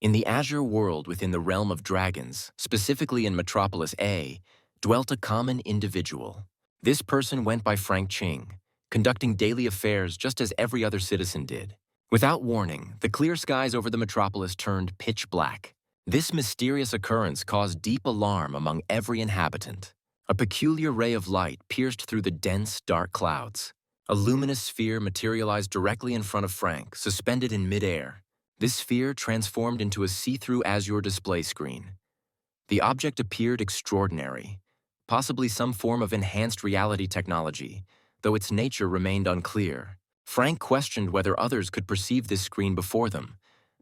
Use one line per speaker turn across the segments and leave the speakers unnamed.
In the azure world within the realm of dragons, specifically in Metropolis A, dwelt a common individual. This person went by Frankqing, conducting daily affairs just as every other citizen did. Without warning, the clear skies over the metropolis turned pitch black. This mysterious occurrence caused deep alarm among every inhabitant. A peculiar ray of light pierced through the dense, dark clouds. A luminous sphere materialized directly in front of Frank, suspended in midair. This sphere transformed into a see-through azure display screen. The object appeared extraordinary, possibly some form of enhanced reality technology, though its nature remained unclear. Frank questioned whether others could perceive this screen before them,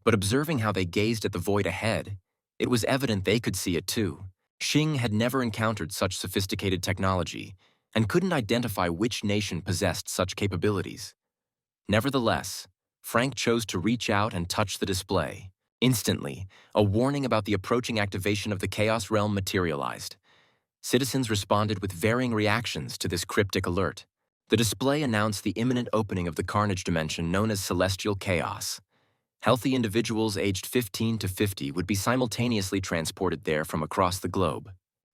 but observing how they gazed at the void ahead, it was evident they could see it too. Xing had never encountered such sophisticated technology and couldn't identify which nation possessed such capabilities. Nevertheless, Frank chose to reach out and touch the display. Instantly, a warning about the approaching activation of the Chaos Realm materialized. Citizens responded with varying reactions to this cryptic alert. The display announced the imminent opening of the carnage dimension known as Celestial Chaos. Healthy individuals aged 15 to 50 would be simultaneously transported there from across the globe.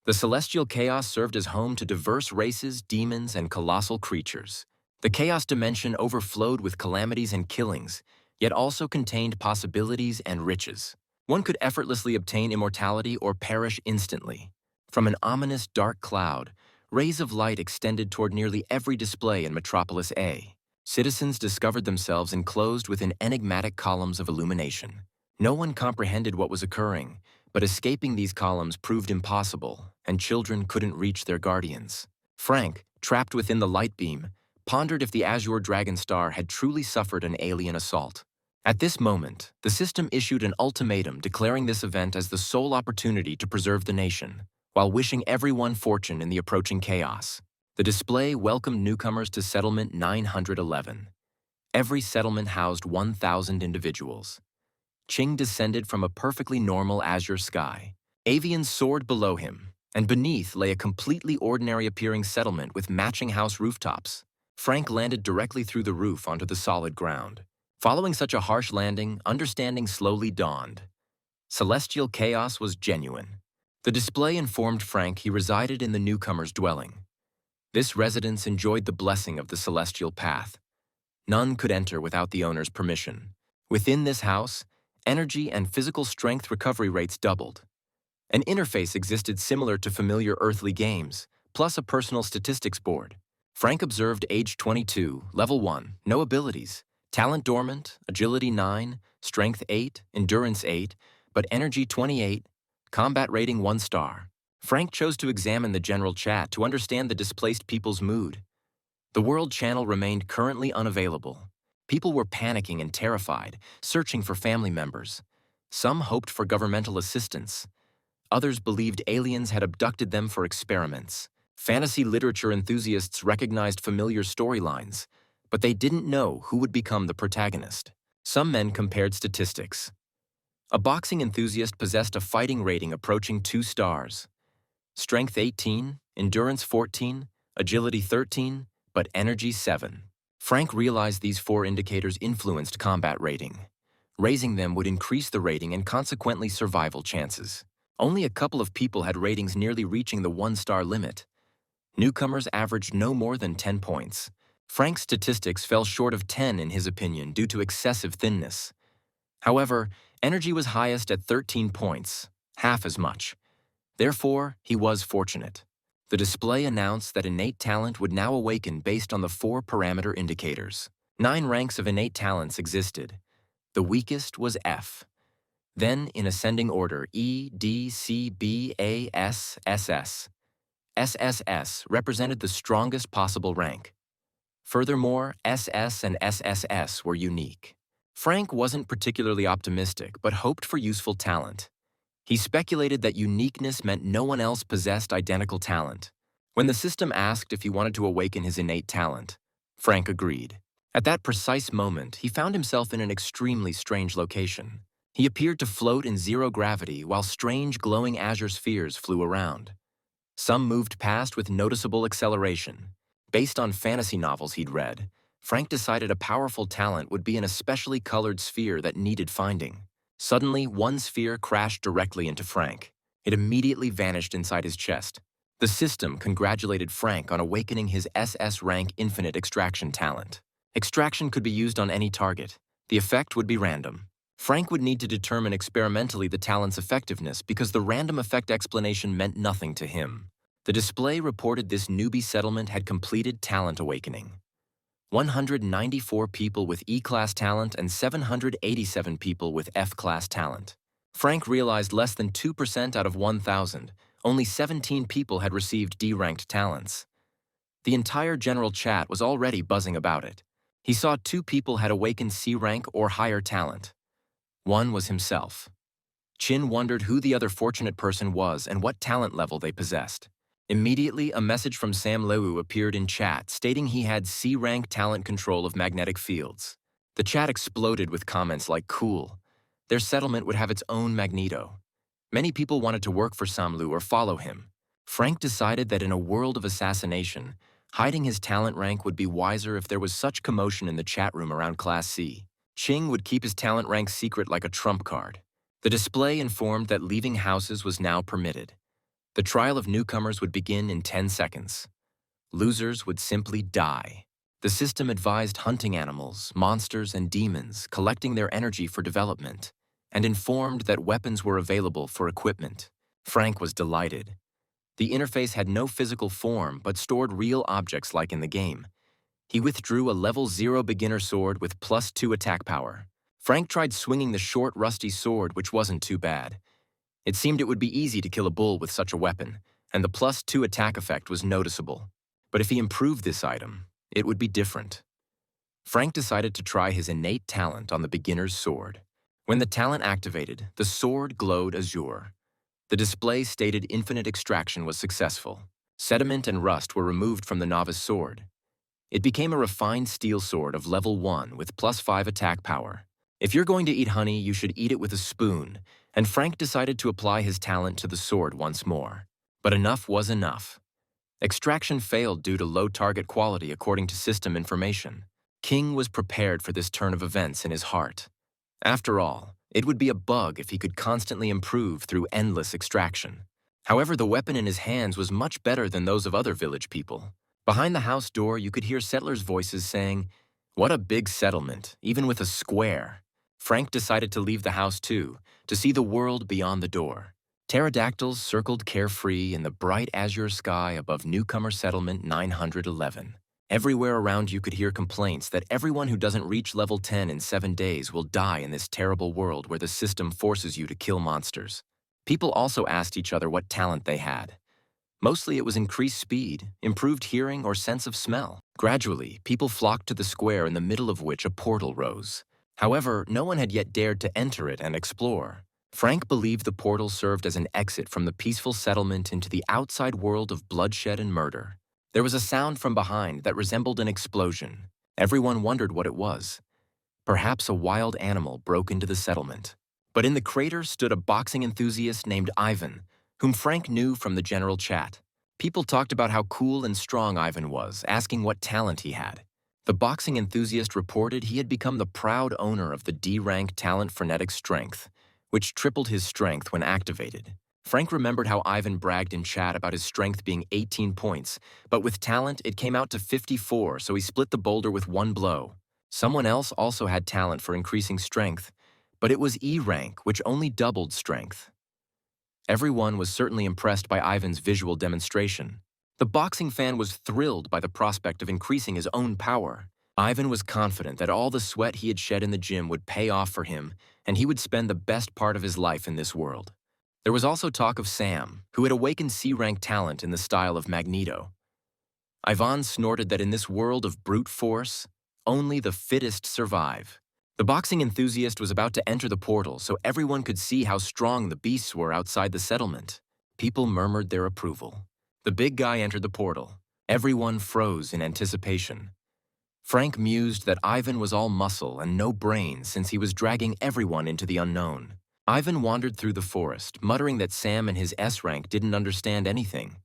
The Celestial Chaos served as home to diverse races, demons, and colossal creatures. The Chaos dimension overflowed with calamities and killings, yet also contained possibilities and riches. One could effortlessly obtain immortality or perish instantly. From an ominous dark cloud, rays of light extended toward nearly every display in Metropolis A. Citizens discovered themselves enclosed within enigmatic columns of illumination. No one comprehended what was occurring, but escaping these columns proved impossible, and children couldn't reach their guardians. Frank, trapped within the light beam, pondered if the Azure Dragon Star had truly suffered an alien assault. At this moment, the system issued an ultimatum declaring this event as the sole opportunity to preserve the nation, while wishing everyone fortune in the approaching chaos. The display welcomed newcomers to Settlement 911. Every settlement housed 1,000 individuals. Qing descended from a perfectly normal azure sky. Avians soared below him, and beneath lay a completely ordinary-appearing settlement with matching house rooftops. Frank landed directly through the roof onto the solid ground. Following such a harsh landing, understanding slowly dawned. Celestial chaos was genuine. The display informed Frank he resided in the newcomer's dwelling. This residence enjoyed the blessing of the celestial path. None could enter without the owner's permission. Within this house, energy and physical strength recovery rates doubled. An interface existed similar to familiar earthly games, plus a personal statistics board. Frank observed age 22, level 1, no abilities, talent dormant, agility 9, strength 8, endurance 8, but energy 28, combat rating 1 star. Frank chose to examine the general chat to understand the displaced people's mood. The world channel remained currently unavailable. People were panicking and terrified, searching for family members. Some hoped for governmental assistance. Others believed aliens had abducted them for experiments. Fantasy literature enthusiasts recognized familiar storylines, but they didn't know who would become the protagonist. Some men compared statistics. A boxing enthusiast possessed a fighting rating approaching 2 stars. Strength 18, endurance 14, agility 13, but energy 7. Frank realized these 4 indicators influenced combat rating. Raising them would increase the rating and consequently survival chances. Only a couple of people had ratings nearly reaching the 1-star limit. Newcomers averaged no more than 10 points. Frank's statistics fell short of 10 in his opinion due to excessive thinness. However, energy was highest at 13 points, half as much. Therefore, he was fortunate. The display announced that innate talent would now awaken based on the 4 parameter indicators. 9 ranks of innate talents existed. The weakest was F. Then, in ascending order, E, D, C, B, A, S, SS. SSS represented the strongest possible rank. Furthermore, SS and SSS were unique. Frank wasn't particularly optimistic, but hoped for useful talent. He speculated that uniqueness meant no one else possessed identical talent. When the system asked if he wanted to awaken his innate talent, Frank agreed. At that precise moment, he found himself in an extremely strange location. He appeared to float in zero gravity while strange glowing azure spheres flew around. Some moved past with noticeable acceleration. Based on fantasy novels he'd read, Frank decided a powerful talent would be an especially colored sphere that needed finding. Suddenly, one sphere crashed directly into Frank. It immediately vanished inside his chest. The system congratulated Frank on awakening his SS rank infinite extraction talent. Extraction could be used on any target. The effect would be random. Frank would need to determine experimentally the talent's effectiveness because the random effect explanation meant nothing to him. The display reported this newbie settlement had completed talent awakening. 194 people with E-class talent and 787 people with F-class talent. Frank realized less than 2% out of 1,000. Only 17 people had received D-ranked talents. The entire general chat was already buzzing about it. He saw 2 people had awakened C-rank or higher talent. One was himself. Chin wondered who the other fortunate person was and what talent level they possessed. Immediately, a message from Sam Leu appeared in chat stating he had C-rank talent control of magnetic fields. The chat exploded with comments like, "Cool. Their settlement would have its own Magneto." Many people wanted to work for Sam Leu or follow him. Frank decided that in a world of assassination, hiding his talent rank would be wiser if there was such commotion in the chat room around Class C. Ching would keep his talent rank secret like a trump card. The display informed that leaving houses was now permitted. The trial of newcomers would begin in 10 seconds. Losers would simply die. The system advised hunting animals, monsters, and demons, collecting their energy for development, and informed that weapons were available for equipment. Frank was delighted. The interface had no physical form but stored real objects like in the game. He withdrew a level 0 beginner sword with +2 attack power. Frank tried swinging the short, rusty sword, which wasn't too bad. It seemed it would be easy to kill a bull with such a weapon, and the +2 attack effect was noticeable. But if he improved this item, it would be different. Frank decided to try his innate talent on the beginner's sword. When the talent activated, the sword glowed azure. The display stated infinite extraction was successful. Sediment and rust were removed from the novice sword. It became a refined steel sword of level 1 with +5 attack power. If you're going to eat honey, you should eat it with a spoon, and Frank decided to apply his talent to the sword once more. But enough was enough. Extraction failed due to low target quality according to system information. King was prepared for this turn of events in his heart. After all, it would be a bug if he could constantly improve through endless extraction. However, the weapon in his hands was much better than those of other village people. Behind the house door, you could hear settlers' voices saying, "What a big settlement, even with a square." Frank decided to leave the house too, to see the world beyond the door. Pterodactyls circled carefree in the bright azure sky above newcomer settlement 911. Everywhere around you could hear complaints that everyone who doesn't reach level 10 in 7 days will die in this terrible world where the system forces you to kill monsters. People also asked each other what talent they had. Mostly it was increased speed, improved hearing, or sense of smell. Gradually, people flocked to the square in the middle of which a portal rose. However, no one had yet dared to enter it and explore. Frank believed the portal served as an exit from the peaceful settlement into the outside world of bloodshed and murder. There was a sound from behind that resembled an explosion. Everyone wondered what it was. Perhaps a wild animal broke into the settlement. But in the crater stood a boxing enthusiast named Ivan, whom Frank knew from the general chat. People talked about how cool and strong Ivan was, asking what talent he had. The boxing enthusiast reported he had become the proud owner of the D-rank talent Frenetic Strength, which tripled his strength when activated. Frank remembered how Ivan bragged in chat about his strength being 18 points, but with talent it came out to 54, so he split the boulder with one blow. Someone else also had talent for increasing strength, but it was E-rank, which only doubled strength. Everyone was certainly impressed by Ivan's visual demonstration. The boxing fan was thrilled by the prospect of increasing his own power. Ivan was confident that all the sweat he had shed in the gym would pay off for him, and he would spend the best part of his life in this world. There was also talk of Sam, who had awakened C-rank talent in the style of Magneto. Ivan snorted that in this world of brute force, only the fittest survive. The boxing enthusiast was about to enter the portal so everyone could see how strong the beasts were outside the settlement. People murmured their approval. The big guy entered the portal. Everyone froze in anticipation. Frank mused that Ivan was all muscle and no brains since he was dragging everyone into the unknown. Ivan wandered through the forest, muttering that Sam and his S-rank didn't understand anything.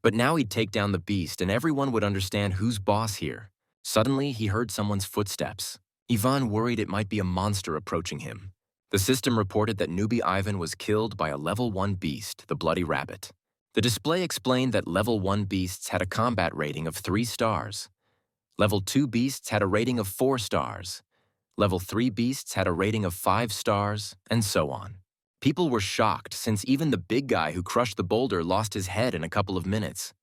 But now he'd take down the beast and everyone would understand who's boss here. Suddenly, he heard someone's footsteps. Ivan worried it might be a monster approaching him. The system reported that newbie Ivan was killed by a level 1 beast, the bloody rabbit. The display explained that level 1 beasts had a combat rating of 3 stars. Level 2 beasts had a rating of 4 stars. Level 3 beasts had a rating of 5 stars, and so on. People were shocked since even the big guy who crushed the boulder lost his head in a couple of minutes.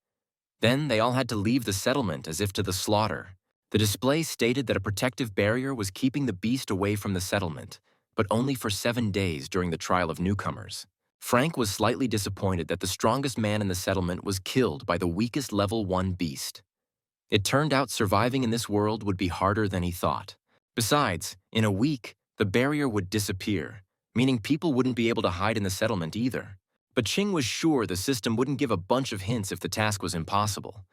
Then they all had to leave the settlement as if to the slaughter. The display stated that a protective barrier was keeping the beast away from the settlement, but only for 7 days during the trial of newcomers. Frank was slightly disappointed that the strongest man in the settlement was killed by the weakest level 1 beast. It turned out surviving in this world would be harder than he thought. Besides, in a week, the barrier would disappear, meaning people wouldn't be able to hide in the settlement either. But Ching was sure the system wouldn't give a bunch of hints if the task was impossible.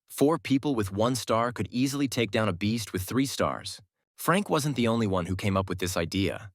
4 people with 1 star could easily take down a beast with 3 stars. Frank wasn't the only one who came up with this idea.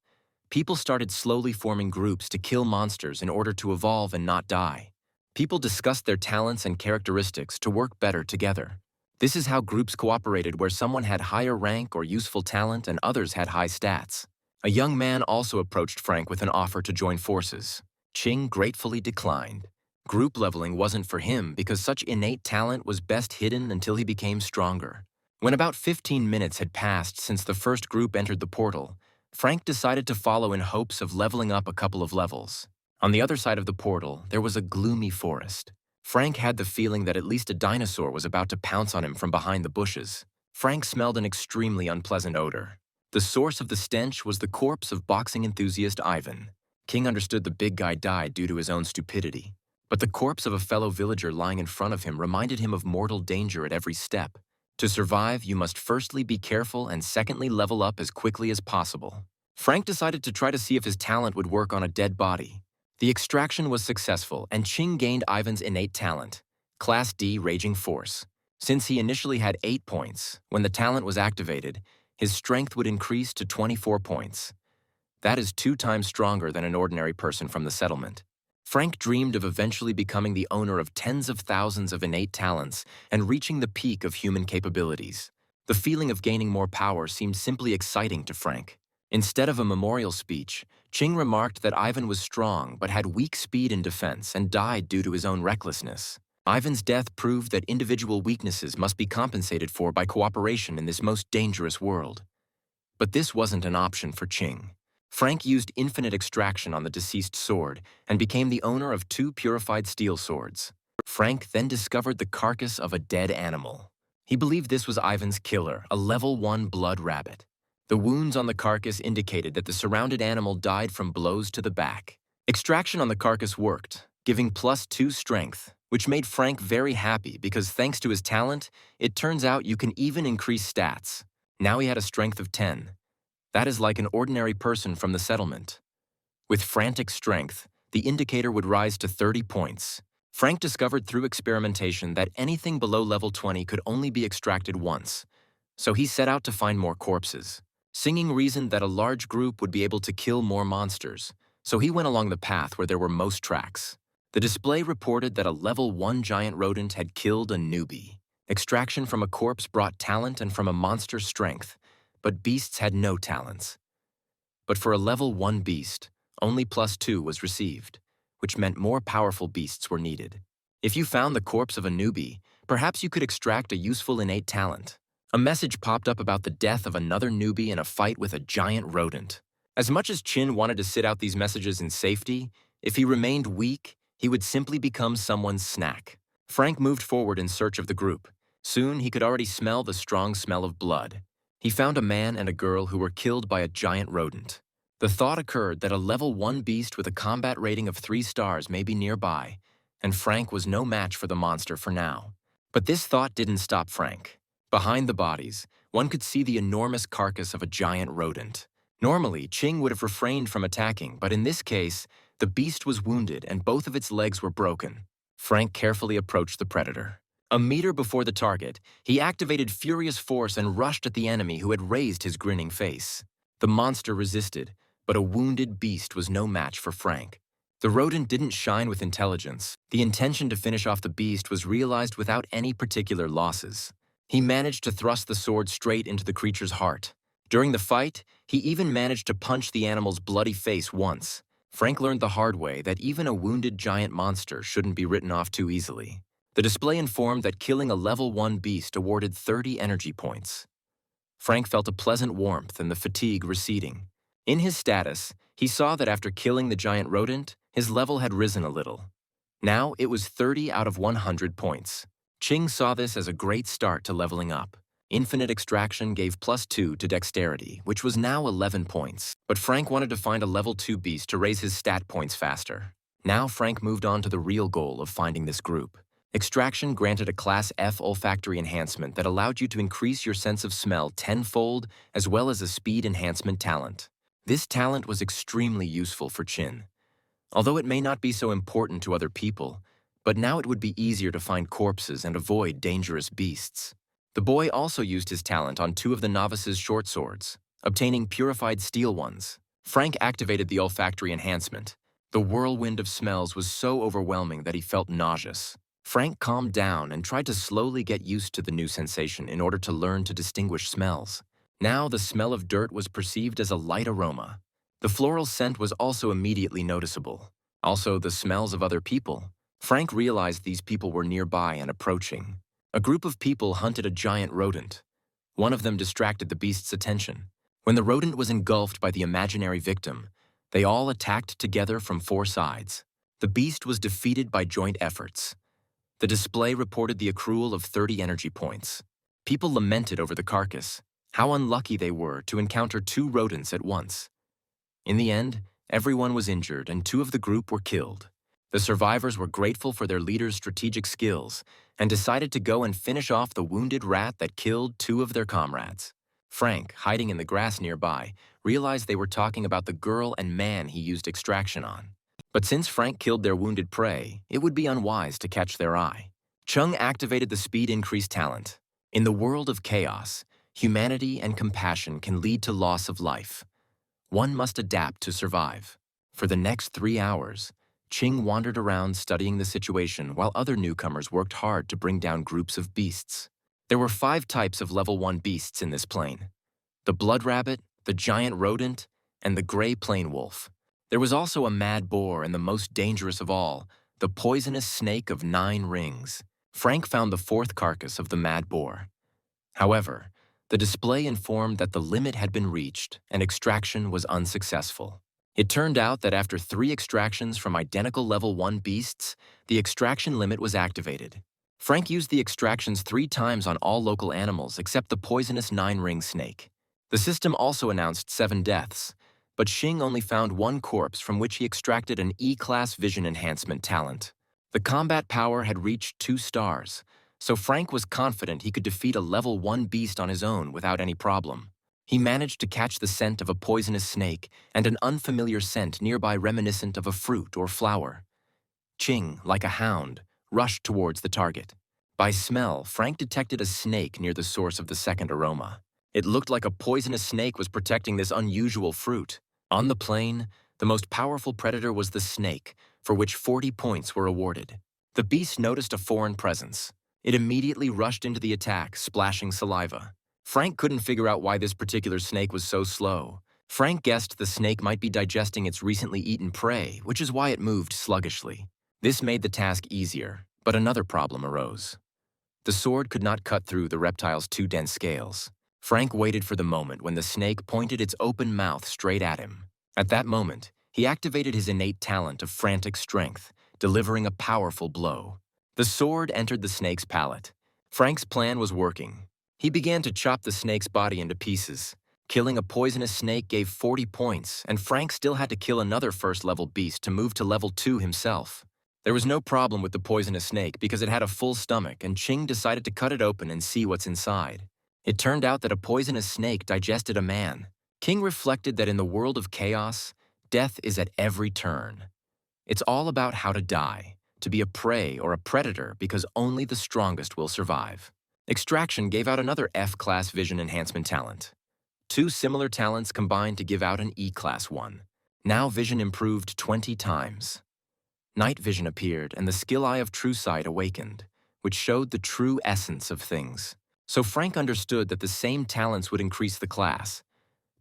People started slowly forming groups to kill monsters in order to evolve and not die. People discussed their talents and characteristics to work better together. This is how groups cooperated, where someone had higher rank or useful talent and others had high stats. A young man also approached Frank with an offer to join forces. Ching gratefully declined. Group leveling wasn't for him because such innate talent was best hidden until he became stronger. When about 15 minutes had passed since the first group entered the portal, Frank decided to follow in hopes of leveling up a couple of levels. On the other side of the portal, there was a gloomy forest. Frank had the feeling that at least a dinosaur was about to pounce on him from behind the bushes. Frank smelled an extremely unpleasant odor. The source of the stench was the corpse of boxing enthusiast Ivan. King understood the big guy died due to his own stupidity. But the corpse of a fellow villager lying in front of him reminded him of mortal danger at every step. To survive, you must firstly be careful and secondly level up as quickly as possible. Frank decided to try to see if his talent would work on a dead body. The extraction was successful, and Ching gained Ivan's innate talent, Class D Raging Force. Since he initially had 8 points, when the talent was activated, his strength would increase to 24 points. That is 2 times stronger than an ordinary person from the settlement. Frank dreamed of eventually becoming the owner of tens of thousands of innate talents and reaching the peak of human capabilities. The feeling of gaining more power seemed simply exciting to Frank. Instead of a memorial speech, Ching remarked that Ivan was strong but had weak speed and defense and died due to his own recklessness. Ivan's death proved that individual weaknesses must be compensated for by cooperation in this most dangerous world. But this wasn't an option for Ching. Frank used infinite extraction on the deceased sword and became the owner of 2 purified steel swords. Frank then discovered the carcass of a dead animal. He believed this was Ivan's killer, a level 1 blood rabbit. The wounds on the carcass indicated that the surrounded animal died from blows to the back. Extraction on the carcass worked, giving +2 strength, which made Frank very happy because thanks to his talent, it turns out you can even increase stats. Now he had a strength of 10. That is like an ordinary person from the settlement. With frantic strength, the indicator would rise to 30 points. Frank discovered through experimentation that anything below level 20 could only be extracted once, so he set out to find more corpses. Singing reasoned that a large group would be able to kill more monsters, so he went along the path where there were most tracks. The display reported that a level 1 giant rodent had killed a newbie. Extraction from a corpse brought talent and from a monster strength, but beasts had no talents. But for a level 1 beast, only +2 was received, which meant more powerful beasts were needed. If you found the corpse of a newbie, perhaps you could extract a useful innate talent. A message popped up about the death of another newbie in a fight with a giant rodent. As much as Chin wanted to sit out these messages in safety, if he remained weak, he would simply become someone's snack. Frank moved forward in search of the group. Soon he could already smell the strong smell of blood. He found a man and a girl who were killed by a giant rodent. The thought occurred that a level 1 beast with a combat rating of 3 stars may be nearby, and Frank was no match for the monster for now. But this thought didn't stop Frank. Behind the bodies, one could see the enormous carcass of a giant rodent. Normally, Ching would have refrained from attacking, but in this case, the beast was wounded and both of its legs were broken. Frank carefully approached the predator. A meter before the target, he activated furious force and rushed at the enemy who had raised his grinning face. The monster resisted, but a wounded beast was no match for Frank. The rodent didn't shine with intelligence. The intention to finish off the beast was realized without any particular losses. He managed to thrust the sword straight into the creature's heart. During the fight, He even managed to punch the animal's bloody face once. Frank learned the hard way that even a wounded giant monster shouldn't be written off too easily. The display informed that killing a level 1 beast awarded 30 energy points. Frank felt a pleasant warmth and the fatigue receding. In his status, he saw that after killing the giant rodent, his level had risen a little. Now it was 30 out of 100 points. Ching saw this as a great start to leveling up. Infinite Extraction gave +2 to Dexterity, which was now 11 points. But Frank wanted to find a level 2 beast to raise his stat points faster. Now Frank moved on to the real goal of finding this group. Extraction granted a Class F olfactory enhancement that allowed you to increase your sense of smell tenfold, as well as a speed enhancement talent. This talent was extremely useful for Chin. Although it may not be so important to other people, but now it would be easier to find corpses and avoid dangerous beasts. The boy also used his talent on 2 of the novice's short swords, obtaining purified steel ones. Frank activated the olfactory enhancement. The whirlwind of smells was so overwhelming that he felt nauseous. Frank calmed down and tried to slowly get used to the new sensation in order to learn to distinguish smells. Now the smell of dirt was perceived as a light aroma. The floral scent was also immediately noticeable. Also, the smells of other people. Frank realized these people were nearby and approaching. A group of people hunted a giant rodent. One of them distracted the beast's attention. When the rodent was engulfed by the imaginary victim, they all attacked together from 4 sides. The beast was defeated by joint efforts. The display reported the accrual of 30 energy points. People lamented over the carcass, how unlucky they were to encounter 2 rodents at once. In the end, everyone was injured and 2 of the group were killed. The survivors were grateful for their leader's strategic skills and decided to go and finish off the wounded rat that killed 2 of their comrades. Frank, hiding in the grass nearby, realized they were talking about the girl and man he used extraction on. But since Frank killed their wounded prey, it would be unwise to catch their eye. Chung activated the speed increase talent. In the world of chaos, humanity and compassion can lead to loss of life. One must adapt to survive. For the next 3 hours, Ching wandered around studying the situation while other newcomers worked hard to bring down groups of beasts. There were 5 types of level 1 beasts in this plane: the blood rabbit, the giant rodent, and the gray plain wolf. There was also a mad boar and the most dangerous of all, the poisonous snake of 9 rings. Frank found the 4th carcass of the mad boar. However, the display informed that the limit had been reached and extraction was unsuccessful. It turned out that after 3 extractions from identical level 1 beasts, the extraction limit was activated. Frank used the extractions 3 times on all local animals except the poisonous 9-ring snake. The system also announced 7 deaths, but Xing only found 1 corpse from which he extracted an E-class vision enhancement talent. The combat power had reached 2 stars, so Frank was confident he could defeat a level 1 beast on his own without any problem. He managed to catch the scent of a poisonous snake and an unfamiliar scent nearby reminiscent of a fruit or flower. Ching, like a hound, rushed towards the target. By smell, Frank detected a snake near the source of the second aroma. It looked like a poisonous snake was protecting this unusual fruit. On the plain, the most powerful predator was the snake, for which 40 points were awarded. The beast noticed a foreign presence. It immediately rushed into the attack, splashing saliva. Frank couldn't figure out why this particular snake was so slow. Frank guessed the snake might be digesting its recently eaten prey, which is why it moved sluggishly. This made the task easier, but another problem arose. The sword could not cut through the reptile's 2 dense scales. Frank waited for the moment when the snake pointed its open mouth straight at him. At that moment, he activated his innate talent of frantic strength, delivering a powerful blow. The sword entered the snake's palate. Frank's plan was working. He began to chop the snake's body into pieces. Killing a poisonous snake gave 40 points, and Frank still had to kill another first-level beast to move to level 2 himself. There was no problem with the poisonous snake because it had a full stomach, and Ching decided to cut it open and see what's inside. It turned out that a poisonous snake digested a man. King reflected that in the world of chaos, death is at every turn. It's all about how to die, to be a prey or a predator because only the strongest will survive. Extraction gave out another F-class vision enhancement talent. 2 similar talents combined to give out an E-class one. Now vision improved 20 times. Night vision appeared and the skill eye of true sight awakened, which showed the true essence of things. So Frank understood that the same talents would increase the class.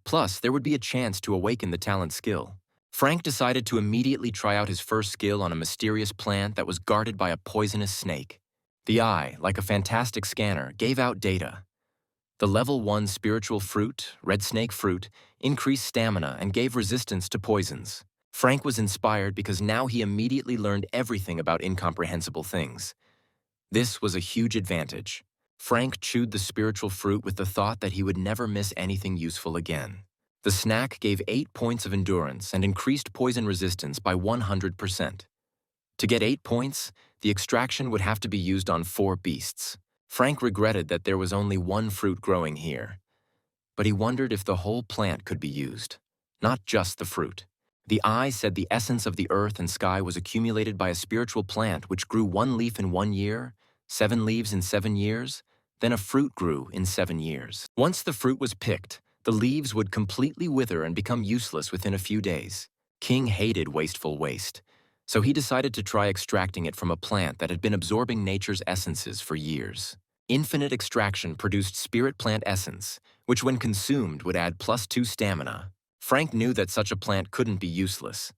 Plus, there would be a chance to awaken the talent skill. Frank decided to immediately try out his first skill on a mysterious plant that was guarded by a poisonous snake. The eye, like a fantastic scanner, gave out data. The level 1 spiritual fruit, red snake fruit, increased stamina and gave resistance to poisons. Frank was inspired because now he immediately learned everything about incomprehensible things. This was a huge advantage. Frank chewed the spiritual fruit with the thought that he would never miss anything useful again. The snack gave 8 points of endurance and increased poison resistance by 100%. To get 8 points, the extraction would have to be used on 4 beasts. Frank regretted that there was only one fruit growing here, but he wondered if the whole plant could be used, not just the fruit. The eye said the essence of the earth and sky was accumulated by a spiritual plant which grew 1 leaf in 1 year, 7 leaves in 7 years, then a fruit grew in 7 years. Once the fruit was picked, the leaves would completely wither and become useless within a few days. King hated wasteful waste, so he decided to try extracting it from a plant that had been absorbing nature's essences for years. Infinite extraction produced spirit plant essence, which when consumed would add +2 stamina. Frank knew that such a plant couldn't be useless.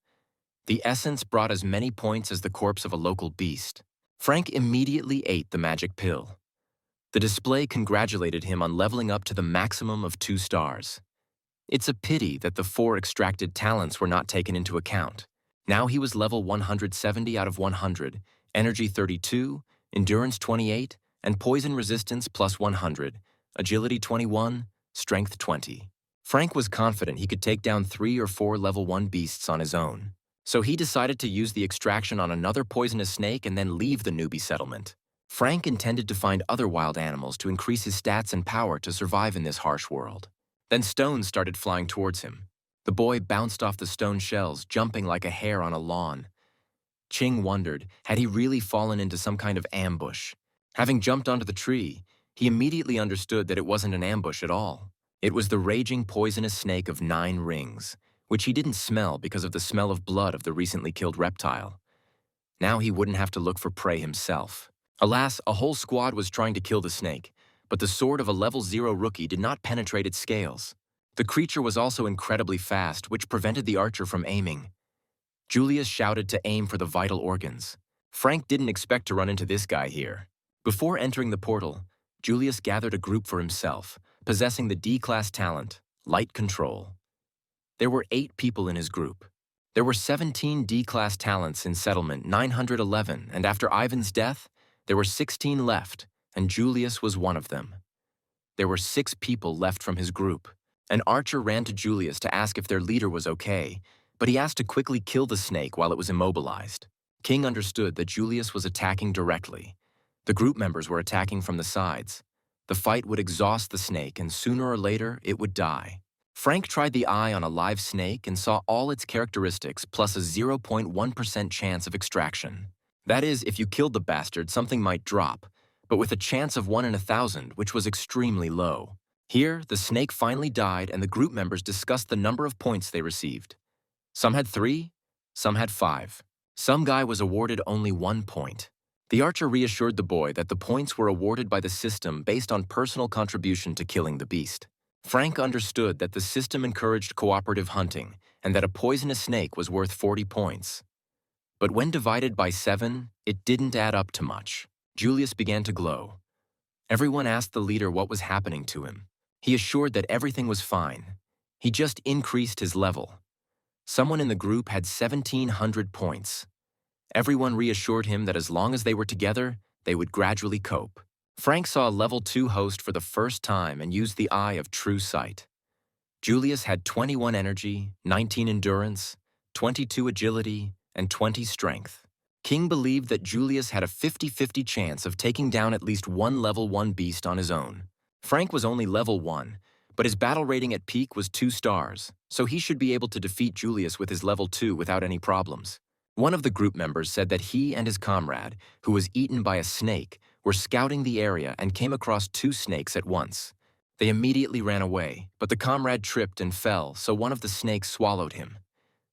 The essence brought as many points as the corpse of a local beast. Frank immediately ate the magic pill. The display congratulated him on leveling up to the maximum of 2 stars. It's a pity that the 4 extracted talents were not taken into account. Now he was level 170 out of 100, energy 32, endurance 28, and poison resistance +100, agility 21, strength 20. Frank was confident he could take down 3 or 4 level 1 beasts on his own. So he decided to use the extraction on another poisonous snake and then leave the newbie settlement. Frank intended to find other wild animals to increase his stats and power to survive in this harsh world. Then stones started flying towards him. The boy bounced off the stone shells, jumping like a hare on a lawn. Ching wondered, had he really fallen into some kind of ambush? Having jumped onto the tree, he immediately understood that it wasn't an ambush at all. It was the raging poisonous snake of 9 rings, which he didn't smell because of the smell of blood of the recently killed reptile. Now he wouldn't have to look for prey himself. Alas, a whole squad was trying to kill the snake, but the sword of a level 0 rookie did not penetrate its scales. The creature was also incredibly fast, which prevented the archer from aiming. Julius shouted to aim for the vital organs. Frank didn't expect to run into this guy here. Before entering the portal, Julius gathered a group for himself, possessing the D-class talent, Light Control. There were 8 people in his group. There were 17 D-class talents in Settlement 911, and after Ivan's death, there were 16 left, and Julius was one of them. There were 6 people left from his group. An archer ran to Julius to ask if their leader was okay, but he asked to quickly kill the snake while it was immobilized. King understood that Julius was attacking directly. The group members were attacking from the sides. The fight would exhaust the snake, and sooner or later, it would die. Frank tried the eye on a live snake and saw all its characteristics plus a 0.1% chance of extraction. That is, if you killed the bastard, something might drop, but with a chance of 1 in 1,000, which was extremely low. Here, the snake finally died, and the group members discussed the number of points they received. Some had 3, some had 5. Some guy was awarded only 1 point. The archer reassured the boy that the points were awarded by the system based on personal contribution to killing the beast. Frank understood that the system encouraged cooperative hunting and that a poisonous snake was worth 40 points. But when divided by 7, it didn't add up to much. Julius began to glow. Everyone asked the leader what was happening to him. He assured that everything was fine. He just increased his level. Someone in the group had 1,700 points. Everyone reassured him that as long as they were together, they would gradually cope. Frank saw a level 2 host for the first time and used the eye of true sight. Julius had 21 energy, 19 endurance, 22 agility, and 20 strength. King believed that Julius had a 50-50 chance of taking down at least 1 level 1 beast on his own. Frank was only level 1, but his battle rating at peak was 2 stars, so he should be able to defeat Julius with his level 2 without any problems. One of the group members said that he and his comrade, who was eaten by a snake, were scouting the area and came across 2 snakes at once. They immediately ran away, but the comrade tripped and fell, so one of the snakes swallowed him.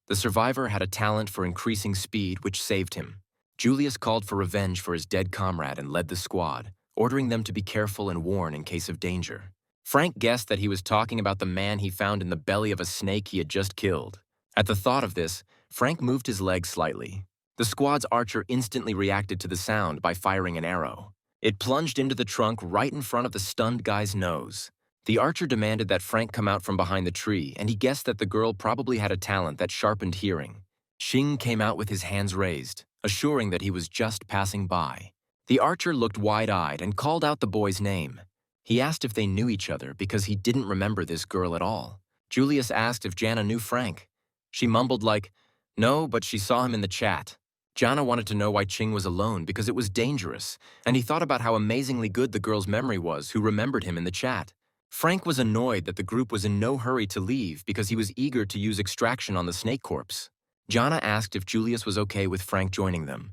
The survivor had a talent for increasing speed, which saved him. Julius called for revenge for his dead comrade and led the squad, ordering them to be careful and warn in case of danger. Frank guessed that he was talking about the man he found in the belly of a snake he had just killed. At the thought of this, Frank moved his leg slightly. The squad's archer instantly reacted to the sound by firing an arrow. It plunged into the trunk right in front of the stunned guy's nose. The archer demanded that Frank come out from behind the tree, and he guessed that the girl probably had a talent that sharpened hearing. Xing came out with his hands raised, assuring that he was just passing by. The archer looked wide-eyed and called out the boy's name. He asked if they knew each other because he didn't remember this girl at all. Julius asked if Jana knew Frank. She mumbled like, "No, but she saw him in the chat." Jana wanted to know why Qing was alone because it was dangerous, and he thought about how amazingly good the girl's memory was who remembered him in the chat. Frank was annoyed that the group was in no hurry to leave because he was eager to use extraction on the snake corpse. Jana asked if Julius was okay with Frank joining them.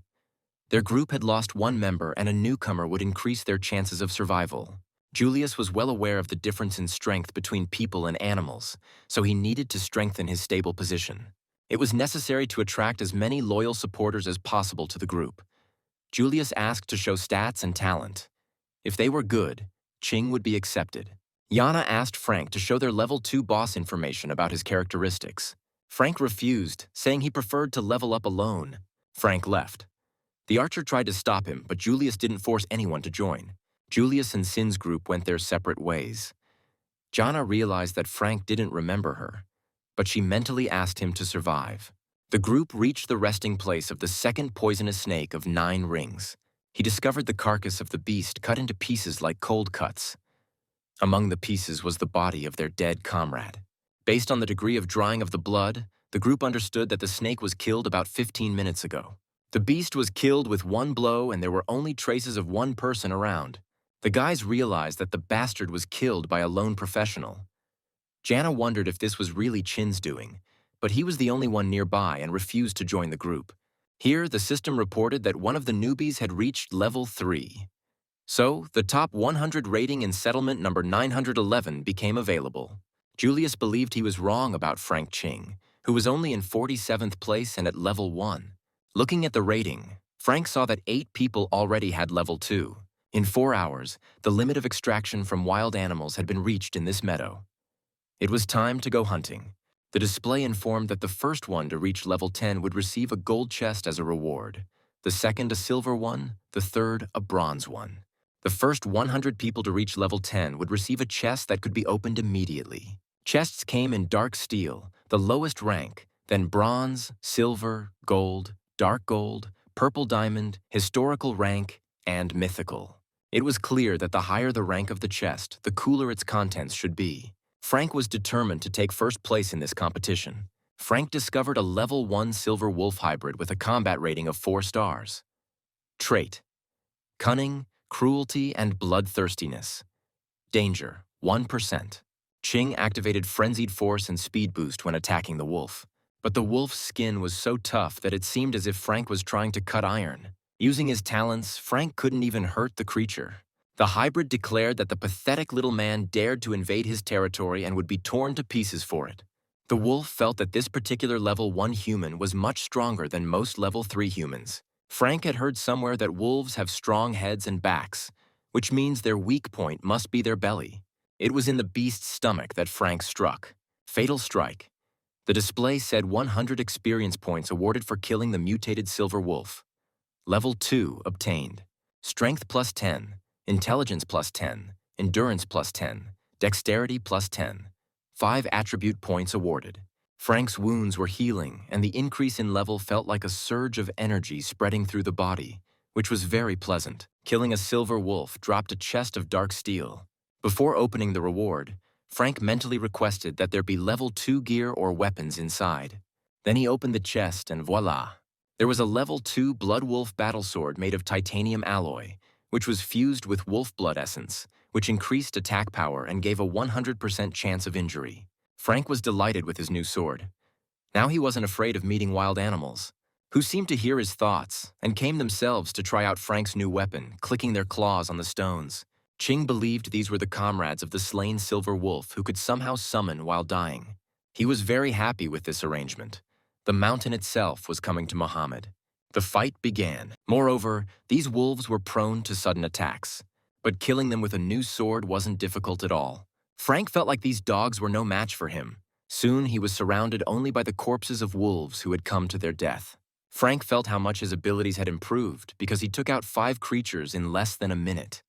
Their group had lost one member and a newcomer would increase their chances of survival. Julius was well aware of the difference in strength between people and animals, so he needed to strengthen his stable position. It was necessary to attract as many loyal supporters as possible to the group. Julius asked to show stats and talent. If they were good, Qing would be accepted. Jana asked Frank to show their level 2 boss information about his characteristics. Frank refused, saying he preferred to level up alone. Frank left. The archer tried to stop him, but Julius didn't force anyone to join. Julius and Sin's group went their separate ways. Jana realized that Frank didn't remember her, but she mentally asked him to survive. The group reached the resting place of the second poisonous snake of 9 rings. He discovered the carcass of the beast cut into pieces like cold cuts. Among the pieces was the body of their dead comrade. Based on the degree of drying of the blood, the group understood that the snake was killed about 15 minutes ago. The beast was killed with one blow and there were only traces of one person around. The guys realized that the bastard was killed by a lone professional. Jana wondered if this was really Qin's doing, but he was the only one nearby and refused to join the group. Here, the system reported that one of the newbies had reached level 3. So, the top 100 rating in settlement number 911 became available. Julius believed he was wrong about Frankqing, who was only in 47th place and at level 1. Looking at the rating, Frank saw that 8 people already had level 2. In 4 hours, the limit of extraction from wild animals had been reached in this meadow. It was time to go hunting. The display informed that the first one to reach level 10 would receive a gold chest as a reward, the second a silver one, the third a bronze one. The first 100 people to reach level 10 would receive a chest that could be opened immediately. Chests came in dark steel, the lowest rank, then bronze, silver, gold, dark gold, purple diamond, historical rank, and mythical. It was clear that the higher the rank of the chest, the cooler its contents should be. Frank was determined to take first place in this competition. Frank discovered a level 1 silver wolf hybrid with a combat rating of 4 stars. Trait: cunning, cruelty, and bloodthirstiness. Danger: 1%. Qing activated frenzied force and speed boost when attacking the wolf. But the wolf's skin was so tough that it seemed as if Frank was trying to cut iron. Using his talents, Frank couldn't even hurt the creature. The hybrid declared that the pathetic little man dared to invade his territory and would be torn to pieces for it. The wolf felt that this particular level 1 human was much stronger than most level 3 humans. Frank had heard somewhere that wolves have strong heads and backs, which means their weak point must be their belly. It was in the beast's stomach that Frank struck. Fatal strike. The display said 100 experience points awarded for killing the mutated silver wolf. Level 2 obtained. Strength plus 10, intelligence plus 10, endurance plus 10, dexterity plus 10. 5 attribute points awarded. Frank's wounds were healing, and the increase in level felt like a surge of energy spreading through the body, which was very pleasant. Killing a silver wolf dropped a chest of dark steel. Before opening the reward, Frank mentally requested that there be level 2 gear or weapons inside. Then he opened the chest and voila! There was a level 2 Blood Wolf battle sword made of titanium alloy, which was fused with wolf blood essence, which increased attack power and gave a 100% chance of injury. Frank was delighted with his new sword. Now he wasn't afraid of meeting wild animals, who seemed to hear his thoughts and came themselves to try out Frank's new weapon, clicking their claws on the stones. Qing believed these were the comrades of the slain silver wolf who could somehow summon while dying. He was very happy with this arrangement. The mountain itself was coming to Muhammad. The fight began. Moreover, these wolves were prone to sudden attacks, but killing them with a new sword wasn't difficult at all. Frank felt like these dogs were no match for him. Soon he was surrounded only by the corpses of wolves who had come to their death. Frank felt how much his abilities had improved because he took out 5 creatures in less than a minute.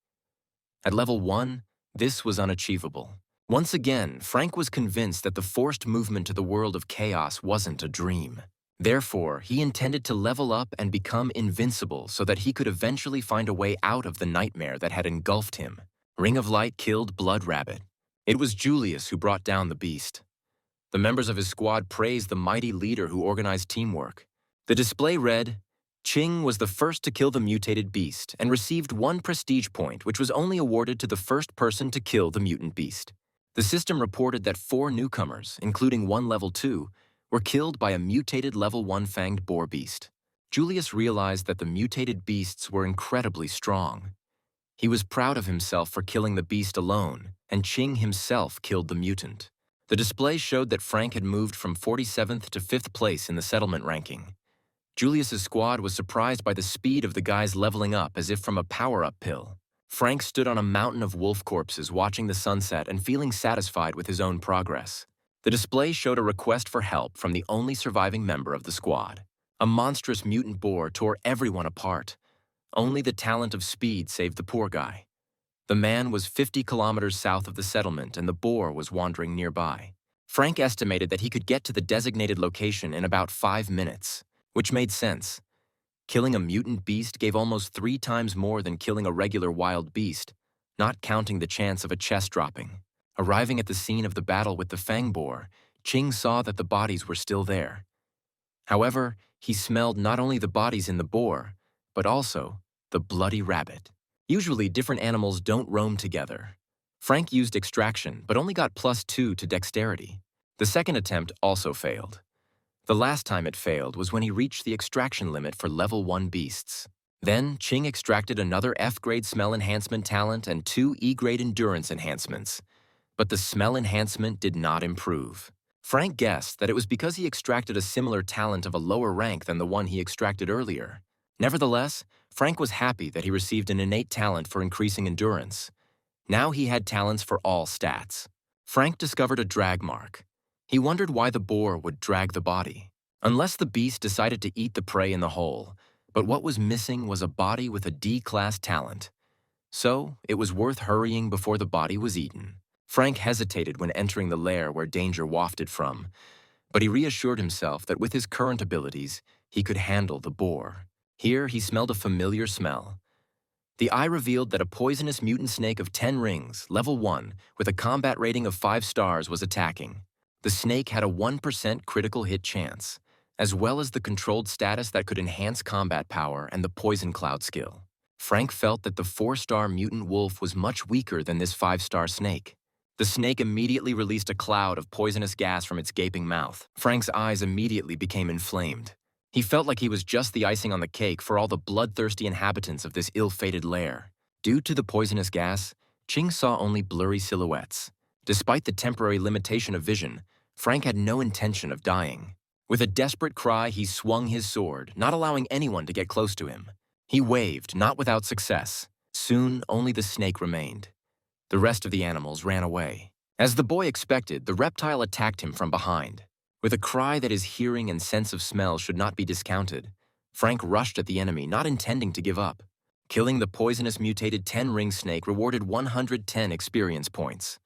At level 1, this was unachievable. Once again, Frank was convinced that the forced movement to the world of chaos wasn't a dream. Therefore, he intended to level up and become invincible so that he could eventually find a way out of the nightmare that had engulfed him. Ring of Light killed Blood Rabbit. It was Julius who brought down the beast. The members of his squad praised the mighty leader who organized teamwork. The display read, Ching was the first to kill the mutated beast and received 1 prestige point, which was only awarded to the first person to kill the mutant beast. The system reported that 4 newcomers, including 1 level 2, were killed by a mutated level 1 fanged boar beast. Julius realized that the mutated beasts were incredibly strong. He was proud of himself for killing the beast alone, and Ching himself killed the mutant. The display showed that Frank had moved from 47th to 5th place in the settlement ranking. Julius's squad was surprised by the speed of the guys leveling up as if from a power-up pill. Frank stood on a mountain of wolf corpses watching the sunset and feeling satisfied with his own progress. The display showed a request for help from the only surviving member of the squad. A monstrous mutant boar tore everyone apart. Only the talent of speed saved the poor guy. The man was 50 kilometers south of the settlement and the boar was wandering nearby. Frank estimated that he could get to the designated location in about 5 minutes, which made sense. Killing a mutant beast gave almost 3 times more than killing a regular wild beast, not counting the chance of a chest dropping. Arriving at the scene of the battle with the fang boar, Ching saw that the bodies were still there. However, he smelled not only the bodies in the boar, but also the bloody rabbit. Usually, different animals don't roam together. Frank used extraction, but only got +2 to dexterity. The second attempt also failed. The last time it failed was when he reached the extraction limit for level 1 beasts. Then, Ching extracted another F-grade smell enhancement talent and 2 E-grade endurance enhancements. But the smell enhancement did not improve. Frank guessed that it was because he extracted a similar talent of a lower rank than the one he extracted earlier. Nevertheless, Frank was happy that he received an innate talent for increasing endurance. Now he had talents for all stats. Frank discovered a drag mark. He wondered why the boar would drag the body. Unless the beast decided to eat the prey in the hole, but what was missing was a body with a D-class talent. So, it was worth hurrying before the body was eaten. Frank hesitated when entering the lair where danger wafted from, but he reassured himself that with his current abilities, he could handle the boar. Here, he smelled a familiar smell. The eye revealed that a poisonous mutant snake of 10 rings, level 1, with a combat rating of 5 stars was attacking. The snake had a 1% critical hit chance, as well as the controlled status that could enhance combat power and the poison cloud skill. Frank felt that the 4-star mutant wolf was much weaker than this 5-star snake. The snake immediately released a cloud of poisonous gas from its gaping mouth. Frank's eyes immediately became inflamed. He felt like he was just the icing on the cake for all the bloodthirsty inhabitants of this ill-fated lair. Due to the poisonous gas, Ching saw only blurry silhouettes. Despite the temporary limitation of vision, Frank had no intention of dying. With a desperate cry, he swung his sword, not allowing anyone to get close to him. He waved, not without success. Soon, only the snake remained. The rest of the animals ran away. As the boy expected, the reptile attacked him from behind. With a cry that his hearing and sense of smell should not be discounted, Frank rushed at the enemy, not intending to give up. Killing the poisonous mutated 10-ring snake rewarded 110 experience points.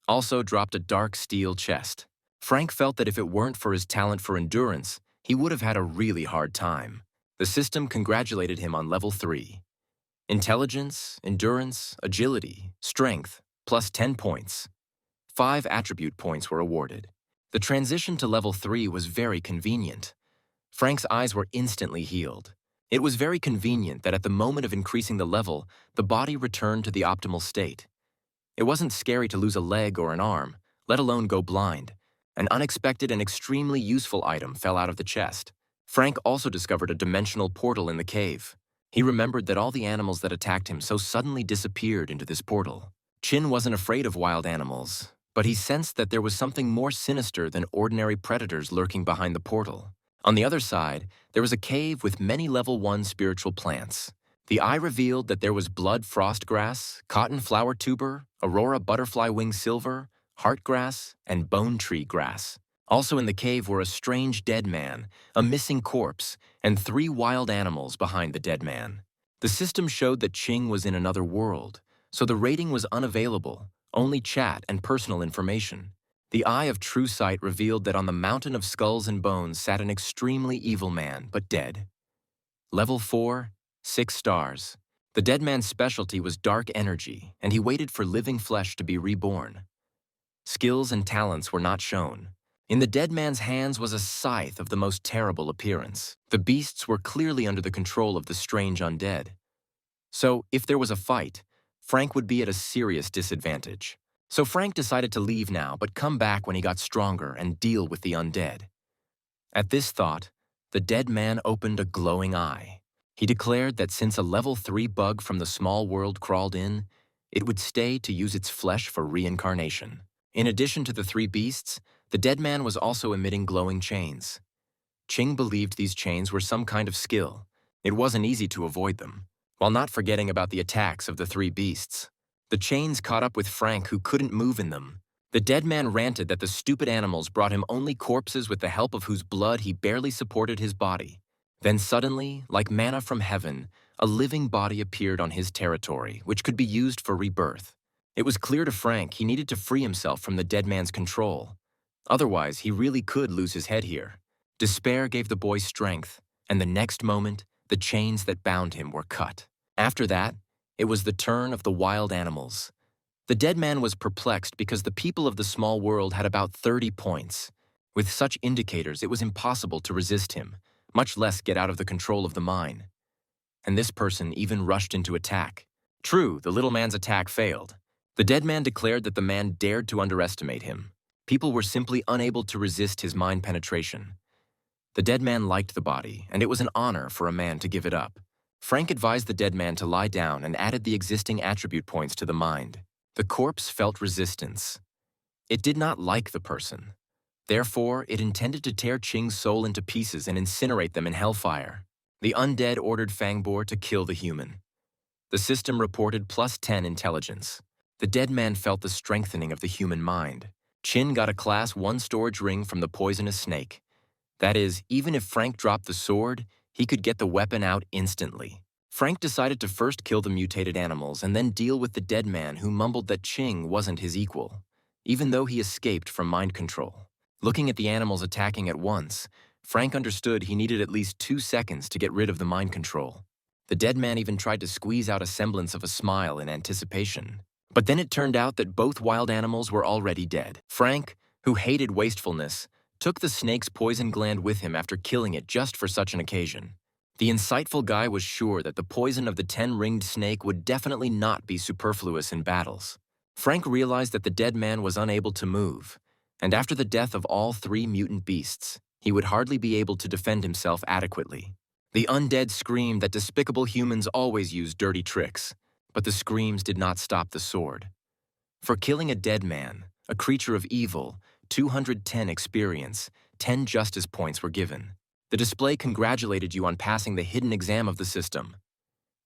Also dropped a dark steel chest. Frank felt that if it weren't for his talent for endurance, he would have had a really hard time. The system congratulated him on level 3. Intelligence, endurance, agility, strength, plus 10 points. 5 attribute points were awarded. The transition to level 3 was very convenient. Frank's eyes were instantly healed. It was very convenient that at the moment of increasing the level, the body returned to the optimal state. It wasn't scary to lose a leg or an arm, let alone go blind. An unexpected and extremely useful item fell out of the chest. Frank also discovered a dimensional portal in the cave. He remembered that all the animals that attacked him so suddenly disappeared into this portal. Chin wasn't afraid of wild animals, but he sensed that there was something more sinister than ordinary predators lurking behind the portal. On the other side, there was a cave with many level 1 spiritual plants. The eye revealed that there was blood frostgrass, cotton flower tuber, aurora butterfly wing silver, heartgrass, and bone tree grass. Also in the cave were a strange dead man, a missing corpse, and 3 wild animals behind the dead man. The system showed that Qing was in another world, so the rating was unavailable, only chat and personal information. The Eye of True Sight revealed that on the mountain of skulls and bones sat an extremely evil man, but dead. Level 4, 6 stars. The dead man's specialty was dark energy, and he waited for living flesh to be reborn. Skills and talents were not shown. In the dead man's hands was a scythe of the most terrible appearance. The beasts were clearly under the control of the strange undead. So, if there was a fight, Frank would be at a serious disadvantage. So Frank decided to leave now, but come back when he got stronger and deal with the undead. At this thought, the dead man opened a glowing eye. He declared that since a level 3 bug from the small world crawled in, it would stay to use its flesh for reincarnation. In addition to the 3 beasts, the dead man was also emitting glowing chains. Qing believed these chains were some kind of skill. It wasn't easy to avoid them, while not forgetting about the attacks of the 3 beasts. The chains caught up with Frank, who couldn't move in them. The dead man ranted that the stupid animals brought him only corpses with the help of whose blood he barely supported his body. Then suddenly, like manna from heaven, a living body appeared on his territory, which could be used for rebirth. It was clear to Frank he needed to free himself from the dead man's control. Otherwise, he really could lose his head here. Despair gave the boy strength, and the next moment, the chains that bound him were cut. After that, it was the turn of the wild animals. The dead man was perplexed because the people of the small world had about 30 points. With such indicators, it was impossible to resist him, much less get out of the control of the mine. And this person even rushed into attack. True, the little man's attack failed. The dead man declared that the man dared to underestimate him. People were simply unable to resist his mind penetration. The dead man liked the body, and it was an honor for a man to give it up. Frank advised the dead man to lie down and added the existing attribute points to the mind. The corpse felt resistance. It did not like the person. Therefore, it intended to tear Qing's soul into pieces and incinerate them in hellfire. The undead ordered Fangbor to kill the human. The system reported +10 intelligence. The dead man felt the strengthening of the human mind. Qin got a Class 1 storage ring from the poisonous snake. That is, even if Frank dropped the sword, he could get the weapon out instantly. Frank decided to first kill the mutated animals and then deal with the dead man, who mumbled that Qing wasn't his equal, even though he escaped from mind control. Looking at the animals attacking at once, Frank understood he needed at least 2 seconds to get rid of the mind control. The dead man even tried to squeeze out a semblance of a smile in anticipation. But then it turned out that both wild animals were already dead. Frank, who hated wastefulness, took the snake's poison gland with him after killing it just for such an occasion. The insightful guy was sure that the poison of the 10-ringed snake would definitely not be superfluous in battles. Frank realized that the dead man was unable to move, and after the death of all 3 mutant beasts, he would hardly be able to defend himself adequately. The undead screamed that despicable humans always use dirty tricks, but the screams did not stop the sword. For killing a dead man, a creature of evil, 210 experience, 10 justice points were given. The display congratulated you on passing the hidden exam of the system.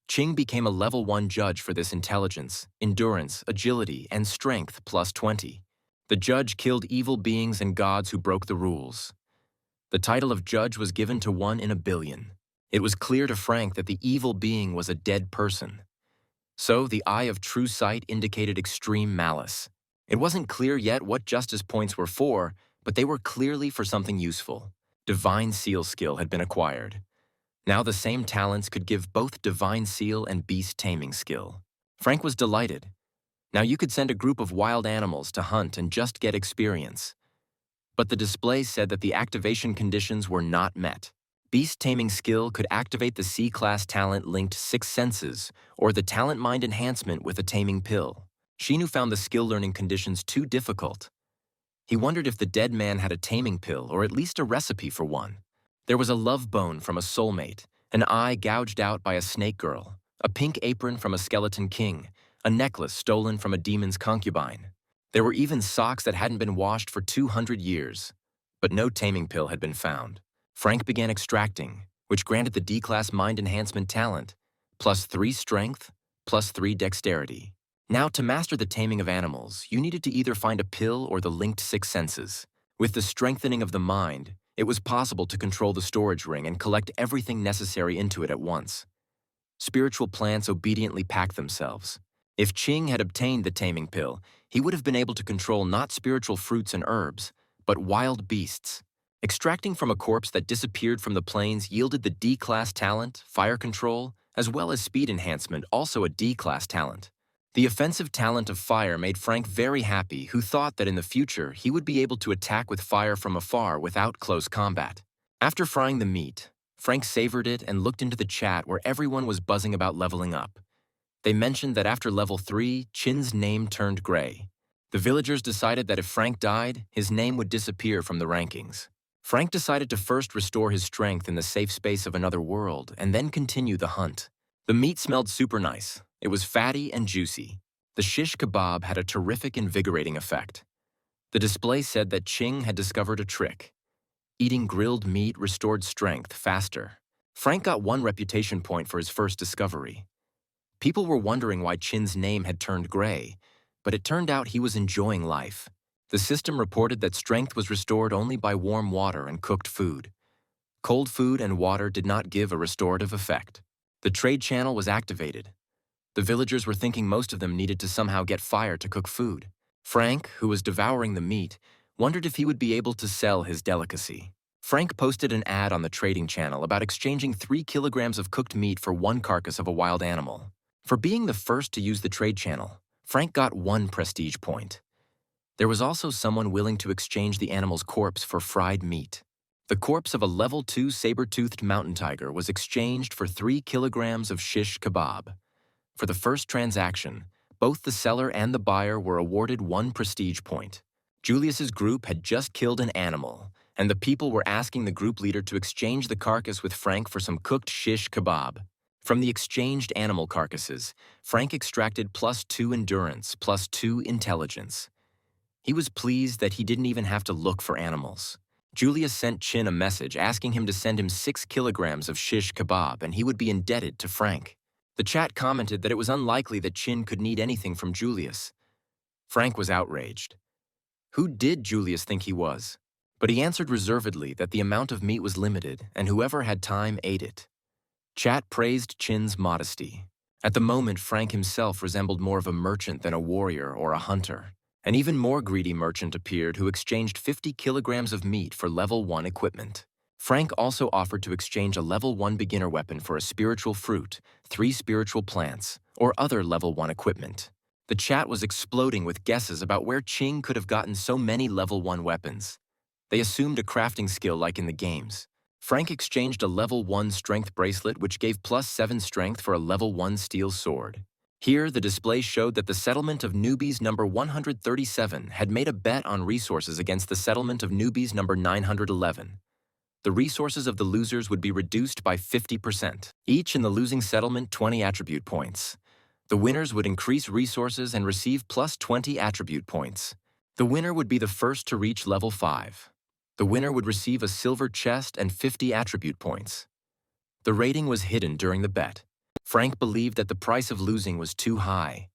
Qing became a level 1 judge for this intelligence, endurance, agility, and strength +20. The judge killed evil beings and gods who broke the rules. The title of judge was given to 1 in a billion. It was clear to Frank that the evil being was a dead person. So the Eye of True Sight indicated extreme malice. It wasn't clear yet what justice points were for, but they were clearly for something useful. Divine Seal skill had been acquired. Now the same talents could give both Divine Seal and Beast Taming skill. Frank was delighted. Now you could send a group of wild animals to hunt and just get experience. But the display said that the activation conditions were not met. Beast Taming skill could activate the C-class talent linked Sixth Senses, or the Talent Mind Enhancement with a Taming Pill. Shinu found the skill learning conditions too difficult. He wondered if the dead man had a taming pill or at least a recipe for one. There was a love bone from a soulmate, an eye gouged out by a snake girl, a pink apron from a skeleton king, a necklace stolen from a demon's concubine. There were even socks that hadn't been washed for 200 years. But no taming pill had been found. Frank began extracting, which granted the D-class mind enhancement talent, +3 strength, +3 dexterity. Now, to master the taming of animals, you needed to either find a pill or the linked 6 senses. With the strengthening of the mind, it was possible to control the storage ring and collect everything necessary into it at once. Spiritual plants obediently packed themselves. If Qing had obtained the taming pill, he would have been able to control not spiritual fruits and herbs, but wild beasts. Extracting from a corpse that disappeared from the plains yielded the D-class talent, fire control, as well as speed enhancement, also a D-class talent. The offensive talent of fire made Frank very happy, who thought that in the future he would be able to attack with fire from afar without close combat. After frying the meat, Frank savored it and looked into the chat where everyone was buzzing about leveling up. They mentioned that after level 3, Qin's name turned gray. The villagers decided that if Frank died, his name would disappear from the rankings. Frank decided to first restore his strength in the safe space of another world and then continue the hunt. The meat smelled super nice. It was fatty and juicy. The shish kebab had a terrific invigorating effect. The display said that Qing had discovered a trick. Eating grilled meat restored strength faster. Frank got 1 reputation point for his first discovery. People were wondering why Qin's name had turned gray, but it turned out he was enjoying life. The system reported that strength was restored only by warm water and cooked food. Cold food and water did not give a restorative effect. The trade channel was activated. The villagers were thinking most of them needed to somehow get fire to cook food. Frank, who was devouring the meat, wondered if he would be able to sell his delicacy. Frank posted an ad on the trading channel about exchanging 3 kilograms of cooked meat for 1 carcass of a wild animal. For being the first to use the trade channel, Frank got 1 prestige point. There was also someone willing to exchange the animal's corpse for fried meat. The corpse of a level 2 saber-toothed mountain tiger was exchanged for 3 kilograms of shish kebab. For the first transaction, both the seller and the buyer were awarded 1 prestige point. Julius's group had just killed an animal, and the people were asking the group leader to exchange the carcass with Frank for some cooked shish kebab. From the exchanged animal carcasses, Frank extracted +2 endurance, +2 intelligence. He was pleased that he didn't even have to look for animals. Julius sent Qin a message asking him to send him 6 kilograms of shish kebab and he would be indebted to Frank. The chat commented that it was unlikely that Qin could need anything from Julius. Frank was outraged. Who did Julius think he was? But he answered reservedly that the amount of meat was limited and whoever had time ate it. Chat praised Qin's modesty. At the moment, Frank himself resembled more of a merchant than a warrior or a hunter. An even more greedy merchant appeared who exchanged 50 kilograms of meat for level 1 equipment. Frank also offered to exchange a level 1 beginner weapon for a spiritual fruit, 3 spiritual plants, or other level 1 equipment. The chat was exploding with guesses about where Qing could have gotten so many level 1 weapons. They assumed a crafting skill like in the games. Frank exchanged a level 1 strength bracelet which gave +7 strength for a level 1 steel sword. Here, the display showed that the settlement of newbies number 137 had made a bet on resources against the settlement of newbies number 911. The resources of the losers would be reduced by 50%, each in the losing settlement 20 attribute points. The winners would increase resources and receive +20 attribute points. The winner would be the first to reach level 5. The winner would receive a silver chest and 50 attribute points. The rating was hidden during the bet. Frank believed that the price of losing was too high.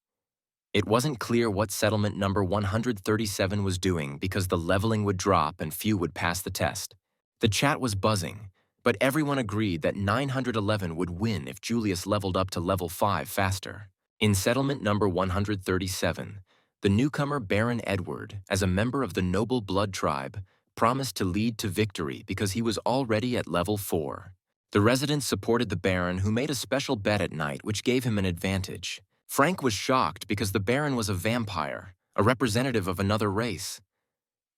It wasn't clear what settlement number 137 was doing because the leveling would drop and few would pass the test. The chat was buzzing, but everyone agreed that 911 would win if Julius leveled up to level 5 faster. In settlement number 137, the newcomer Baron Edward, as a member of the noble blood tribe, promised to lead to victory because he was already at level 4. The residents supported the Baron, who made a special bet at night which gave him an advantage. Frank was shocked because the Baron was a vampire, a representative of another race.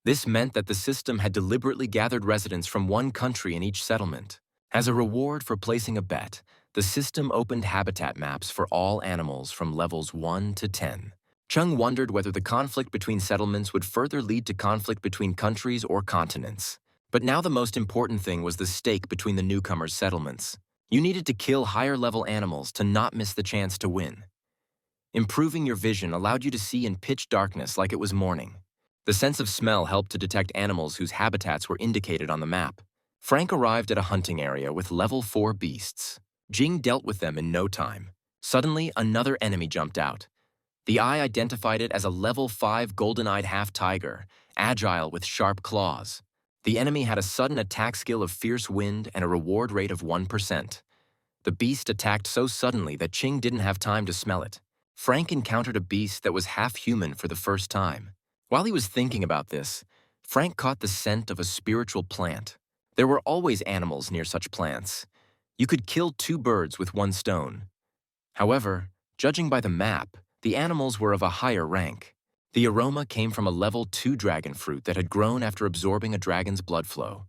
This meant that the system had deliberately gathered residents from one country in each settlement. As a reward for placing a bet, the system opened habitat maps for all animals from levels 1 to 10. Chung wondered whether the conflict between settlements would further lead to conflict between countries or continents. But now the most important thing was the stake between the newcomers' settlements. You needed to kill higher-level animals to not miss the chance to win. Improving your vision allowed you to see in pitch darkness like it was morning. The sense of smell helped to detect animals whose habitats were indicated on the map. Frank arrived at a hunting area with level 4 beasts. Jing dealt with them in no time. Suddenly, another enemy jumped out. The eye identified it as a level 5 golden-eyed half-tiger, agile with sharp claws. The enemy had a sudden attack skill of fierce wind and a reward rate of 1%. The beast attacked so suddenly that Qing didn't have time to smell it. Frank encountered a beast that was half-human for the first time. While he was thinking about this, Frank caught the scent of a spiritual plant. There were always animals near such plants. You could kill 2 birds with 1 stone. However, judging by the map, the animals were of a higher rank. The aroma came from a level 2 dragon fruit that had grown after absorbing a dragon's blood flow.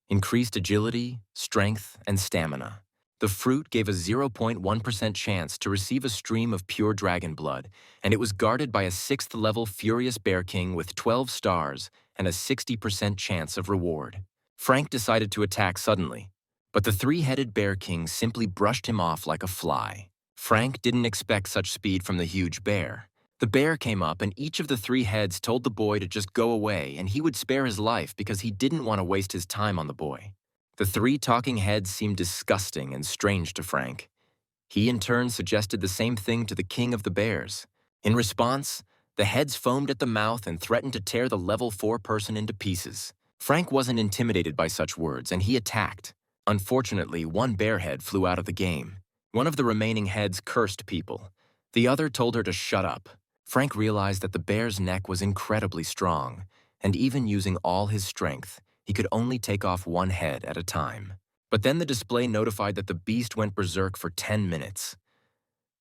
Increased agility, strength, and stamina. The fruit gave a 0.1% chance to receive a stream of pure dragon blood, and it was guarded by a 6th level Furious Bear King with 12 stars and a 60% chance of reward. Frank decided to attack suddenly, but the 3-headed Bear King simply brushed him off like a fly. Frank didn't expect such speed from the huge bear. The bear came up and each of the 3 heads told the boy to just go away and he would spare his life because he didn't want to waste his time on the boy. The 3 talking heads seemed disgusting and strange to Frank. He in turn suggested the same thing to the king of the bears. In response, the heads foamed at the mouth and threatened to tear the level 4 person into pieces. Frank wasn't intimidated by such words and he attacked. Unfortunately, 1 bear head flew out of the game. One of the remaining heads cursed people. The other told her to shut up. Frank realized that the bear's neck was incredibly strong, and even using all his strength, he could only take off 1 head at a time. But then the display notified that the beast went berserk for 10 minutes.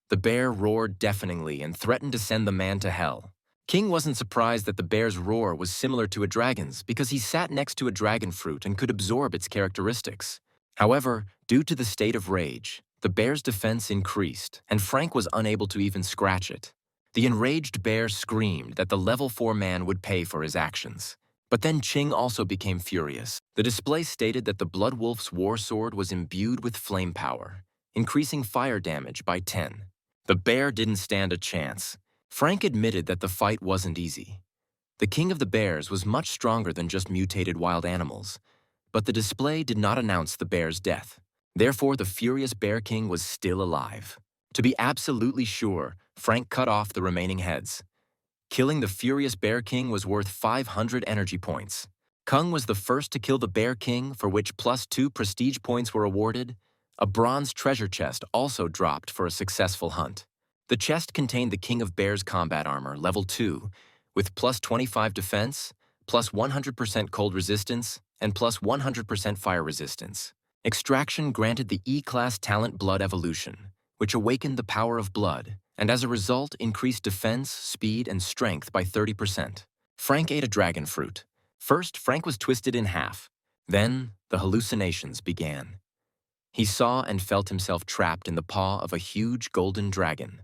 The bear roared deafeningly and threatened to send the man to hell. King wasn't surprised that the bear's roar was similar to a dragon's because he sat next to a dragon fruit and could absorb its characteristics. However, due to the state of rage, the bear's defense increased, and Frank was unable to even scratch it. The enraged bear screamed that the level 4 man would pay for his actions. But then Qing also became furious. The display stated that the Blood Wolf's war sword was imbued with flame power, increasing fire damage by 10. The bear didn't stand a chance. Frank admitted that the fight wasn't easy. The king of the bears was much stronger than just mutated wild animals, but the display did not announce the bear's death. Therefore, the furious Bear King was still alive. To be absolutely sure, Frank cut off the remaining heads. Killing the furious Bear King was worth 500 energy points. Kung was the first to kill the Bear King, for which +2 prestige points were awarded. A bronze treasure chest also dropped for a successful hunt. The chest contained the King of Bears combat armor, level 2, with +25 defense, +100% cold resistance, and +100% fire resistance. Extraction granted the E-Class Talent Blood Evolution, which awakened the power of blood, and as a result increased defense, speed, and strength by 30%. Frank ate a dragon fruit. First, Frank was twisted in half. Then, the hallucinations began. He saw and felt himself trapped in the paw of a huge golden dragon.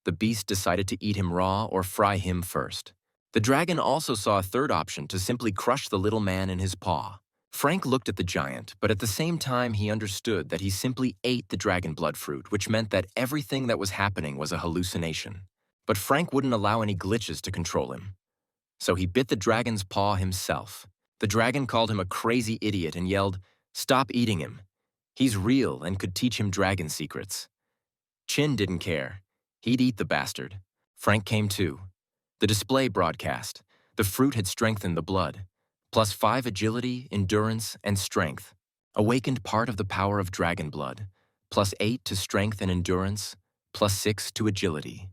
The beast decided to eat him raw or fry him first. The dragon also saw a third option to simply crush the little man in his paw. Frank looked at the giant, but at the same time he understood that he simply ate the dragon blood fruit, which meant that everything that was happening was a hallucination. But Frank wouldn't allow any glitches to control him. So he bit the dragon's paw himself. The dragon called him a crazy idiot and yelled, "Stop eating him. He's real and could teach him dragon secrets." Chin didn't care. He'd eat the bastard. Frank came too. The display broadcast. The fruit had strengthened the blood. +5 agility, endurance, and strength. Awakened part of the power of dragon blood. +8 to strength and endurance. +6 to agility.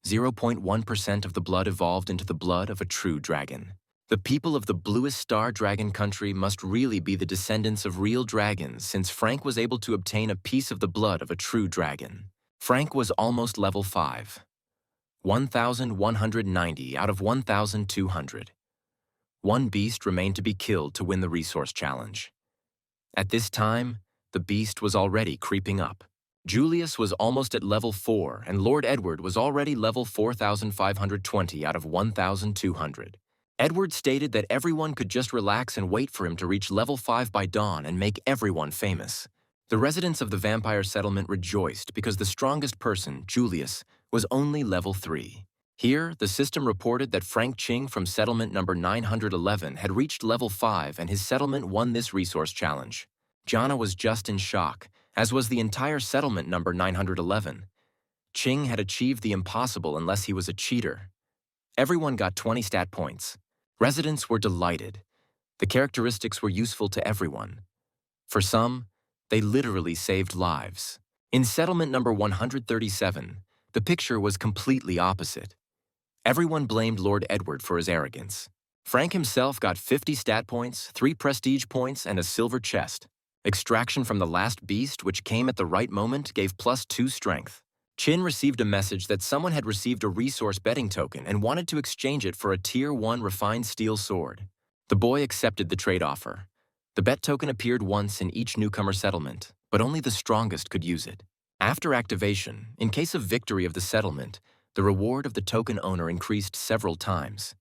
0.1% of the blood evolved into the blood of a true dragon. The people of the bluest star dragon country must really be the descendants of real dragons, since Frank was able to obtain a piece of the blood of a true dragon. Frank was almost level 5. 1,190 out of 1,200. 1 beast remained to be killed to win the resource challenge. At this time, the beast was already creeping up. Julius was almost at level 4, and Lord Edward was already level 4,520 out of 1,200. Edward stated that everyone could just relax and wait for him to reach level 5 by dawn and make everyone famous. The residents of the vampire settlement rejoiced because the strongest person, Julius, was only level 3. Here, the system reported that Frankqing from settlement number 911 had reached level 5 and his settlement won this resource challenge. Jana was just in shock, as was the entire settlement number 911. Qing had achieved the impossible unless he was a cheater. Everyone got 20 stat points. Residents were delighted. The characteristics were useful to everyone. For some, they literally saved lives. In settlement number 137, the picture was completely opposite. Everyone blamed Lord Edward for his arrogance. Frank himself got 50 stat points, 3 prestige points, and a silver chest. Extraction from the last beast, which came at the right moment, gave +2 strength. Qin received a message that someone had received a resource betting token and wanted to exchange it for a Tier 1 refined steel sword. The boy accepted the trade offer. The bet token appeared once in each newcomer settlement, but only the strongest could use it. After activation, in case of victory of the settlement, the reward of the token owner increased several times.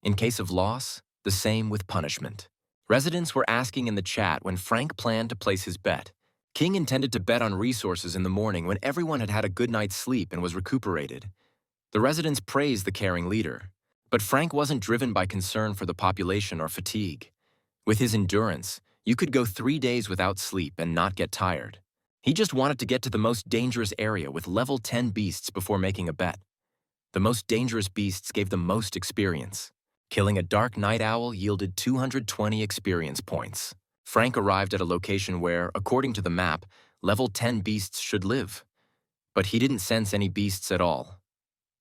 In case of loss, the same with punishment. Residents were asking in the chat when Frank planned to place his bet. King intended to bet on resources in the morning when everyone had had a good night's sleep and was recuperated. The residents praised the caring leader, but Frank wasn't driven by concern for the population or fatigue. With his endurance, you could go 3 days without sleep and not get tired. He just wanted to get to the most dangerous area with level 10 beasts before making a bet. The most dangerous beasts gave the most experience. Killing a dark night owl yielded 220 experience points. Frank arrived at a location where, according to the map, level 10 beasts should live. But he didn't sense any beasts at all.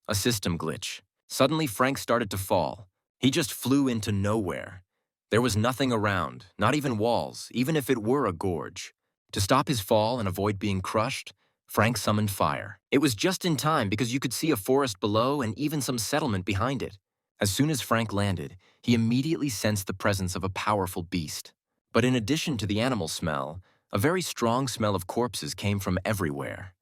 A system glitch. Suddenly, Frank started to fall. He just flew into nowhere. There was nothing around, not even walls, even if it were a gorge. To stop his fall and avoid being crushed, Frank summoned fire. It was just in time because you could see a forest below and even some settlement behind it. As soon as Frank landed, he immediately sensed the presence of a powerful beast. But in addition to the animal smell, a very strong smell of corpses came from everywhere.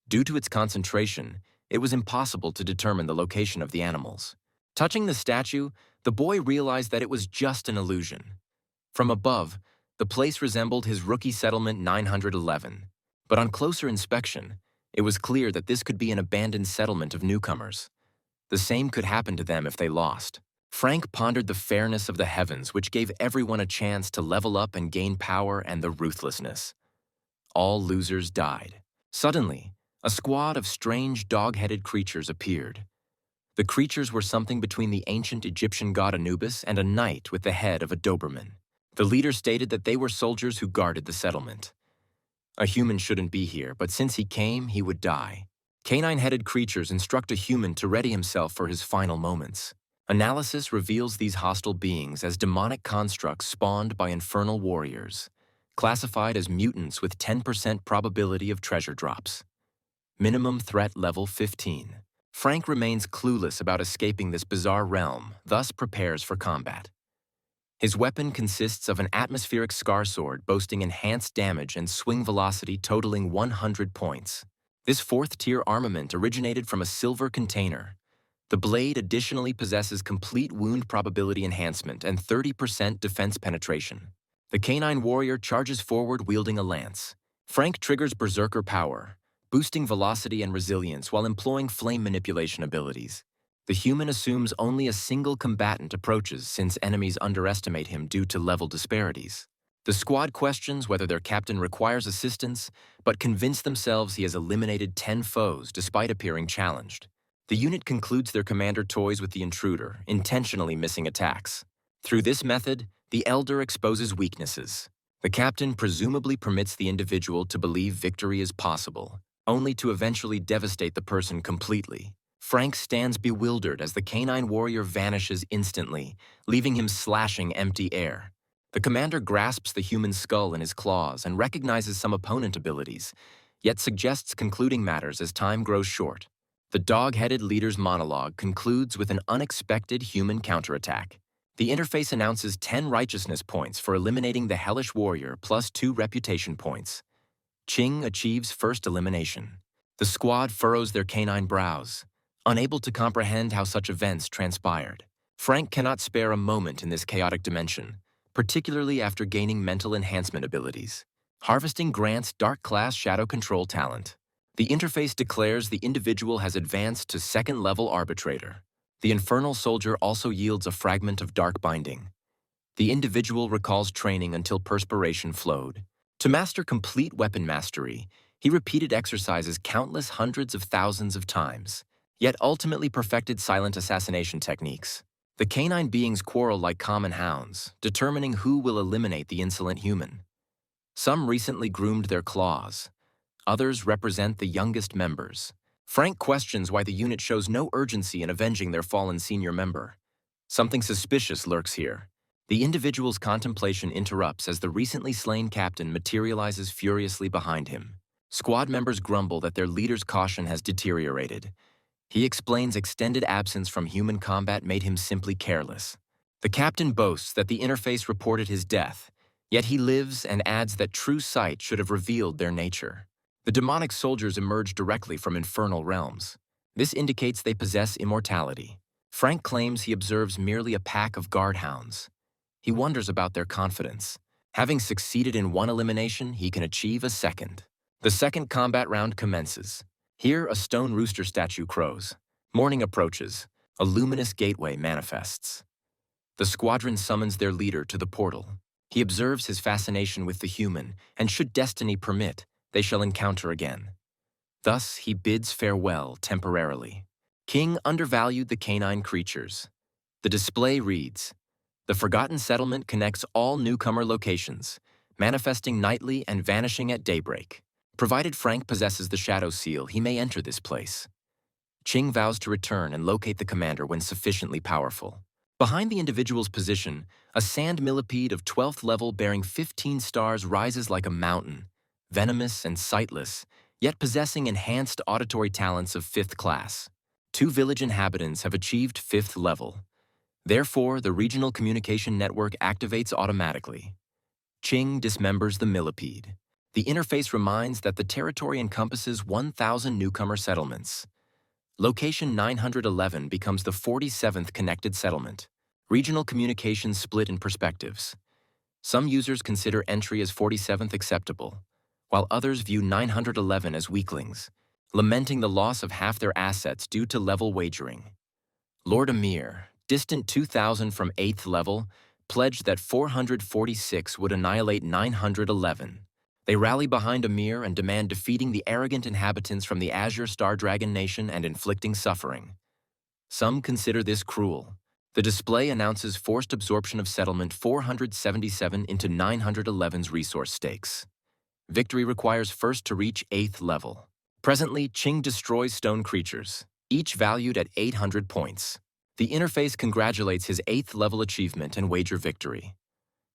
Due to its concentration, it was impossible to determine the location of the animals. Touching the statue, the boy realized that it was just an illusion. From above, the place resembled his rookie settlement 911. But on closer inspection, it was clear that this could be an abandoned settlement of newcomers. The same could happen to them if they lost. Frank pondered the fairness of the heavens, which gave everyone a chance to level up and gain power, and the ruthlessness. All losers died. Suddenly, a squad of strange dog-headed creatures appeared. The creatures were something between the ancient Egyptian god Anubis and a knight with the head of a Doberman. The leader stated that they were soldiers who guarded the settlement. A human shouldn't be here, but since he came, he would die. Canine-headed creatures instruct a human to ready himself for his final moments. Analysis reveals these hostile beings as demonic constructs spawned by infernal warriors, classified as mutants with 10% probability of treasure drops. Minimum threat level 15. Frank remains clueless about escaping this bizarre realm, thus prepares for combat. His weapon consists of an atmospheric scar sword boasting enhanced damage and swing velocity totaling 100 points. This 4th-tier armament originated from a silver container. The blade additionally possesses complete wound probability enhancement and 30% defense penetration. The canine warrior charges forward wielding a lance. Frank triggers berserker power, boosting velocity and resilience while employing flame manipulation abilities. The human assumes only a single combatant approaches since enemies underestimate him due to level disparities. The squad questions whether their captain requires assistance, but convince themselves he has eliminated 10 foes despite appearing challenged. The unit concludes their commander toys with the intruder, intentionally missing attacks. Through this method, the elder exposes weaknesses. The captain presumably permits the individual to believe victory is possible, only to eventually devastate the person completely. Frank stands bewildered as the canine warrior vanishes instantly, leaving him slashing empty air. The commander grasps the human skull in his claws and recognizes some opponent abilities, yet suggests concluding matters as time grows short. The dog-headed leader's monologue concludes with an unexpected human counterattack. The interface announces 10 righteousness points for eliminating the hellish warrior plus 2 reputation points. Qing achieves first elimination. The squad furrows their canine brows, unable to comprehend how such events transpired. Frank cannot spare a moment in this chaotic dimension, particularly after gaining mental enhancement abilities. Harvesting grants Dark Class Shadow Control talent. The interface declares the individual has advanced to 2nd level Arbitrator. The Infernal Soldier also yields a fragment of Dark Binding. The individual recalls training until perspiration flowed. To master complete weapon mastery, he repeated exercises countless hundreds of thousands of times, yet ultimately perfected silent assassination techniques. The canine beings quarrel like common hounds, determining who will eliminate the insolent human. Some recently groomed their claws. Others represent the youngest members. Frank questions why the unit shows no urgency in avenging their fallen senior member. Something suspicious lurks here. The individual's contemplation interrupts as the recently slain captain materializes furiously behind him. Squad members grumble that their leader's caution has deteriorated. He explains extended absence from human combat made him simply careless. The captain boasts that the interface reported his death, yet he lives and adds that true sight should have revealed their nature. The demonic soldiers emerge directly from infernal realms. This indicates they possess immortality. Frank claims he observes merely a pack of guardhounds. He wonders about their confidence. Having succeeded in one elimination, he can achieve a second. The second combat round commences. Here, a stone rooster statue crows. Morning approaches. A luminous gateway manifests. The squadron summons their leader to the portal. He observes his fascination with the human, and should destiny permit, they shall encounter again. Thus, he bids farewell temporarily. King undervalued the canine creatures. The display reads, "The Forgotten Settlement connects all newcomer locations, manifesting nightly and vanishing at daybreak. Provided Frank possesses the Shadow Seal, he may enter this place." Ching vows to return and locate the commander when sufficiently powerful. Behind the individual's position, a sand millipede of 12th level bearing 15 stars rises like a mountain, venomous and sightless, yet possessing enhanced auditory talents of 5th class. 2 village inhabitants have achieved 5th level. Therefore, the regional communication network activates automatically. Ching dismembers the millipede. The interface reminds that the territory encompasses 1,000 newcomer settlements. Location 911 becomes the 47th connected settlement. Regional communications split in perspectives. Some users consider entry as 47th acceptable, while others view 911 as weaklings, lamenting the loss of half their assets due to level wagering. Lord Amir, distant 2,000 from 8th level, pledged that 446 would annihilate 911. They rally behind Amir and demand defeating the arrogant inhabitants from the Azure Star Dragon Nation and inflicting suffering. Some consider this cruel. The display announces forced absorption of settlement 477 into 911's resource stakes. Victory requires first to reach 8th level. Presently, Ching destroys stone creatures, each valued at 800 points. The interface congratulates his 8th level achievement and wager victory.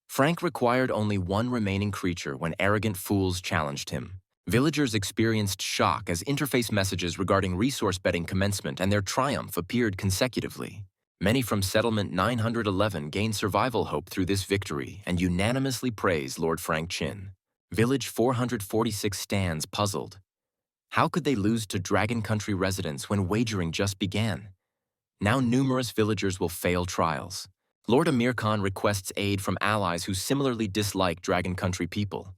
Frank required only one remaining creature when arrogant fools challenged him. Villagers experienced shock as interface messages regarding resource betting commencement and their triumph appeared consecutively. Many from Settlement 911 gained survival hope through this victory and unanimously praised Lord Frank Chin. Village 446 stands puzzled. How could they lose to Dragon Country residents when wagering just began? Now numerous villagers will fail trials. Lord Amir Khan requests aid from allies who similarly dislike Dragon Country people.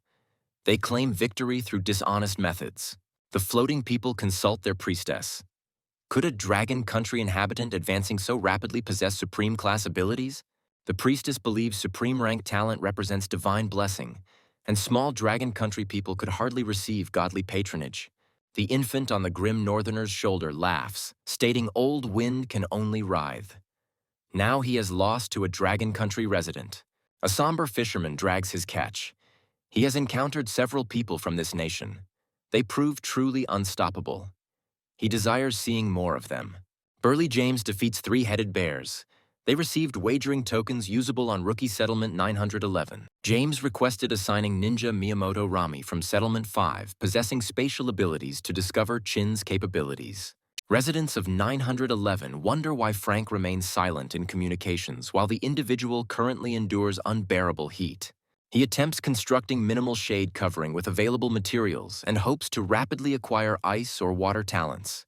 They claim victory through dishonest methods. The floating people consult their priestess. Could a Dragon Country inhabitant advancing so rapidly possess supreme class abilities? The priestess believes supreme rank talent represents divine blessing, and small Dragon Country people could hardly receive godly patronage. The infant on the grim northerner's shoulder laughs, stating old wind can only writhe. Now he has lost to a Dragon Country resident. A somber fisherman drags his catch. He has encountered several people from this nation. They prove truly unstoppable. He desires seeing more of them. Burly James defeats 3-headed bears. They received wagering tokens usable on Rookie Settlement 911. James requested assigning Ninja Miyamoto Rami from Settlement 5, possessing spatial abilities to discover Chin's capabilities. Residents of 911 wonder why Frank remains silent in communications while the individual currently endures unbearable heat. He attempts constructing minimal shade covering with available materials and hopes to rapidly acquire ice or water talents.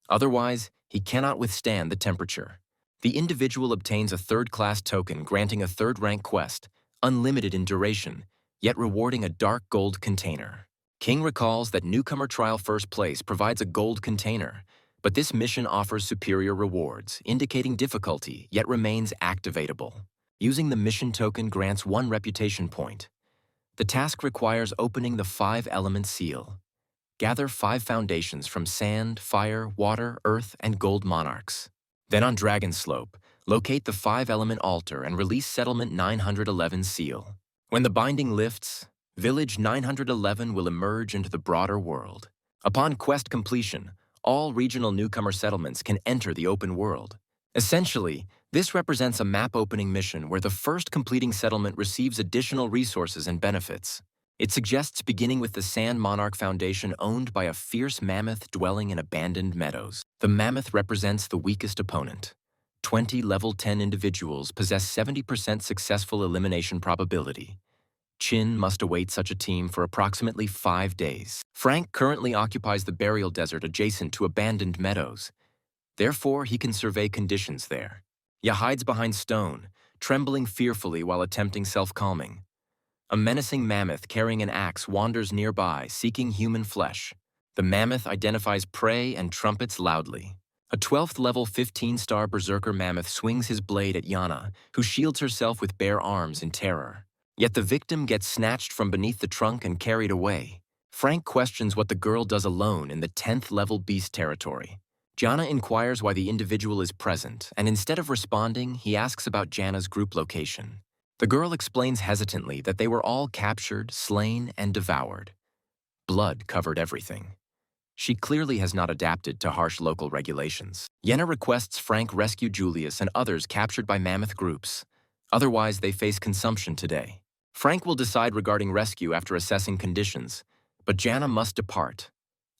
Otherwise, he cannot withstand the temperature. The individual obtains a 3rd-class token granting a 3rd-rank quest, unlimited in duration, yet rewarding a dark gold container. King recalls that newcomer trial first place provides a gold container, but this mission offers superior rewards, indicating difficulty, yet remains activatable. Using the mission token grants 1 reputation point. The task requires opening the 5-element seal. Gather 5 foundations from sand, fire, water, earth, and gold monarchs. Then on Dragon Slope, locate the 5-element altar and release Settlement 911 seal. When the binding lifts, Village 911 will emerge into the broader world. Upon quest completion, all regional newcomer settlements can enter the open world. Essentially, this represents a map-opening mission where the first completing settlement receives additional resources and benefits. It suggests beginning with the Sand Monarch Foundation owned by a fierce mammoth dwelling in abandoned meadows. The mammoth represents the weakest opponent. 20 level 10 individuals possess 70% successful elimination probability. Chin must await such a team for approximately 5 days. Frank currently occupies the burial desert adjacent to abandoned meadows. Therefore, he can survey conditions there. Ya hides behind stone, trembling fearfully while attempting self-calming. A menacing mammoth carrying an axe wanders nearby, seeking human flesh. The mammoth identifies prey and trumpets loudly. A 12th level 15-star berserker mammoth swings his blade at Yana, who shields herself with bare arms in terror. Yet the victim gets snatched from beneath the trunk and carried away. Frank questions what the girl does alone in the 10th level beast territory. Jana inquires why the individual is present, and instead of responding, he asks about Jana's group location. The girl explains hesitantly that they were all captured, slain, and devoured. Blood covered everything. She clearly has not adapted to harsh local regulations. Yenna requests Frank rescue Julius and others captured by mammoth groups. Otherwise, they face consumption today. Frank will decide regarding rescue after assessing conditions, but Jana must depart.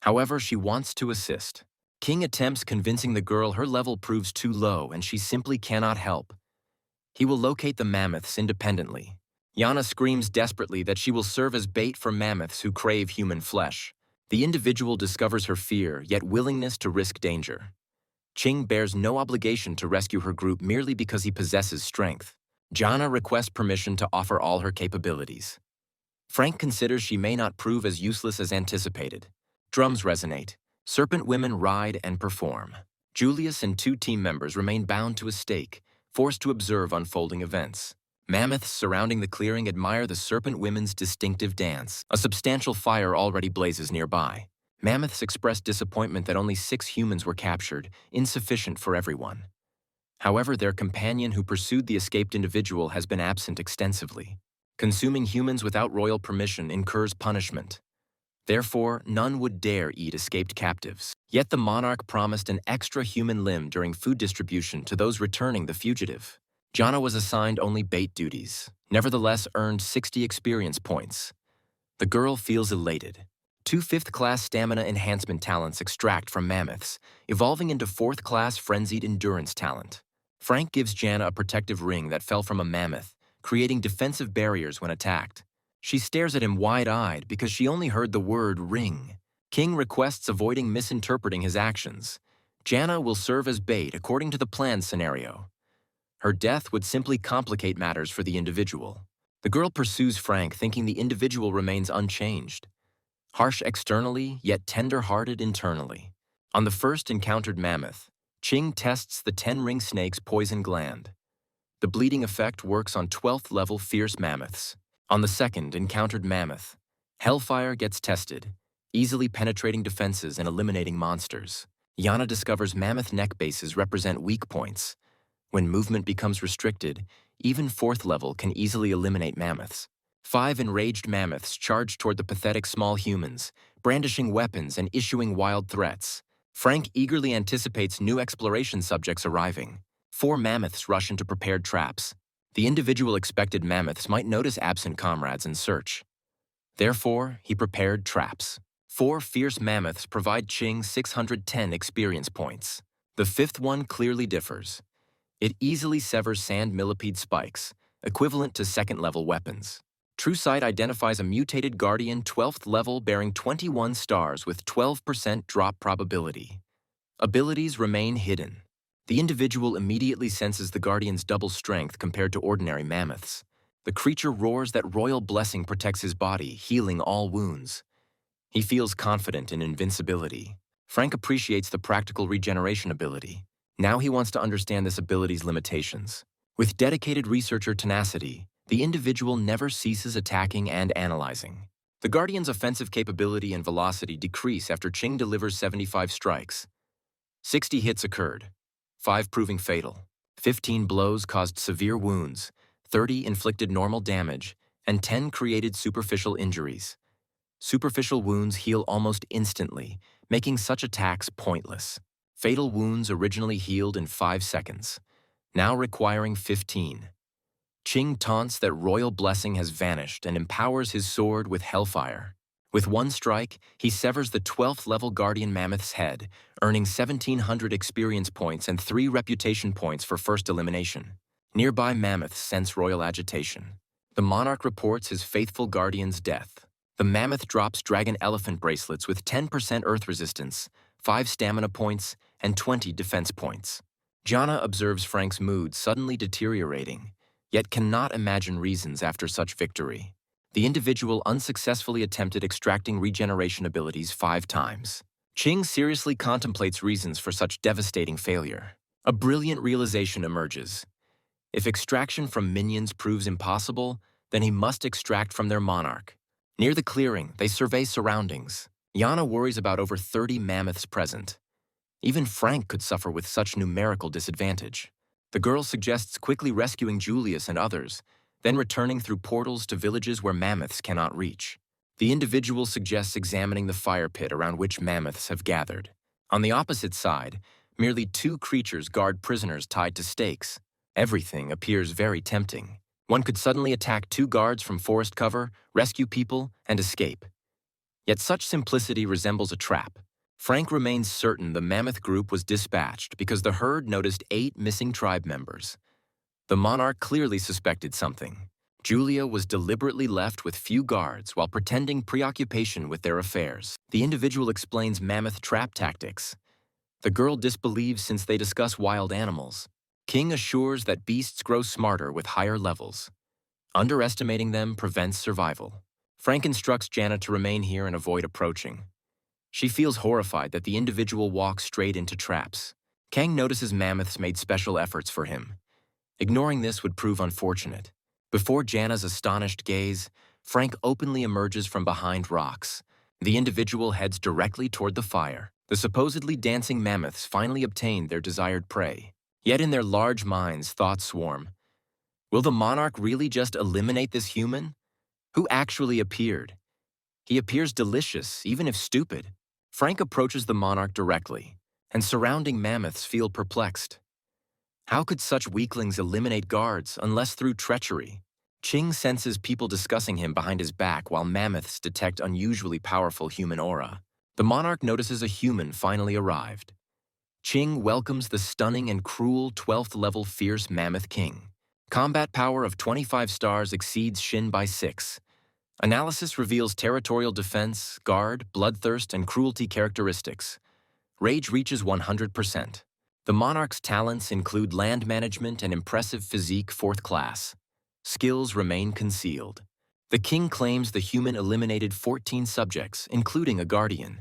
However, she wants to assist. King attempts convincing the girl her level proves too low and she simply cannot help. He will locate the mammoths independently. Yana screams desperately that she will serve as bait for mammoths who crave human flesh. The individual discovers her fear, yet willingness to risk danger. Ching bears no obligation to rescue her group merely because he possesses strength. Jana requests permission to offer all her capabilities. Frank considers she may not prove as useless as anticipated. Drums resonate. Serpent women ride and perform. Julius and 2 team members remain bound to a stake, forced to observe unfolding events. Mammoths surrounding the clearing admire the serpent women's distinctive dance. A substantial fire already blazes nearby. Mammoths express disappointment that only 6 humans were captured, insufficient for everyone. However, their companion who pursued the escaped individual has been absent extensively. Consuming humans without royal permission incurs punishment. Therefore, none would dare eat escaped captives. Yet the monarch promised an extra human limb during food distribution to those returning the fugitive. Jana was assigned only bait duties, nevertheless earned 60 experience points. The girl feels elated. 2 5th-class stamina enhancement talents extract from mammoths, evolving into 4th-class frenzied endurance talent. Frank gives Jana a protective ring that fell from a mammoth, creating defensive barriers when attacked. She stares at him wide-eyed because she only heard the word ring. King requests avoiding misinterpreting his actions. Jana will serve as bait according to the planned scenario. Her death would simply complicate matters for the individual. The girl pursues Frank, thinking the individual remains unchanged. Harsh externally, yet tender-hearted internally. On the first encountered mammoth, Ching tests the 10-ring snake's poison gland. The bleeding effect works on 12th level fierce mammoths. On the second encountered mammoth, Hellfire gets tested, easily penetrating defenses and eliminating monsters. Yana discovers mammoth neck bases represent weak points. When movement becomes restricted, even 4th level can easily eliminate mammoths. 5 enraged mammoths charge toward the pathetic small humans, brandishing weapons and issuing wild threats. Frank eagerly anticipates new exploration subjects arriving. 4 mammoths rush into prepared traps. The individual expected mammoths might notice absent comrades and search. Therefore, he prepared traps. 4 fierce mammoths provide Ching 610 experience points. The 5th one clearly differs. It easily severs sand millipede spikes, equivalent to 2nd-level weapons. True Sight identifies a mutated Guardian 12th level bearing 21 stars with 12% drop probability. Abilities remain hidden. The individual immediately senses the Guardian's double strength compared to ordinary mammoths. The creature roars that royal blessing protects his body, healing all wounds. He feels confident in invincibility. Frank appreciates the practical regeneration ability. Now he wants to understand this ability's limitations. With dedicated researcher tenacity, The individual never ceases attacking and analyzing. The Guardian's offensive capability and velocity decrease after Qing delivers 75 strikes. 60 hits occurred, 5 proving fatal. 15 blows caused severe wounds, 30 inflicted normal damage, and 10 created superficial injuries. Superficial wounds heal almost instantly, making such attacks pointless. Fatal wounds originally healed in 5 seconds, now requiring 15. Qing taunts that royal blessing has vanished and empowers his sword with hellfire. With one strike, he severs the 12th level Guardian Mammoth's head, earning 1,700 experience points and 3 reputation points for first elimination. Nearby mammoths sense royal agitation. The monarch reports his faithful guardian's death. The mammoth drops dragon elephant bracelets with 10% earth resistance, 5 stamina points, and 20 defense points. Jana observes Frank's mood suddenly deteriorating, yet cannot imagine reasons after such victory. The individual unsuccessfully attempted extracting regeneration abilities 5 times. Qing seriously contemplates reasons for such devastating failure. A brilliant realization emerges. If extraction from minions proves impossible, then he must extract from their monarch. Near the clearing, they survey surroundings. Yana worries about over 30 mammoths present. Even Frank could suffer with such numerical disadvantage. The girl suggests quickly rescuing Julius and others, then returning through portals to villages where mammoths cannot reach. The individual suggests examining the fire pit around which mammoths have gathered. On the opposite side, merely 2 creatures guard prisoners tied to stakes. Everything appears very tempting. One could suddenly attack 2 guards from forest cover, rescue people, and escape. Yet such simplicity resembles a trap. Frank remains certain the mammoth group was dispatched because the herd noticed 8 missing tribe members. The monarch clearly suspected something. Julia was deliberately left with few guards while pretending preoccupation with their affairs. The individual explains mammoth trap tactics. The girl disbelieves since they discuss wild animals. King assures that beasts grow smarter with higher levels. Underestimating them prevents survival. Frank instructs Jana to remain here and avoid approaching. She feels horrified that the individual walks straight into traps. Kang notices mammoths made special efforts for him. Ignoring this would prove unfortunate. Before Jana's astonished gaze, Frank openly emerges from behind rocks. The individual heads directly toward the fire. The supposedly dancing mammoths finally obtain their desired prey. Yet in their large minds, thoughts swarm. Will the monarch really just eliminate this human? Who actually appeared? He appears delicious, even if stupid. Frank approaches the monarch directly, and surrounding mammoths feel perplexed. How could such weaklings eliminate guards unless through treachery? Qing senses people discussing him behind his back while mammoths detect unusually powerful human aura. The monarch notices a human finally arrived. Qing welcomes the stunning and cruel 12th level fierce mammoth king. Combat power of 25 stars exceeds Shin by 6. Analysis reveals territorial defense, guard, bloodthirst, and cruelty characteristics. Rage reaches 100%. The monarch's talents include land management and impressive physique 4th class. Skills remain concealed. The king claims the human eliminated 14 subjects, including a guardian.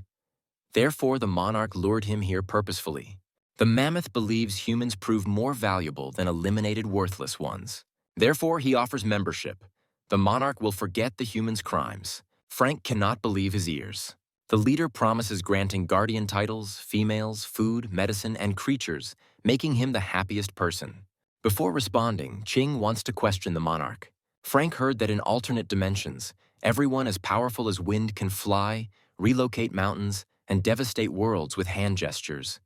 Therefore, the monarch lured him here purposefully. The mammoth believes humans prove more valuable than eliminated worthless ones. Therefore, he offers membership. The monarch will forget the human's crimes. Frank cannot believe his ears. The leader promises granting guardian titles, females, food, medicine, and creatures, making him the happiest person. Before responding, Qing wants to question the monarch. Frank heard that in alternate dimensions, everyone as powerful as wind can fly, relocate mountains, and devastate worlds with hand gestures.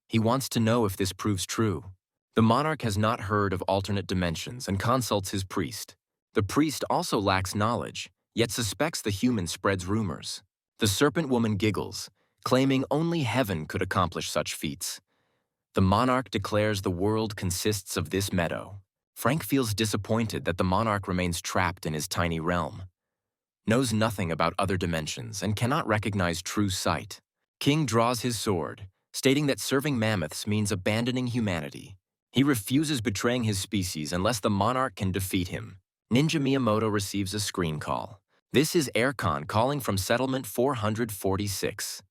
He wants to know if this proves true. The monarch has not heard of alternate dimensions and consults his priest. The priest also lacks knowledge, yet suspects the human spreads rumors. The serpent woman giggles, claiming only heaven could accomplish such feats. The monarch declares the world consists of this meadow. Frank feels disappointed that the monarch remains trapped in his tiny realm. Knows nothing about other dimensions and cannot recognize true sight. King draws his sword, stating that serving mammoths means abandoning humanity. He refuses betraying his species unless the monarch can defeat him. Ninja Miyamoto receives a screen call. This is Air Khan calling from Settlement 446.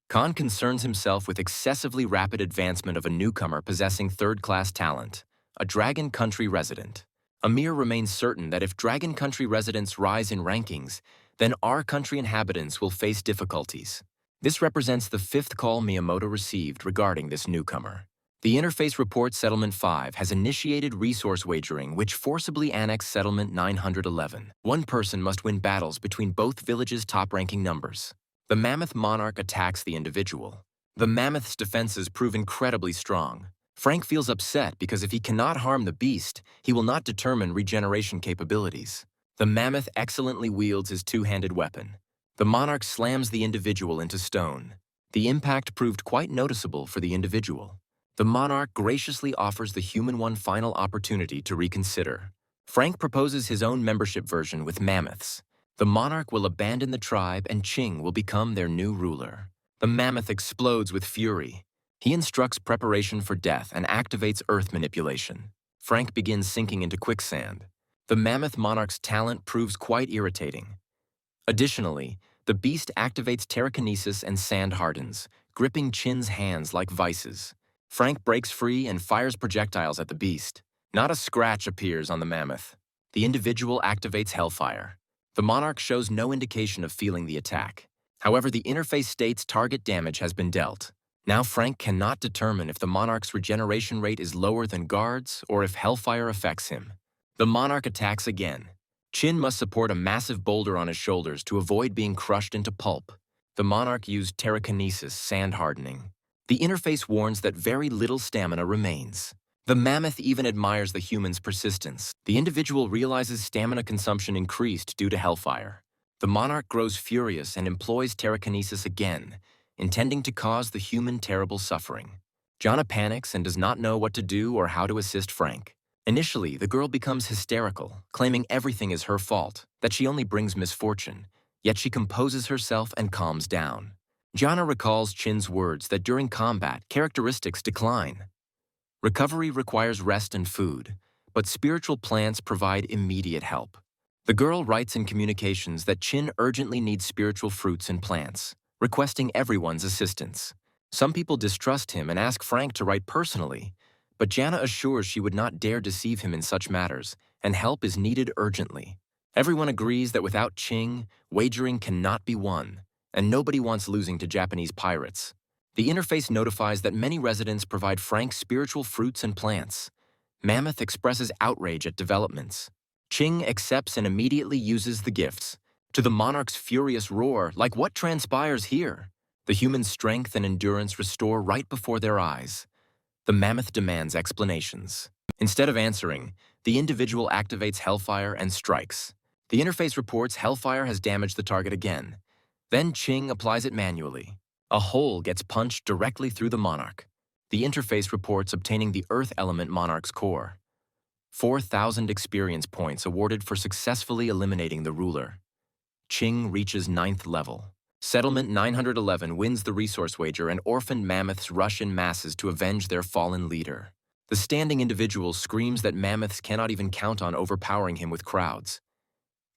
Khan concerns himself with excessively rapid advancement of a newcomer possessing third-class talent, a Dragon Country resident. Amir remains certain that if Dragon Country residents rise in rankings, then our country inhabitants will face difficulties. This represents the fifth call Miyamoto received regarding this newcomer. The interface report Settlement 5 has initiated resource wagering which forcibly annexed Settlement 911. One person must win battles between both villages' top-ranking numbers. The mammoth monarch attacks the individual. The mammoth's defenses prove incredibly strong. Frank feels upset because if he cannot harm the beast, he will not determine regeneration capabilities. The mammoth excellently wields his two-handed weapon. The monarch slams the individual into stone. The impact proved quite noticeable for the individual. The monarch graciously offers the human one final opportunity to reconsider. Frank proposes his own membership version with mammoths. The monarch will abandon the tribe and Qing will become their new ruler. The mammoth explodes with fury. He instructs preparation for death and activates earth manipulation. Frank begins sinking into quicksand. The mammoth monarch's talent proves quite irritating. Additionally, the beast activates telekinesis and sand hardens, gripping Qin's hands like vices. Frank breaks free and fires projectiles at the beast. Not a scratch appears on the mammoth. The individual activates hellfire. The monarch shows no indication of feeling the attack. However, the interface states target damage has been dealt. Now Frank cannot determine if the monarch's regeneration rate is lower than guards or if hellfire affects him. The monarch attacks again. Qin must support a massive boulder on his shoulders to avoid being crushed into pulp. The monarch used telekinesis, sand hardening. The interface warns that very little stamina remains. The mammoth even admires the human's persistence. The individual realizes stamina consumption increased due to hellfire. The monarch grows furious and employs telekinesis again, intending to cause the human terrible suffering. Jana panics and does not know what to do or how to assist Frank. Initially, the girl becomes hysterical, claiming everything is her fault, that she only brings misfortune. Yet she composes herself and calms down. Jana recalls Qin's words that during combat, characteristics decline. Recovery requires rest and food, but spiritual plants provide immediate help. The girl writes in communications that Qin urgently needs spiritual fruits and plants, requesting everyone's assistance. Some people distrust him and ask Frank to write personally, but Jana assures she would not dare deceive him in such matters, and help is needed urgently. Everyone agrees that without Qing, wagering cannot be won, and nobody wants losing to Japanese pirates. The interface notifies that many residents provide Frank spiritual fruits and plants. Mammoth expresses outrage at developments. Qing accepts and immediately uses the gifts. To the monarch's furious roar, like what transpires here? The human strength and endurance restore right before their eyes. The mammoth demands explanations. Instead of answering, the individual activates hellfire and strikes. The interface reports hellfire has damaged the target again. Then Qing applies it manually. A hole gets punched directly through the monarch. The interface reports obtaining the earth element monarch's core. 4,000 experience points awarded for successfully eliminating the ruler. Qing reaches 9th level. Settlement 911 wins the resource wager and orphaned mammoths rush in masses to avenge their fallen leader. The standing individual screams that mammoths cannot even count on overpowering him with crowds.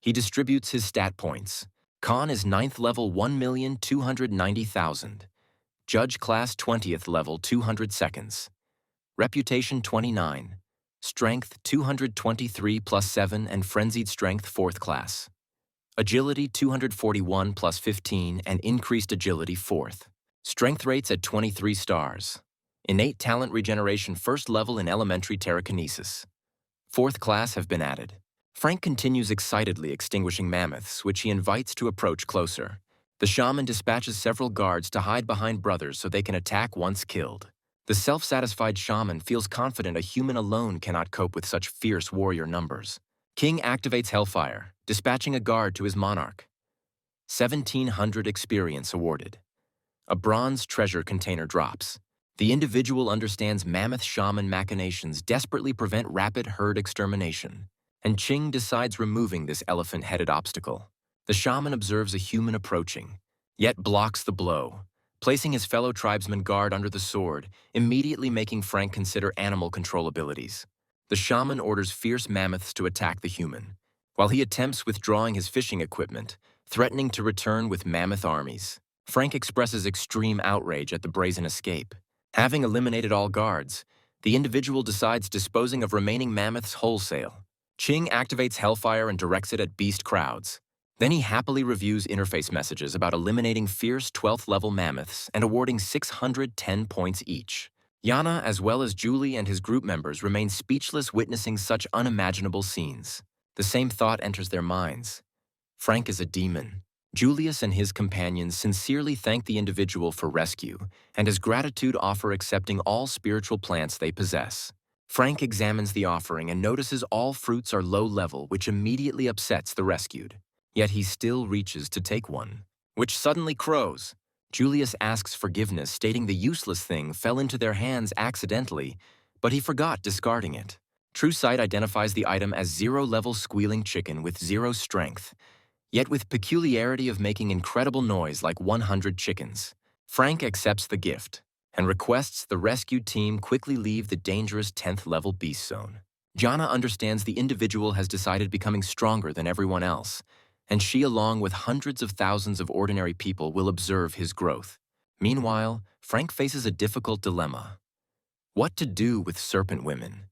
He distributes his stat points. Con is 9th level 1,290,000. Judge class 20th level 200 seconds. Reputation 29. Strength 223 plus 7 and frenzied strength 4th class. Agility 241 plus 15 and increased agility 4th. Strength rates at 23 stars. Innate talent regeneration 1st level in elementary telekinesis. 4th class have been added. Frank continues excitedly extinguishing mammoths, which he invites to approach closer. The shaman dispatches several guards to hide behind brothers so they can attack once killed. The self-satisfied shaman feels confident a human alone cannot cope with such fierce warrior numbers. King activates hellfire, dispatching a guard to his monarch. 1,700 experience awarded. A bronze treasure container drops. The individual understands mammoth shaman machinations desperately prevent rapid herd extermination, and Qing decides removing this elephant-headed obstacle. The shaman observes a human approaching, yet blocks the blow, placing his fellow tribesman guard under the sword, immediately making Frank consider animal control abilities. The shaman orders fierce mammoths to attack the human, while he attempts withdrawing his fishing equipment, threatening to return with mammoth armies. Frank expresses extreme outrage at the brazen escape. Having eliminated all guards, the individual decides disposing of remaining mammoths wholesale. Ching activates Hellfire and directs it at beast crowds. Then he happily reviews interface messages about eliminating fierce 12th level mammoths and awarding 610 points each. Yana, as well as Julie and his group members, remain speechless witnessing such unimaginable scenes. The same thought enters their minds. Frank is a demon. Julius and his companions sincerely thank the individual for rescue, and as gratitude offer accepting all spiritual plants they possess. Frank examines the offering and notices all fruits are low level, which immediately upsets the rescued. Yet he still reaches to take one, which suddenly crows. Julius asks forgiveness, stating the useless thing fell into their hands accidentally, but he forgot discarding it. True Sight identifies the item as 0-level squealing chicken with 0 strength, yet with peculiarity of making incredible noise like 100 chickens. Frank accepts the gift and requests the rescued team quickly leave the dangerous 10th level beast zone. Jana understands the individual has decided becoming stronger than everyone else, and she, along with hundreds of thousands of ordinary people, will observe his growth. Meanwhile, Frank faces a difficult dilemma. What to do with serpent women?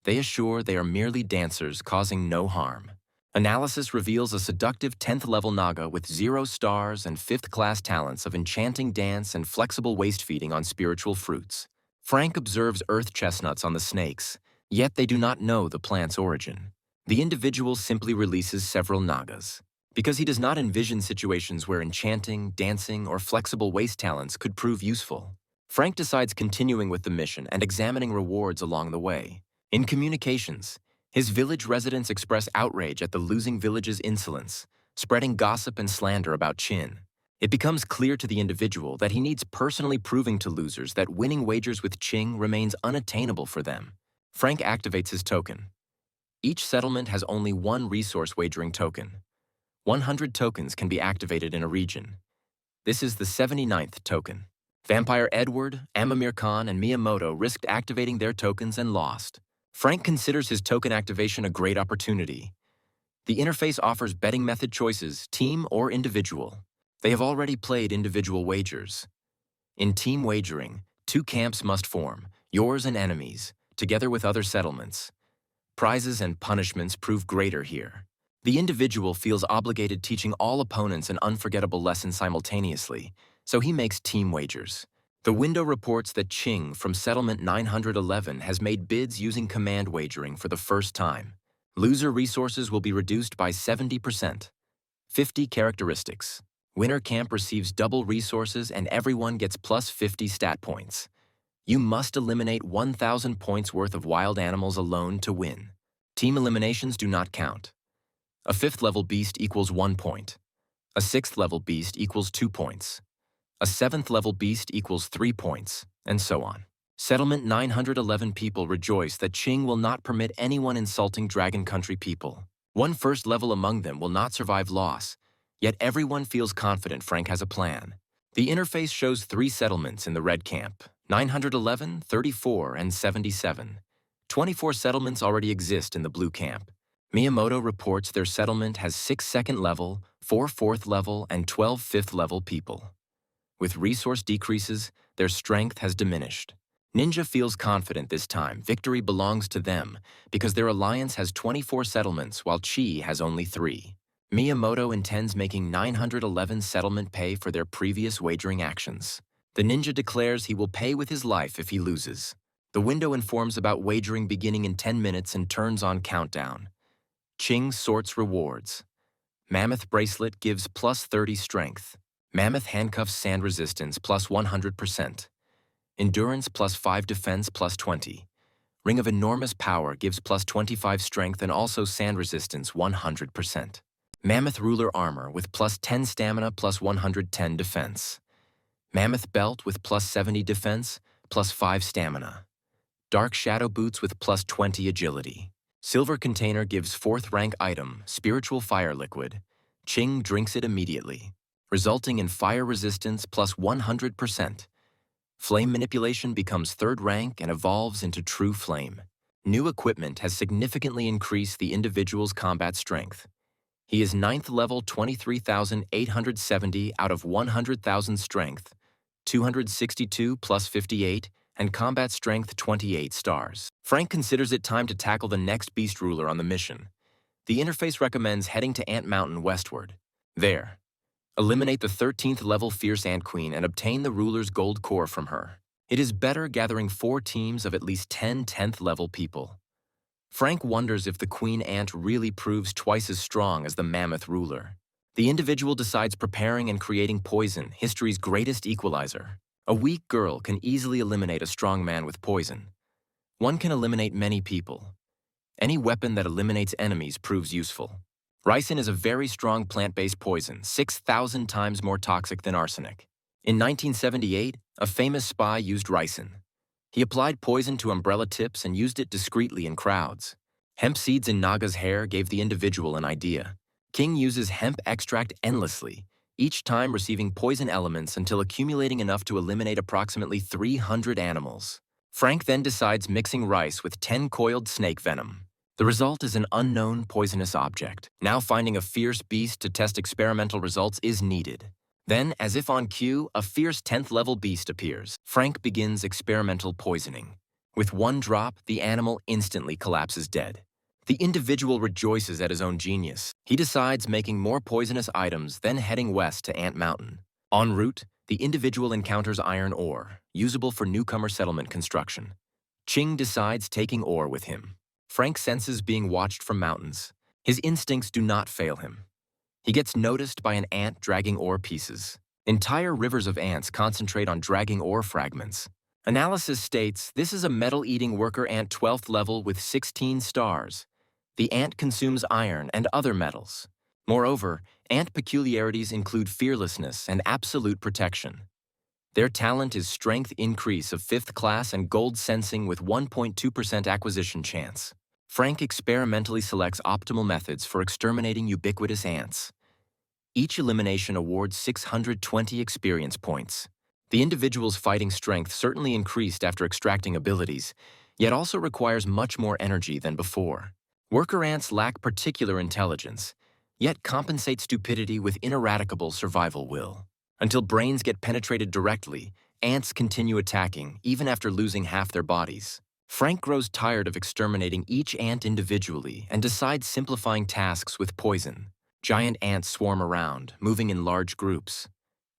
They assure they are merely dancers causing no harm. Analysis reveals a seductive 10th level Naga with 0 stars and 5th class talents of enchanting dance and flexible waist feeding on spiritual fruits. Frank observes earth chestnuts on the snakes, yet they do not know the plant's origin. The individual simply releases several Nagas, because he does not envision situations where enchanting, dancing, or flexible waist talents could prove useful. Frank decides continuing with the mission and examining rewards along the way. In communications, his village residents express outrage at the losing village's insolence, spreading gossip and slander about Chin. It becomes clear to the individual that he needs personally proving to losers that winning wagers with Ching remains unattainable for them. Frank activates his token. Each settlement has only 1 resource wagering token. 100 tokens can be activated in a region. This is the 79th token. Vampire Edward, Amamir Khan, and Miyamoto risked activating their tokens and lost. Frank considers his token activation a great opportunity. The interface offers betting method choices, team or individual. They have already played individual wagers. In team wagering, 2 camps must form, yours and enemies, together with other settlements. Prizes and punishments prove greater here. The individual feels obligated teaching all opponents an unforgettable lesson simultaneously, so he makes team wagers. The window reports that Ching from Settlement 911 has made bids using command wagering for the first time. Loser resources will be reduced by 70%. 50 characteristics. Winner camp receives double resources and everyone gets plus 50 stat points. You must eliminate 1,000 points worth of wild animals alone to win. Team eliminations do not count. A 5th level beast equals 1 point. A 6th level beast equals 2 points. A 7th level beast equals 3 points, and so on. Settlement 911 people rejoice that Ching will not permit anyone insulting Dragon Country people. 1 first level among them will not survive loss, yet everyone feels confident Frank has a plan. The interface shows 3 settlements in the red camp, 911, 34, and 77. 24 settlements already exist in the blue camp. Miyamoto reports their settlement has 6 second level, 4 fourth level, and 12 fifth level people. With resource decreases, their strength has diminished. Ninja feels confident this time victory belongs to them because their alliance has 24 settlements while Chi has only 3. Miyamoto intends making 911 settlement pay for their previous wagering actions. The ninja declares he will pay with his life if he loses. The window informs about wagering beginning in 10 minutes and turns on countdown. Ching sorts rewards. Mammoth bracelet gives plus 30 strength. Mammoth handcuffs sand resistance plus 100%. Endurance plus 5 defense plus 20. Ring of enormous power gives plus 25 strength and also sand resistance 100%. Mammoth ruler armor with plus 10 stamina plus 110 defense. Mammoth belt with plus 70 defense plus 5 stamina. Dark shadow boots with plus 20 agility. Silver container gives 4th rank item, spiritual fire liquid. Ching drinks it immediately, resulting in fire resistance plus 100%. Flame manipulation becomes 3rd rank and evolves into true flame. New equipment has significantly increased the individual's combat strength. He is 9th level 23,870 out of 100,000 strength, 262 plus 58, and combat strength 28 stars. Frank considers it time to tackle the next beast ruler on the mission. The interface recommends heading to Ant Mountain westward. There, eliminate the 13th level Fierce Ant Queen and obtain the ruler's gold core from her. It is better gathering 4 teams of at least 10 10th level people. Frank wonders if the queen ant really proves twice as strong as the mammoth ruler. The individual decides preparing and creating poison, history's greatest equalizer. A weak girl can easily eliminate a strong man with poison. One can eliminate many people. Any weapon that eliminates enemies proves useful. Ricin is a very strong plant-based poison, 6,000 times more toxic than arsenic. In 1978, a famous spy used ricin. He applied poison to umbrella tips and used it discreetly in crowds. Hemp seeds in Naga's hair gave the individual an idea. King uses hemp extract endlessly, each time receiving poison elements until accumulating enough to eliminate approximately 300 animals. Frank then decides mixing rice with 10 coiled snake venom. The result is an unknown poisonous object. Now finding a fierce beast to test experimental results is needed. Then, as if on cue, a fierce 10th level beast appears. Frank begins experimental poisoning. With one drop, the animal instantly collapses dead. The individual rejoices at his own genius. He decides making more poisonous items, then heading west to Ant Mountain. En route, the individual encounters iron ore, usable for newcomer settlement construction. Ching decides taking ore with him. Frank senses being watched from mountains. His instincts do not fail him. He gets noticed by an ant dragging ore pieces. Entire rivers of ants concentrate on dragging ore fragments. Analysis states this is a metal-eating worker ant 12th level with 16 stars. The ant consumes iron and other metals. Moreover, ant peculiarities include fearlessness and absolute protection. Their talent is strength increase of 5th class and gold sensing with 1.2% acquisition chance. Frank experimentally selects optimal methods for exterminating ubiquitous ants. Each elimination awards 620 experience points. The individual's fighting strength certainly increased after extracting abilities, yet also requires much more energy than before. Worker ants lack particular intelligence, yet compensate stupidity with ineradicable survival will. Until brains get penetrated directly, ants continue attacking, even after losing half their bodies. Frank grows tired of exterminating each ant individually and decides simplifying tasks with poison. Giant ants swarm around, moving in large groups.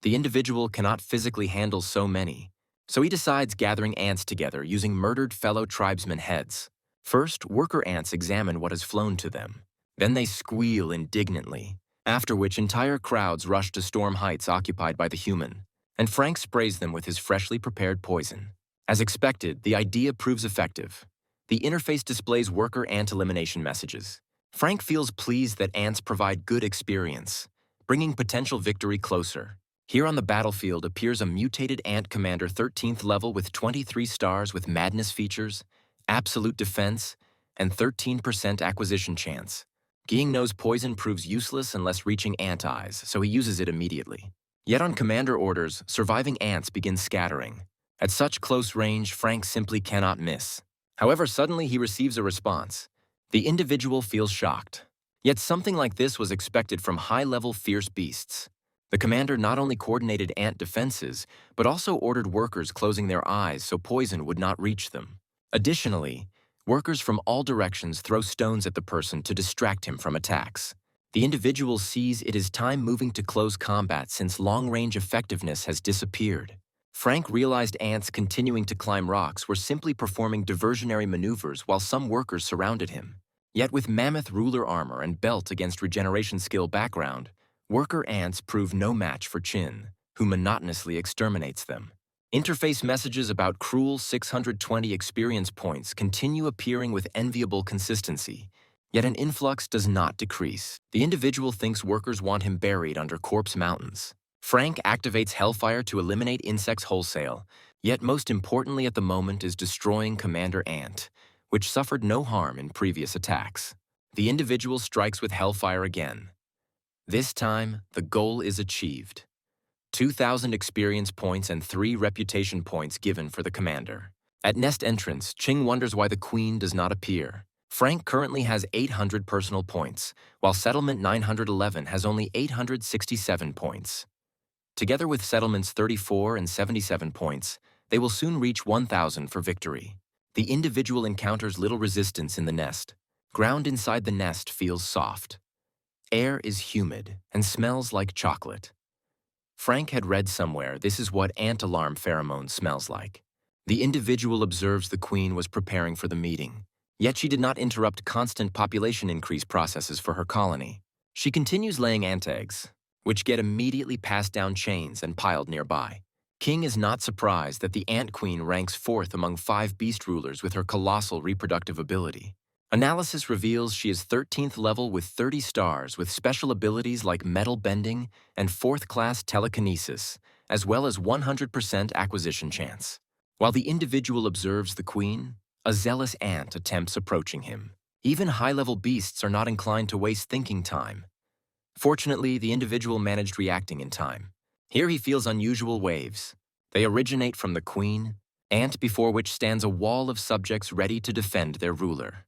The individual cannot physically handle so many, so he decides gathering ants together using murdered fellow tribesmen heads. First, worker ants examine what has flown to them. Then they squeal indignantly, after which entire crowds rush to storm heights occupied by the human, and Frank sprays them with his freshly prepared poison. As expected, the idea proves effective. The interface displays worker ant elimination messages. Frank feels pleased that ants provide good experience, bringing potential victory closer. Here on the battlefield appears a mutated ant commander 13th level with 23 stars with madness features, absolute defense, and 13% acquisition chance. Ging knows poison proves useless unless reaching ant eyes, so he uses it immediately. Yet on commander orders, surviving ants begin scattering. At such close range, Frank simply cannot miss. However, suddenly he receives a response. The individual feels shocked. Yet something like this was expected from high-level fierce beasts. The commander not only coordinated ant defenses, but also ordered workers closing their eyes so poison would not reach them. Additionally, workers from all directions throw stones at the person to distract him from attacks. The individual sees it is time moving to close combat since long-range effectiveness has disappeared. Frank realized ants continuing to climb rocks were simply performing diversionary maneuvers while some workers surrounded him. Yet with mammoth ruler armor and belt against regeneration skill background, worker ants prove no match for Chin, who monotonously exterminates them. Interface messages about cruel 620 experience points continue appearing with enviable consistency, yet an influx does not decrease. The individual thinks workers want him buried under corpse mountains. Frank activates Hellfire to eliminate insects wholesale, yet most importantly at the moment is destroying Commander Ant, which suffered no harm in previous attacks. The individual strikes with Hellfire again. This time, the goal is achieved. 2,000 experience points and 3 reputation points given for the commander. At nest entrance, Ching wonders why the queen does not appear. Frank currently has 800 personal points, while Settlement 911 has only 867 points. Together with Settlements 34 and 77 points, They will soon reach 1,000 for victory. The individual encounters little resistance in the nest. Ground inside the nest feels soft. Air is humid and smells like chocolate. Frank had read somewhere this is what ant alarm pheromone smells like. The individual observes the queen was preparing for the meeting, yet she did not interrupt constant population increase processes for her colony. She continues laying ant eggs, which get immediately passed down chains and piled nearby. King is not surprised that the ant queen ranks 4th among 5 beast rulers with her colossal reproductive ability. Analysis reveals she is 13th level with 30 stars with special abilities like metal bending and 4th-class telekinesis, as well as 100% acquisition chance. While the individual observes the queen, a zealous ant attempts approaching him. Even high-level beasts are not inclined to waste thinking time. Fortunately, the individual managed reacting in time. Here he feels unusual waves. They originate from the queen, ant before which stands a wall of subjects ready to defend their ruler.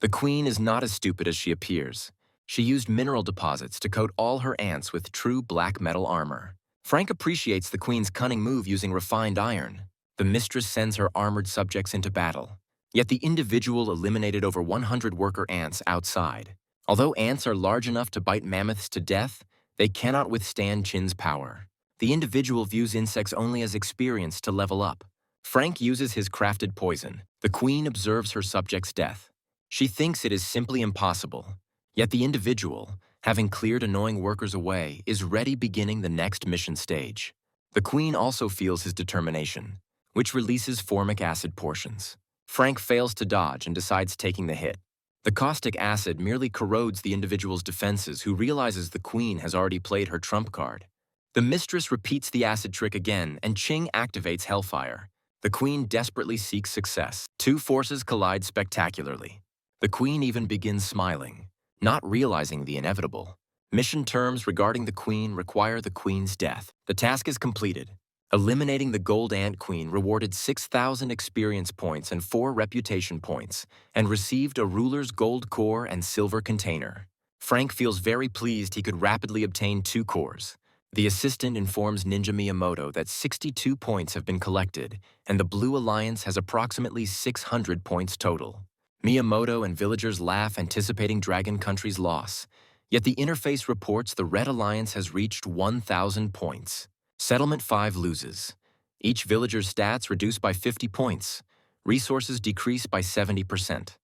The queen is not as stupid as she appears. She used mineral deposits to coat all her ants with true black metal armor. Frank appreciates the queen's cunning move using refined iron. The mistress sends her armored subjects into battle. Yet the individual eliminated over 100 worker ants outside. Although ants are large enough to bite mammoths to death, they cannot withstand Chin's power. The individual views insects only as experience to level up. Frank uses his crafted poison. The queen observes her subject's death. She thinks it is simply impossible. Yet the individual, having cleared annoying workers away, is ready beginning the next mission stage. The queen also feels his determination, which releases formic acid portions. Frank fails to dodge and decides taking the hit. The caustic acid merely corrodes the individual's defenses, who realizes the queen has already played her trump card. The mistress repeats the acid trick again, and Qing activates Hellfire. The queen desperately seeks success. 2 forces collide spectacularly. The queen even begins smiling, not realizing the inevitable. Mission terms regarding the queen require the queen's death. The task is completed. Eliminating the gold ant queen rewarded 6,000 experience points and 4 reputation points, and received a ruler's gold core and silver container. Frank feels very pleased he could rapidly obtain 2 cores. The assistant informs Ninja Miyamoto that 62 points have been collected, and the Blue Alliance has approximately 600 points total. Miyamoto and villagers laugh, anticipating Dragon Country's loss. Yet the interface reports the Red Alliance has reached 1,000 points. Settlement 5 loses. Each villager's stats reduced by 50 points. Resources decrease by 70%.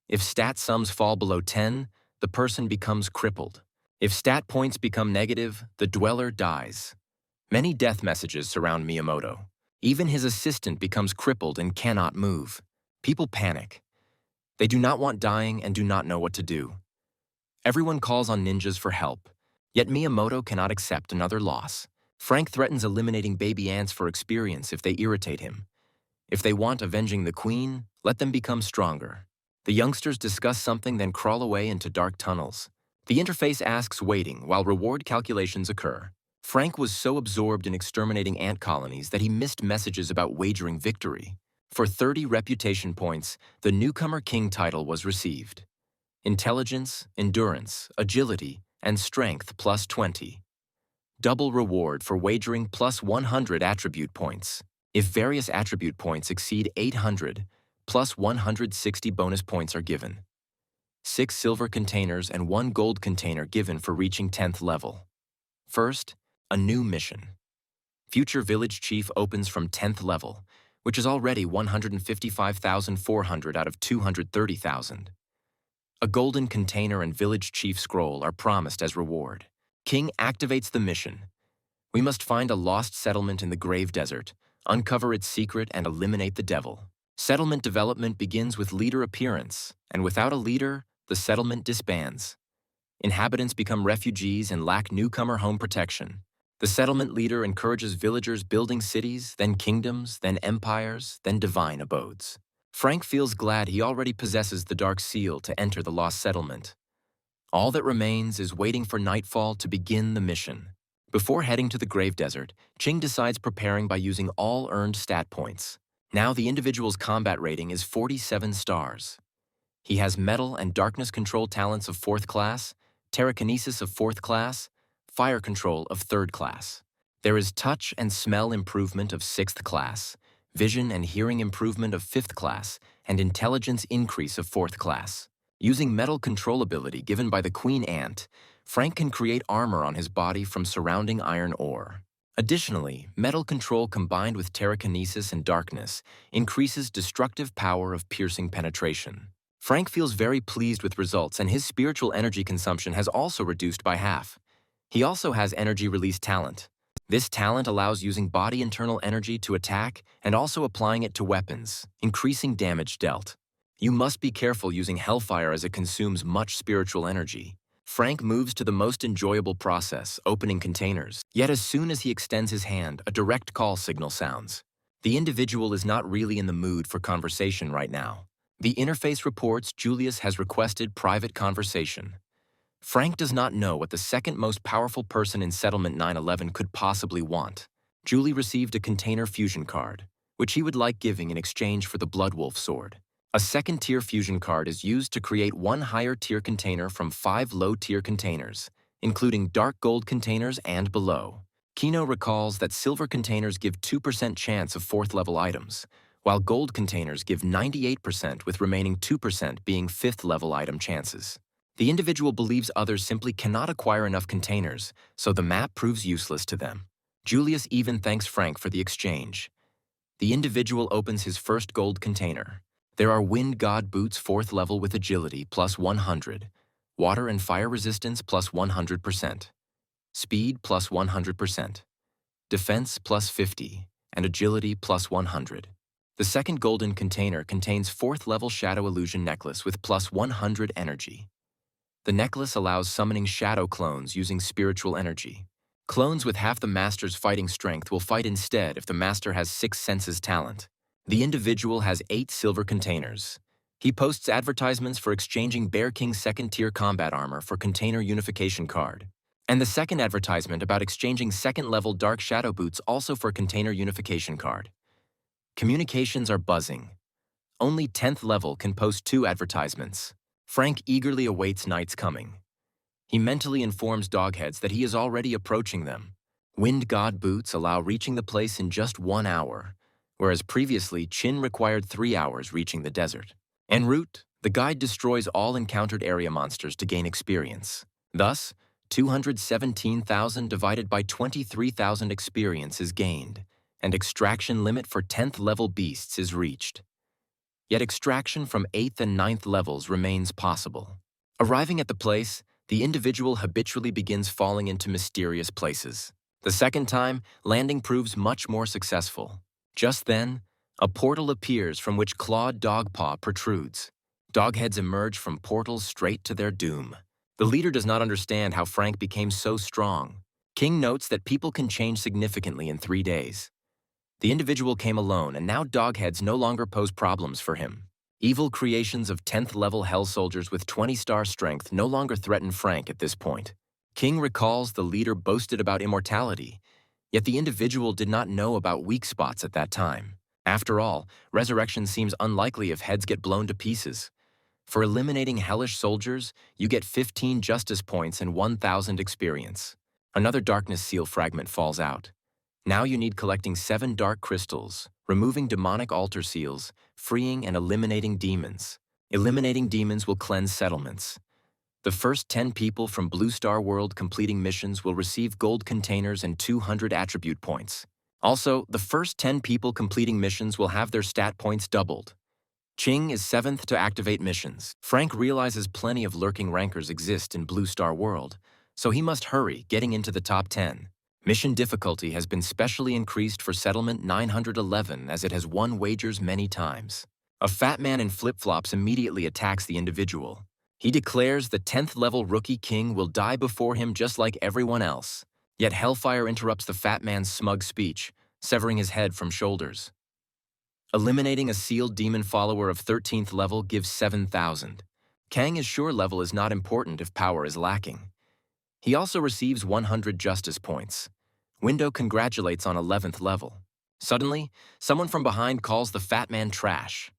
If stat sums fall below 10, the person becomes crippled. If stat points become negative, the dweller dies. Many death messages surround Miyamoto. Even his assistant becomes crippled and cannot move. People panic. They do not want dying and do not know what to do. Everyone calls on ninjas for help, yet Miyamoto cannot accept another loss. Frank threatens eliminating baby ants for experience if they irritate him. If they want avenging the queen, let them become stronger. The youngsters discuss something, then crawl away into dark tunnels. The interface asks waiting while reward calculations occur. Frank was so absorbed in exterminating ant colonies that he missed messages about wagering victory. For 30 reputation points, the newcomer king title was received. Intelligence, endurance, agility, and strength plus 20. Double reward for wagering plus 100 attribute points. If various attribute points exceed 800, plus 160 bonus points are given. 6 silver containers and 1 gold container given for reaching 10th level. First, a new mission. Future Village Chief opens from 10th level, which is already 155,400 out of 230,000. A golden container and Village Chief scroll are promised as reward. King activates the mission. We must find a lost settlement in the Grave Desert, uncover its secret, and eliminate the devil. Settlement development begins with leader appearance, and without a leader, the settlement disbands. Inhabitants become refugees and lack newcomer home protection. The settlement leader encourages villagers building cities, then kingdoms, then empires, then divine abodes. Frank feels glad he already possesses the Dark Seal to enter the lost settlement. All that remains is waiting for nightfall to begin the mission. Before heading to the Grave Desert, Qing decides preparing by using all earned stat points. Now the individual's combat rating is 47 stars. He has metal and darkness control talents of 4th class, telekinesis of 4th class, fire control of 3rd class. There is touch and smell improvement of 6th class, vision and hearing improvement of 5th class, and intelligence increase of 4th class. Using metal control ability given by the Queen Ant, Frank can create armor on his body from surrounding iron ore. Additionally, metal control combined with telekinesis and darkness increases destructive power of piercing penetration. Frank feels very pleased with results, and his spiritual energy consumption has also reduced by half. He also has energy release talent. This talent allows using body internal energy to attack and also applying it to weapons, increasing damage dealt. You must be careful using Hellfire as it consumes much spiritual energy. Frank moves to the most enjoyable process, opening containers. Yet as soon as he extends his hand, a direct call signal sounds. The individual is not really in the mood for conversation right now. The interface reports Julius has requested private conversation. Frank does not know what the second most powerful person in Settlement 911 could possibly want. Julie received a container fusion card, which he would like giving in exchange for the Bloodwolf sword. A second-tier fusion card is used to create one higher-tier container from 5 low-tier containers, including dark gold containers and below. Kino recalls that silver containers give 2% chance of 4th-level items, while gold containers give 98% with remaining 2% being 5th-level item chances. The individual believes others simply cannot acquire enough containers, so the map proves useless to them. Julius even thanks Frank for the exchange. The individual opens his first gold container. There are Wind God boots 4th level with agility plus 100, water and fire resistance plus 100%, speed plus 100%, defense plus 50, and agility plus 100. The second golden container contains 4th level Shadow Illusion necklace with plus 100 energy. The necklace allows summoning shadow clones using spiritual energy. Clones with half the master's fighting strength will fight instead if the master has 6 senses talent. The individual has 8 silver containers. He posts advertisements for exchanging Bear King's 2nd-tier combat armor for container unification card. And the second advertisement about exchanging 2nd-level Dark Shadow boots also for container unification card. Communications are buzzing. Only 10th level can post 2 advertisements. Frank eagerly awaits night's coming. He mentally informs Dogheads that he is already approaching them. Wind God boots allow reaching the place in just 1 hour, whereas previously Chin required 3 hours reaching the desert. En route, the guide destroys all encountered area monsters to gain experience. Thus, 217,000 divided by 23,000 experience is gained, and extraction limit for 10th level beasts is reached. Yet extraction from 8th and 9th levels remains possible. Arriving at the place, the individual habitually begins falling into mysterious places. The second time, landing proves much more successful. Just then, a portal appears from which clawed dogpaw protrudes. Dogheads emerge from portals straight to their doom. The leader does not understand how Frank became so strong. King notes that people can change significantly in 3 days. The individual came alone, and now Dogheads no longer pose problems for him. Evil creations of 10th level Hell soldiers with 20-star strength no longer threaten Frank at this point. King recalls the leader boasted about immortality, yet the individual did not know about weak spots at that time. After all, resurrection seems unlikely if heads get blown to pieces. For eliminating hellish soldiers, you get 15 justice points and 1,000 experience. Another darkness seal fragment falls out. Now you need collecting 7 dark crystals, removing demonic altar seals, freeing and eliminating demons. Eliminating demons will cleanse settlements. The first 10 people from Blue Star World completing missions will receive gold containers and 200 attribute points. Also, the first 10 people completing missions will have their stat points doubled. Ching is 7th to activate missions. Frank realizes plenty of lurking rankers exist in Blue Star World, so he must hurry getting into the top 10. Mission difficulty has been specially increased for Settlement 911 as it has won wagers many times. A fat man in flip-flops immediately attacks the individual. He declares the 10th level rookie king will die before him just like everyone else. Yet Hellfire interrupts the fat man's smug speech, severing his head from shoulders. Eliminating a sealed demon follower of 13th level gives 7,000. Kang is sure level is not important if power is lacking. He also receives 100 justice points. Window congratulates on 11th level. Suddenly, someone from behind calls the fat man trash.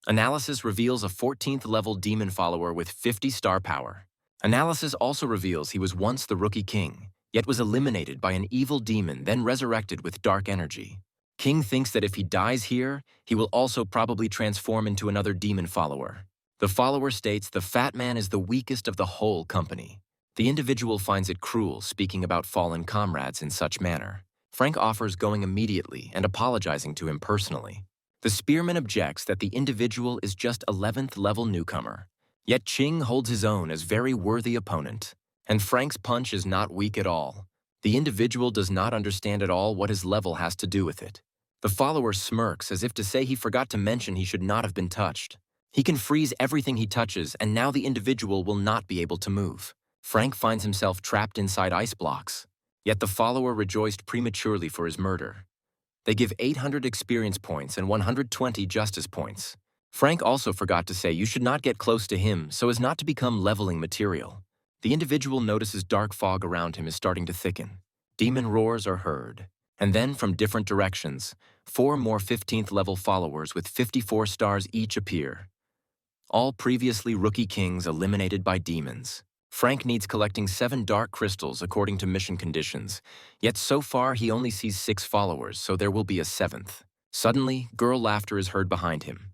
Analysis reveals a 14th level demon follower with 50 star power. Analysis also reveals he was once the rookie king, yet was eliminated by an evil demon then resurrected with dark energy. King thinks that if he dies here, he will also probably transform into another demon follower. The follower states the fat man is the weakest of the whole company. The individual finds it cruel speaking about fallen comrades in such manner. Frank offers going immediately and apologizing to him personally. The spearman objects that the individual is just 11th level newcomer. Yet Ching holds his own as very worthy opponent. And Frank's punch is not weak at all. The individual does not understand at all what his level has to do with it. The follower smirks as if to say he forgot to mention he should not have been touched. He can freeze everything he touches, and now the individual will not be able to move. Frank finds himself trapped inside ice blocks. Yet the follower rejoiced prematurely for his murder. They give 800 experience points and 120 justice points. Frank also forgot to say you should not get close to him so as not to become leveling material. The individual notices dark fog around him is starting to thicken. Demon roars are heard. And then, from different directions, 4 more 15th level followers with 54 stars each appear. All previously rookie kings eliminated by demons. Frank needs collecting 7 dark crystals according to mission conditions, yet so far he only sees 6 followers, so there will be a 7th. Suddenly, girl laughter is heard behind him.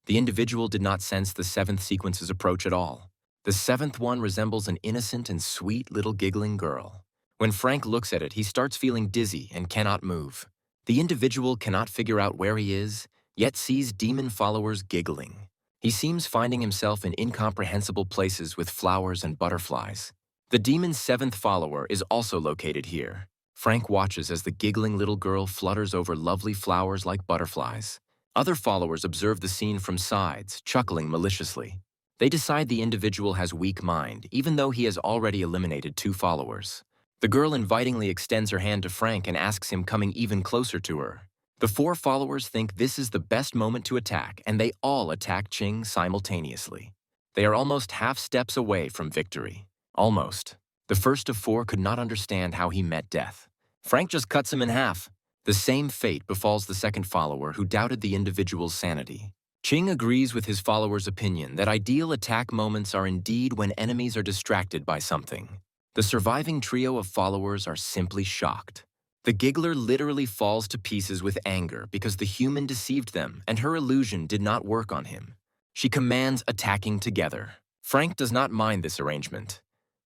The individual did not sense the 7th sequence's approach at all. The 7th one resembles an innocent and sweet little giggling girl. When Frank looks at it, he starts feeling dizzy and cannot move. The individual cannot figure out where he is, yet sees demon followers giggling. He seems finding himself in incomprehensible places with flowers and butterflies. The demon's 7th follower is also located here. Frank watches as the giggling little girl flutters over lovely flowers like butterflies. Other followers observe the scene from sides, chuckling maliciously. They decide the individual has weak mind, even though he has already eliminated 2 followers. The girl invitingly extends her hand to Frank and asks him coming even closer to her. The 4 followers think this is the best moment to attack, and they all attack Ching simultaneously. They are almost half steps away from victory. Almost. The first of 4 could not understand how he met death. Frank just cuts him in half. The same fate befalls the 2nd follower who doubted the individual's sanity. Ching agrees with his follower's opinion that ideal attack moments are indeed when enemies are distracted by something. The surviving trio of followers are simply shocked. The giggler literally falls to pieces with anger because the human deceived them and her illusion did not work on him. She commands attacking together. Frank does not mind this arrangement.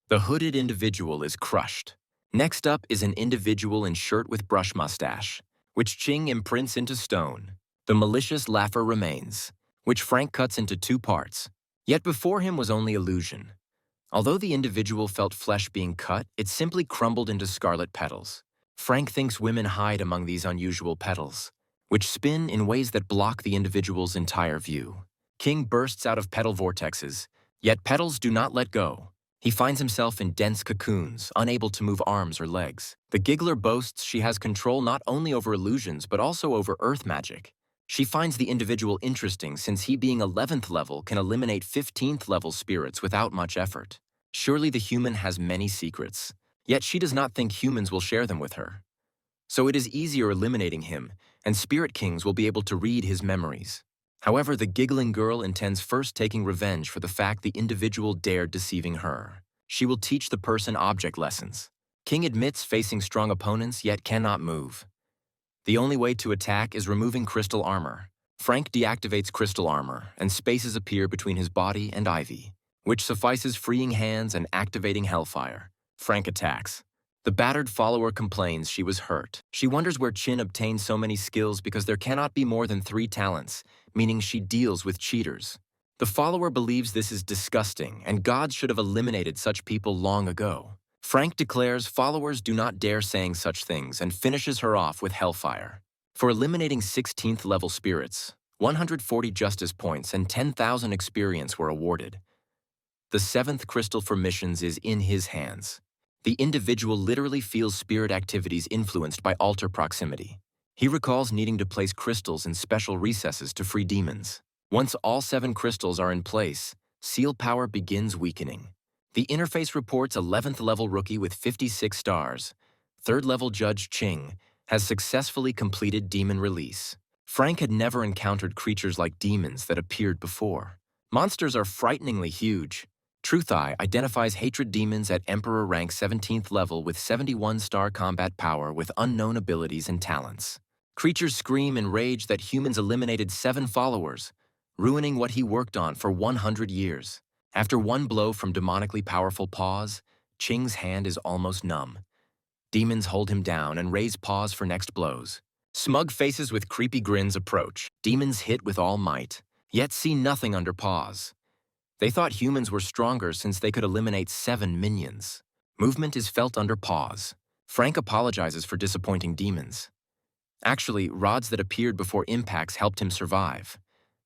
The hooded individual is crushed. Next up is an individual in shirt with brush mustache, which Ching imprints into stone. The malicious laugher remains, which Frank cuts into 2 parts. Yet before him was only illusion. Although the individual felt flesh being cut, it simply crumbled into scarlet petals. Frank thinks women hide among these unusual petals, which spin in ways that block the individual's entire view. King bursts out of petal vortexes, yet petals do not let go. He finds himself in dense cocoons, unable to move arms or legs. The giggler boasts she has control not only over illusions but also over earth magic. She finds the individual interesting since he being 11th level can eliminate 15th level spirits without much effort. Surely the human has many secrets, yet she does not think humans will share them with her. So it is easier eliminating him, and spirit kings will be able to read his memories. However, the giggling girl intends first taking revenge for the fact the individual dared deceiving her. She will teach the person object lessons. King admits facing strong opponents yet cannot move. The only way to attack is removing crystal armor. Frank deactivates crystal armor, and spaces appear between his body and Ivy, which suffices freeing hands and activating Hellfire. Frank attacks. The battered follower complains she was hurt. She wonders where Chin obtained so many skills because there cannot be more than 3 talents, meaning she deals with cheaters. The follower believes this is disgusting, and gods should have eliminated such people long ago. Frank declares followers do not dare saying such things and finishes her off with Hellfire. For eliminating 16th level spirits, 140 justice points and 10,000 experience were awarded. The 7th crystal for missions is in his hands. The individual literally feels spirit activities influenced by altar proximity. He recalls needing to place crystals in special recesses to free demons. Once all 7 crystals are in place, seal power begins weakening. The interface reports 11th level rookie with 56 stars. 3rd level judge Ching has successfully completed demon release. Frank had never encountered creatures like demons that appeared before. Monsters are frighteningly huge. Truth Eye identifies hatred demons at Emperor rank 17th level with 71-star combat power with unknown abilities and talents. Creatures scream in rage that humans eliminated 7 followers, ruining what he worked on for 100 years. After one blow from demonically powerful paws, Qing's hand is almost numb. Demons hold him down and raise paws for next blows. Smug faces with creepy grins approach. Demons hit with all might, yet see nothing under paws. They thought humans were stronger since they could eliminate 7 minions. Movement is felt under paws. Frank apologizes for disappointing demons. Actually, rods that appeared before impacts helped him survive.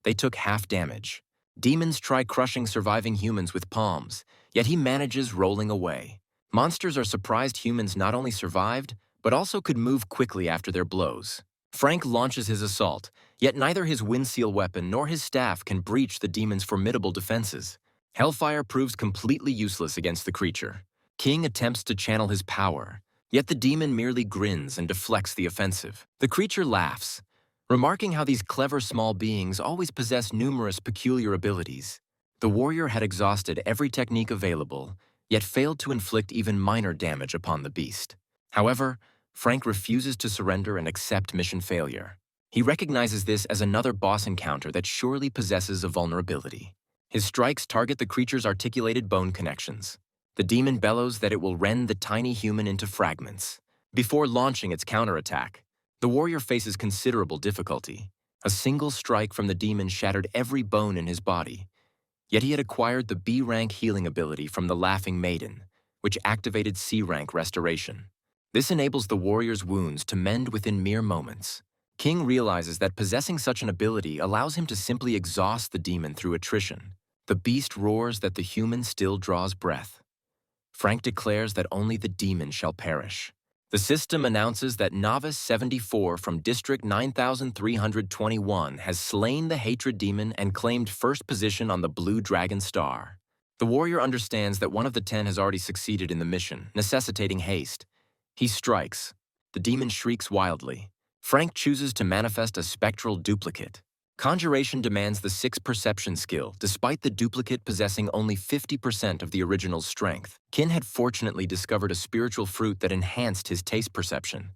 They took half damage. Demons try crushing surviving humans with palms, yet he manages rolling away. Monsters are surprised humans not only survived, but also could move quickly after their blows. Frank launches his assault, yet neither his windseal weapon nor his staff can breach the demon's formidable defenses. Hellfire proves completely useless against the creature. King attempts to channel his power, yet the demon merely grins and deflects the offensive. The creature laughs, remarking how these clever small beings always possess numerous peculiar abilities. The warrior had exhausted every technique available, yet failed to inflict even minor damage upon the beast. However, Frank refuses to surrender and accept mission failure. He recognizes this as another boss encounter that surely possesses a vulnerability. His strikes target the creature's articulated bone connections. The demon bellows that it will rend the tiny human into fragments. Before launching its counterattack, the warrior faces considerable difficulty. A single strike from the demon shattered every bone in his body. Yet he had acquired the B-rank healing ability from the Laughing Maiden, which activated C-rank restoration. This enables the warrior's wounds to mend within mere moments. King realizes that possessing such an ability allows him to simply exhaust the demon through attrition. The beast roars that the human still draws breath. Frank declares that only the demon shall perish. The system announces that Novice 74 from District 9321 has slain the hatred demon and claimed first position on the Blue Dragon Star. The warrior understands that one of the 10 has already succeeded in the mission, necessitating haste. He strikes. The demon shrieks wildly. Frank chooses to manifest a spectral duplicate. Conjuration demands the 6 perception skill, despite the duplicate possessing only 50% of the original's strength. Kin had fortunately discovered a spiritual fruit that enhanced his taste perception.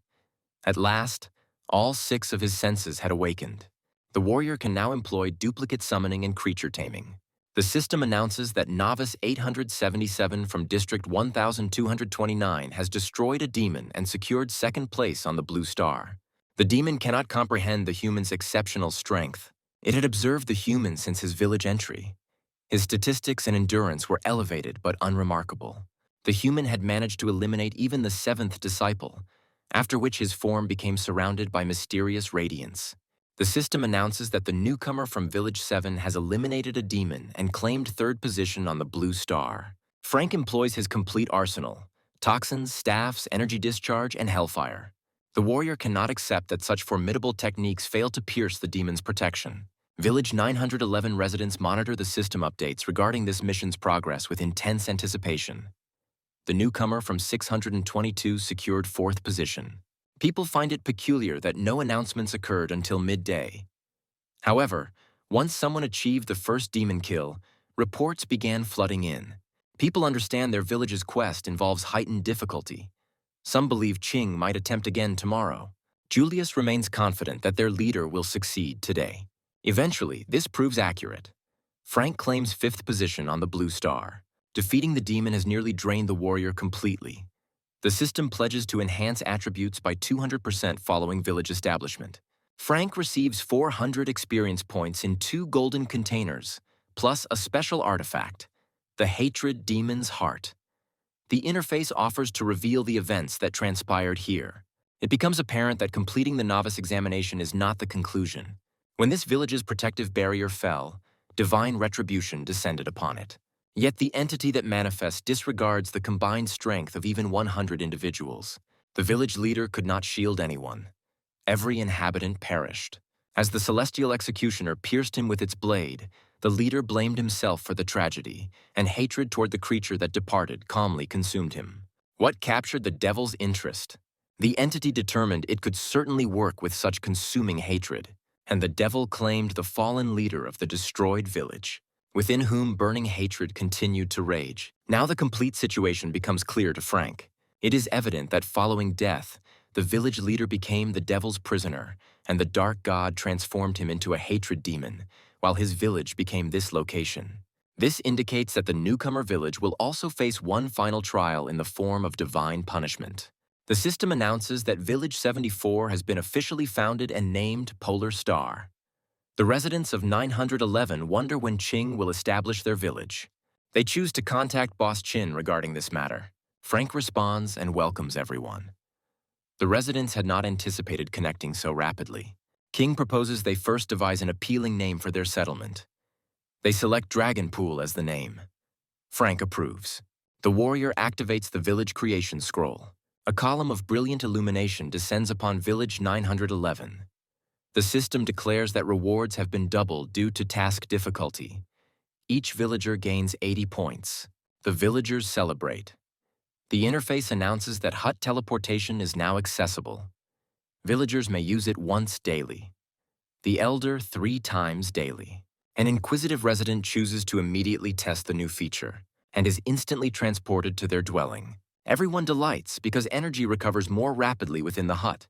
At last, all 6 of his senses had awakened. The warrior can now employ duplicate summoning and creature taming. The system announces that Novice 877 from District 1229 has destroyed a demon and secured second place on the Blue Star. The demon cannot comprehend the human's exceptional strength. It had observed the human since his village entry. His statistics and endurance were elevated but unremarkable. The human had managed to eliminate even the 7th disciple, after which his form became surrounded by mysterious radiance. The system announces that the newcomer from Village 7 has eliminated a demon and claimed third position on the Blue Star. Frank employs his complete arsenal: toxins, staffs, energy discharge, and hellfire. The warrior cannot accept that such formidable techniques fail to pierce the demon's protection. Village 911 residents monitor the system updates regarding this mission's progress with intense anticipation. The newcomer from 622 secured 4th position. People find it peculiar that no announcements occurred until midday. However, once someone achieved the first demon kill, reports began flooding in. People understand their village's quest involves heightened difficulty. Some believe Qing might attempt again tomorrow. Julius remains confident that their leader will succeed today. Eventually, this proves accurate. Frank claims 5th position on the Blue Star. Defeating the demon has nearly drained the warrior completely. The system pledges to enhance attributes by 200% following village establishment. Frank receives 400 experience points in 2 golden containers, plus a special artifact, the Hatred Demon's Heart. The interface offers to reveal the events that transpired here. It becomes apparent that completing the novice examination is not the conclusion. When this village's protective barrier fell, divine retribution descended upon it. Yet the entity that manifests disregards the combined strength of even 100 individuals. The village leader could not shield anyone. Every inhabitant perished. As the celestial executioner pierced him with its blade, the leader blamed himself for the tragedy, and hatred toward the creature that departed calmly consumed him. What captured the devil's interest? The entity determined it could certainly work with such consuming hatred, and the devil claimed the fallen leader of the destroyed village. within whom burning hatred continued to rage. Now the complete situation becomes clear to Frank. It is evident that following death, the village leader became the devil's prisoner, and the dark god transformed him into a hatred demon, while his village became this location. This indicates that the newcomer village will also face one final trial in the form of divine punishment. The system announces that Village 74 has been officially founded and named Polar Star. The residents of 911 wonder when Qing will establish their village. They choose to contact Boss Qin regarding this matter. Frank responds and welcomes everyone. The residents had not anticipated connecting so rapidly. King proposes they first devise an appealing name for their settlement. They select Dragon Pool as the name. Frank approves. The warrior activates the village creation scroll. A column of brilliant illumination descends upon Village 911. The system declares that rewards have been doubled due to task difficulty. Each villager gains 80 points. The villagers celebrate. The interface announces that hut teleportation is now accessible. Villagers may use it once daily. The elder 3 times daily. An inquisitive resident chooses to immediately test the new feature and is instantly transported to their dwelling. Everyone delights because energy recovers more rapidly within the hut.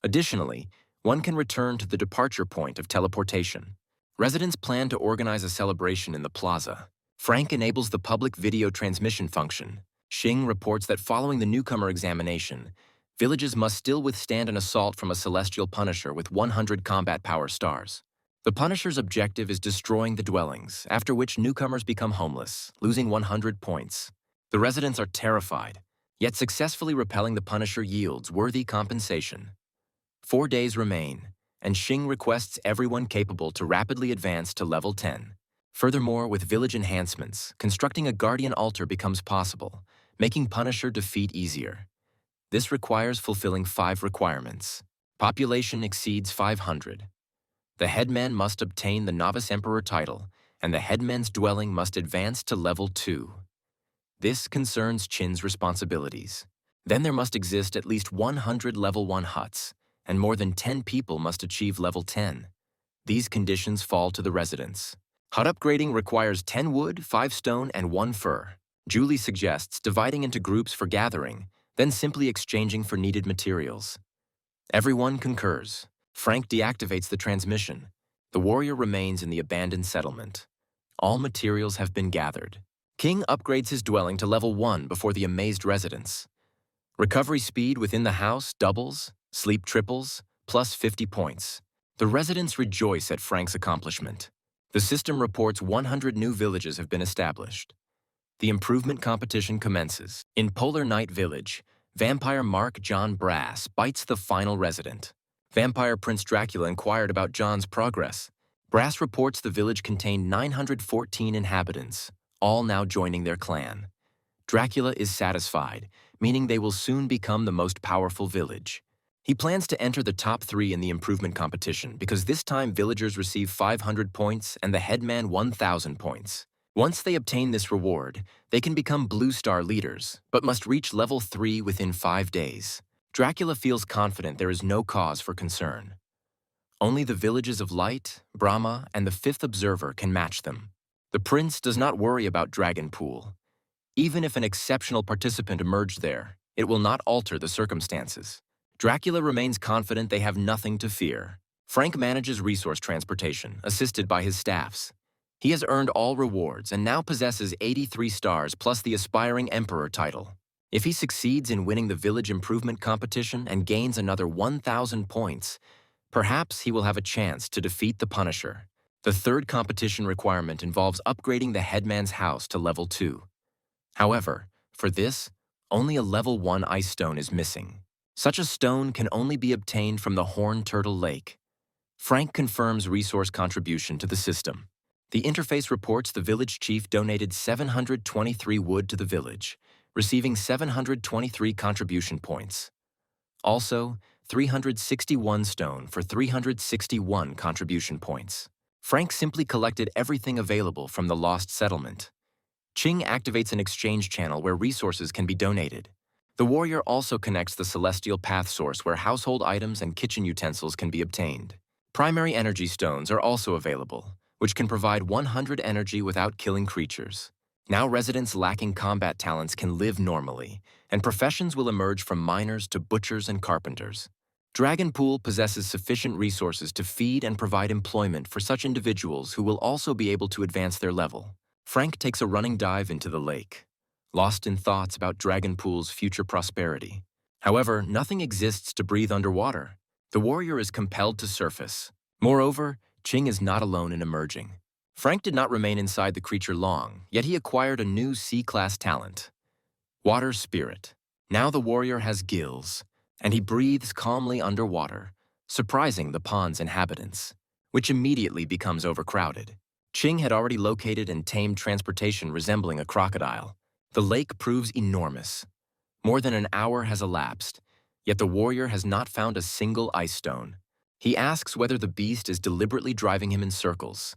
Additionally, one can return to the departure point of teleportation. Residents plan to organize a celebration in the plaza. Frank enables the public video transmission function. Xing reports that following the newcomer examination, villages must still withstand an assault from a celestial punisher with 100 combat power stars. The punisher's objective is destroying the dwellings, after which newcomers become homeless, losing 100 points. The residents are terrified, yet successfully repelling the punisher yields worthy compensation. 4 days remain, and Xing requests everyone capable to rapidly advance to level 10. Furthermore, with village enhancements, constructing a guardian altar becomes possible, making punisher defeat easier. This requires fulfilling 5 requirements. Population exceeds 500. The headman must obtain the novice emperor title, and the headman's dwelling must advance to level 2. This concerns Qin's responsibilities. Then there must exist at least 100 level 1 huts, and more than 10 people must achieve level 10. These conditions fall to the residents. Hut upgrading requires 10 wood, 5 stone, and 1 fur. Julie suggests dividing into groups for gathering, then simply exchanging for needed materials. Everyone concurs. Frank deactivates the transmission. The warrior remains in the abandoned settlement. All materials have been gathered. King upgrades his dwelling to level 1 before the amazed residents. Recovery speed within the house doubles, sleep triples, plus 50 points. The residents rejoice at Frank's accomplishment. The system reports 100 new villages have been established. The improvement competition commences. In Polar Night Village, vampire Mark John Brass bites the final resident. Vampire Prince Dracula inquired about John's progress. Brass reports the village contained 914 inhabitants, all now joining their clan. Dracula is satisfied, meaning they will soon become the most powerful village. He plans to enter the top 3 in the improvement competition because this time villagers receive 500 points and the headman 1,000 points. Once they obtain this reward, they can become Blue Star leaders, but must reach level 3 within 5 days. Dracula feels confident there is no cause for concern. Only the villages of Light, Brahma, and the 5th Observer can match them. The prince does not worry about Dragon Pool. Even if an exceptional participant emerged there, it will not alter the circumstances. Dracula remains confident they have nothing to fear. Frank manages resource transportation, assisted by his staffs. He has earned all rewards and now possesses 83 stars plus the aspiring Emperor title. If he succeeds in winning the village improvement competition and gains another 1,000 points, perhaps he will have a chance to defeat the Punisher. The 3rd competition requirement involves upgrading the headman's house to level 2. However, for this, only a level 1 ice stone is missing. Such a stone can only be obtained from the Horn Turtle Lake. Frank confirms resource contribution to the system. The interface reports the village chief donated 723 wood to the village, receiving 723 contribution points. Also, 361 stone for 361 contribution points. Frank simply collected everything available from the lost settlement. Qing activates an exchange channel where resources can be donated. The warrior also connects the celestial path source where household items and kitchen utensils can be obtained. Primary energy stones are also available, which can provide 100 energy without killing creatures. Now residents lacking combat talents can live normally, and professions will emerge from miners to butchers and carpenters. Dragonpool possesses sufficient resources to feed and provide employment for such individuals who will also be able to advance their level. Frank takes a running dive into the lake, lost in thoughts about Dragonpool's future prosperity. However, nothing exists to breathe underwater. The warrior is compelled to surface. Moreover, Ching is not alone in emerging. Frank did not remain inside the creature long, yet he acquired a new C-class talent. Water Spirit. Now the warrior has gills, and he breathes calmly underwater, surprising the pond's inhabitants, which immediately becomes overcrowded. Ching had already located and tamed transportation resembling a crocodile. The lake proves enormous. More than an hour has elapsed, yet the warrior has not found a single ice stone. He asks whether the beast is deliberately driving him in circles.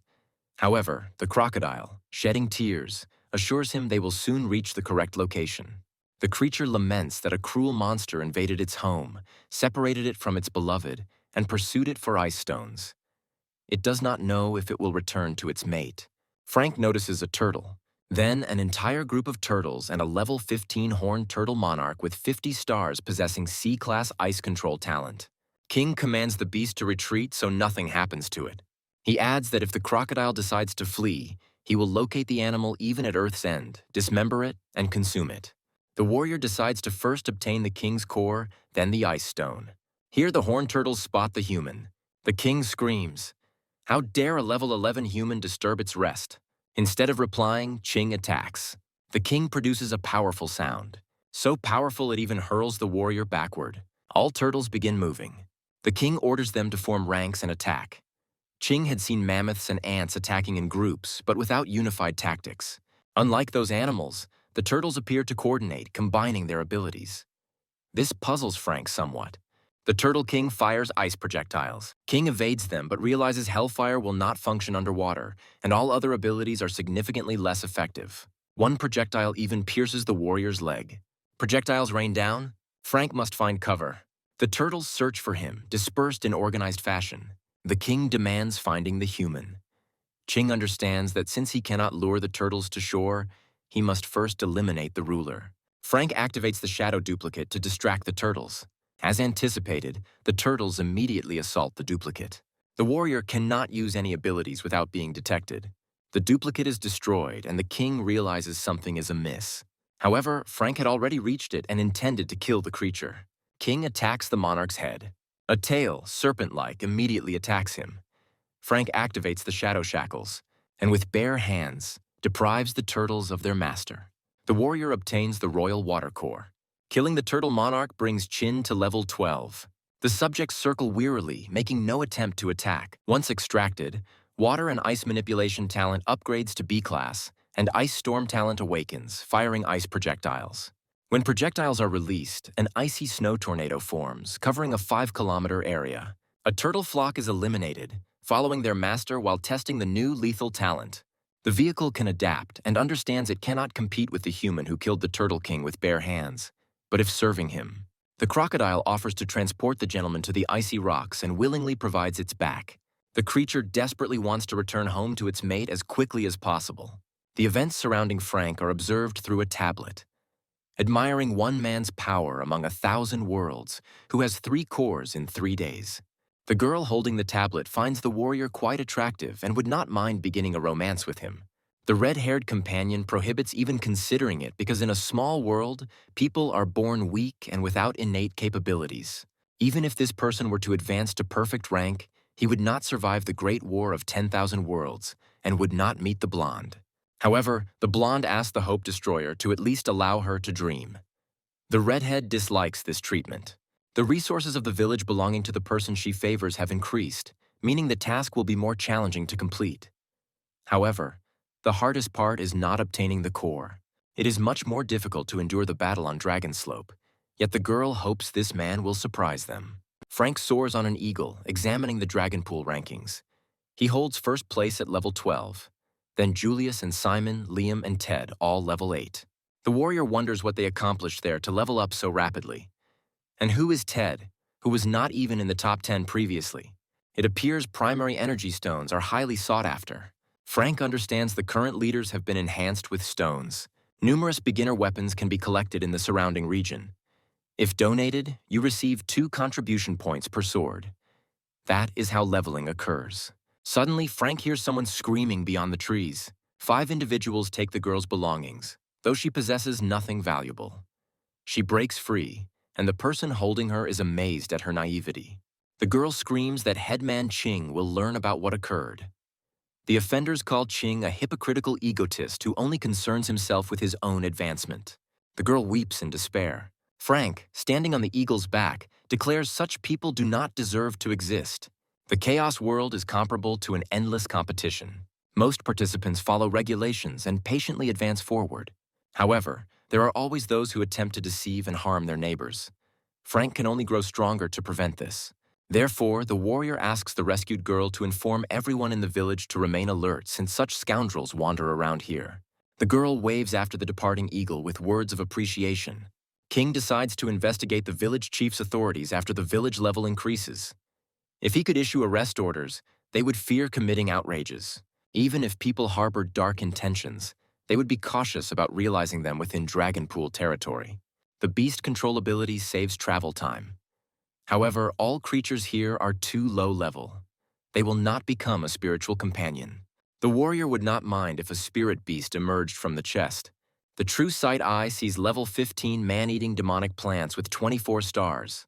However, the crocodile, shedding tears, assures him they will soon reach the correct location. The creature laments that a cruel monster invaded its home, separated it from its beloved, and pursued it for ice stones. It does not know if it will return to its mate. Frank notices a turtle, then an entire group of turtles and a level 15 horned turtle monarch with 50 stars possessing C-class ice control talent. King commands the beast to retreat so nothing happens to it. He adds that if the crocodile decides to flee, he will locate the animal even at Earth's end, dismember it, and consume it. The warrior decides to first obtain the king's core, then the ice stone. Here the horned turtles spot the human. The king screams, "How dare a level 11 human disturb its rest?" Instead of replying, Ching attacks. The king produces a powerful sound, so powerful it even hurls the warrior backward. All turtles begin moving. The king orders them to form ranks and attack. Ching had seen mammoths and ants attacking in groups, but without unified tactics. Unlike those animals, the turtles appear to coordinate, combining their abilities. This puzzles Frank somewhat. The Turtle King fires ice projectiles. King evades them, but realizes Hellfire will not function underwater, and all other abilities are significantly less effective. One projectile even pierces the warrior's leg. Projectiles rain down. Frank must find cover. The turtles search for him, dispersed in organized fashion. The king demands finding the human. Ching understands that since he cannot lure the turtles to shore, he must first eliminate the ruler. Frank activates the shadow duplicate to distract the turtles. As anticipated, the turtles immediately assault the duplicate. The warrior cannot use any abilities without being detected. The duplicate is destroyed, and the king realizes something is amiss. However, Frank had already reached it and intended to kill the creature. King attacks the monarch's head. A tail, serpent-like, immediately attacks him. Frank activates the shadow shackles, and with bare hands, deprives the turtles of their master. The warrior obtains the royal water core. Killing the turtle monarch brings Chin to level 12. The subjects circle wearily, making no attempt to attack. Once extracted, water and ice manipulation talent upgrades to B-class, and ice storm talent awakens, firing ice projectiles. When projectiles are released, an icy snow tornado forms, covering a 5-kilometer area. A turtle flock is eliminated, following their master while testing the new lethal talent. The vehicle can adapt and understands it cannot compete with the human who killed the Turtle King with bare hands, but if serving him. The crocodile offers to transport the gentleman to the icy rocks and willingly provides its back. The creature desperately wants to return home to its mate as quickly as possible. The events surrounding Frank are observed through a tablet. Admiring one man's power among 1,000 worlds, who has 3 cores in 3 days. The girl holding the tablet finds the warrior quite attractive and would not mind beginning a romance with him. The red-haired companion prohibits even considering it because in a small world, people are born weak and without innate capabilities. Even if this person were to advance to perfect rank, he would not survive the Great War of 10,000 Worlds and would not meet the blonde. However, the blonde asks the Hope Destroyer to at least allow her to dream. The redhead dislikes this treatment. The resources of the village belonging to the person she favors have increased, meaning the task will be more challenging to complete. However, the hardest part is not obtaining the core. It is much more difficult to endure the battle on Dragon Slope, yet the girl hopes this man will surprise them. Frank soars on an eagle, examining the Dragon Pool rankings. He holds first place at level 12. Then Julius and Simon, Liam, and Ted all level 8. The warrior wonders what they accomplished there to level up so rapidly. And who is Ted, who was not even in the top 10 previously? It appears primary energy stones are highly sought after. Frank understands the current leaders have been enhanced with stones. Numerous beginner weapons can be collected in the surrounding region. If donated, you receive 2 contribution points per sword. That is how leveling occurs. Suddenly, Frank hears someone screaming beyond the trees. 5 individuals take the girl's belongings, though she possesses nothing valuable. She breaks free, and the person holding her is amazed at her naivety. The girl screams that Headman Ching will learn about what occurred. The offenders call Ching a hypocritical egotist who only concerns himself with his own advancement. The girl weeps in despair. Frank, standing on the eagle's back, declares such people do not deserve to exist. The chaos world is comparable to an endless competition. Most participants follow regulations and patiently advance forward. However, there are always those who attempt to deceive and harm their neighbors. Frank can only grow stronger to prevent this. Therefore, the warrior asks the rescued girl to inform everyone in the village to remain alert since such scoundrels wander around here. The girl waves after the departing eagle with words of appreciation. King decides to investigate the village chief's authorities after the village level increases. If he could issue arrest orders, they would fear committing outrages. Even if people harbored dark intentions, they would be cautious about realizing them within Dragonpool territory. The beast control ability saves travel time. However, all creatures here are too low level. They will not become a spiritual companion. The warrior would not mind if a spirit beast emerged from the chest. The true sight eye sees level 15 man-eating demonic plants with 24 stars.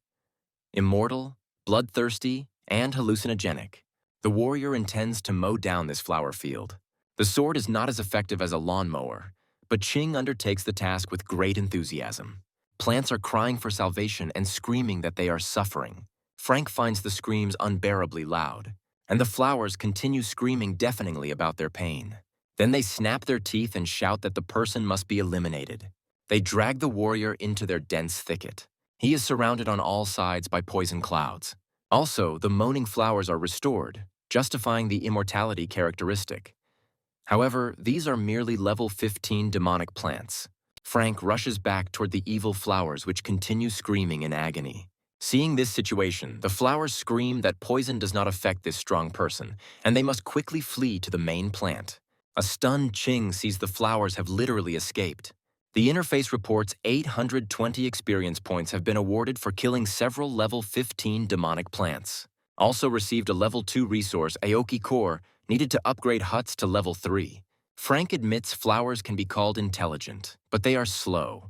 Immortal, bloodthirsty, and hallucinogenic. The warrior intends to mow down this flower field. The sword is not as effective as a lawnmower, but Ching undertakes the task with great enthusiasm. Plants are crying for salvation and screaming that they are suffering. Frank finds the screams unbearably loud, and the flowers continue screaming deafeningly about their pain. Then they snap their teeth and shout that the person must be eliminated. They drag the warrior into their dense thicket. He is surrounded on all sides by poison clouds. Also, the moaning flowers are restored, justifying the immortality characteristic. However, these are merely level 15 demonic plants. Frank rushes back toward the evil flowers which continue screaming in agony. Seeing this situation, the flowers scream that poison does not affect this strong person, and they must quickly flee to the main plant. A stunned Ching sees the flowers have literally escaped. The interface reports 820 experience points have been awarded for killing several level 15 demonic plants. Also received a level 2 resource, Aoki Core, needed to upgrade huts to level 3. Frank admits flowers can be called intelligent, but they are slow.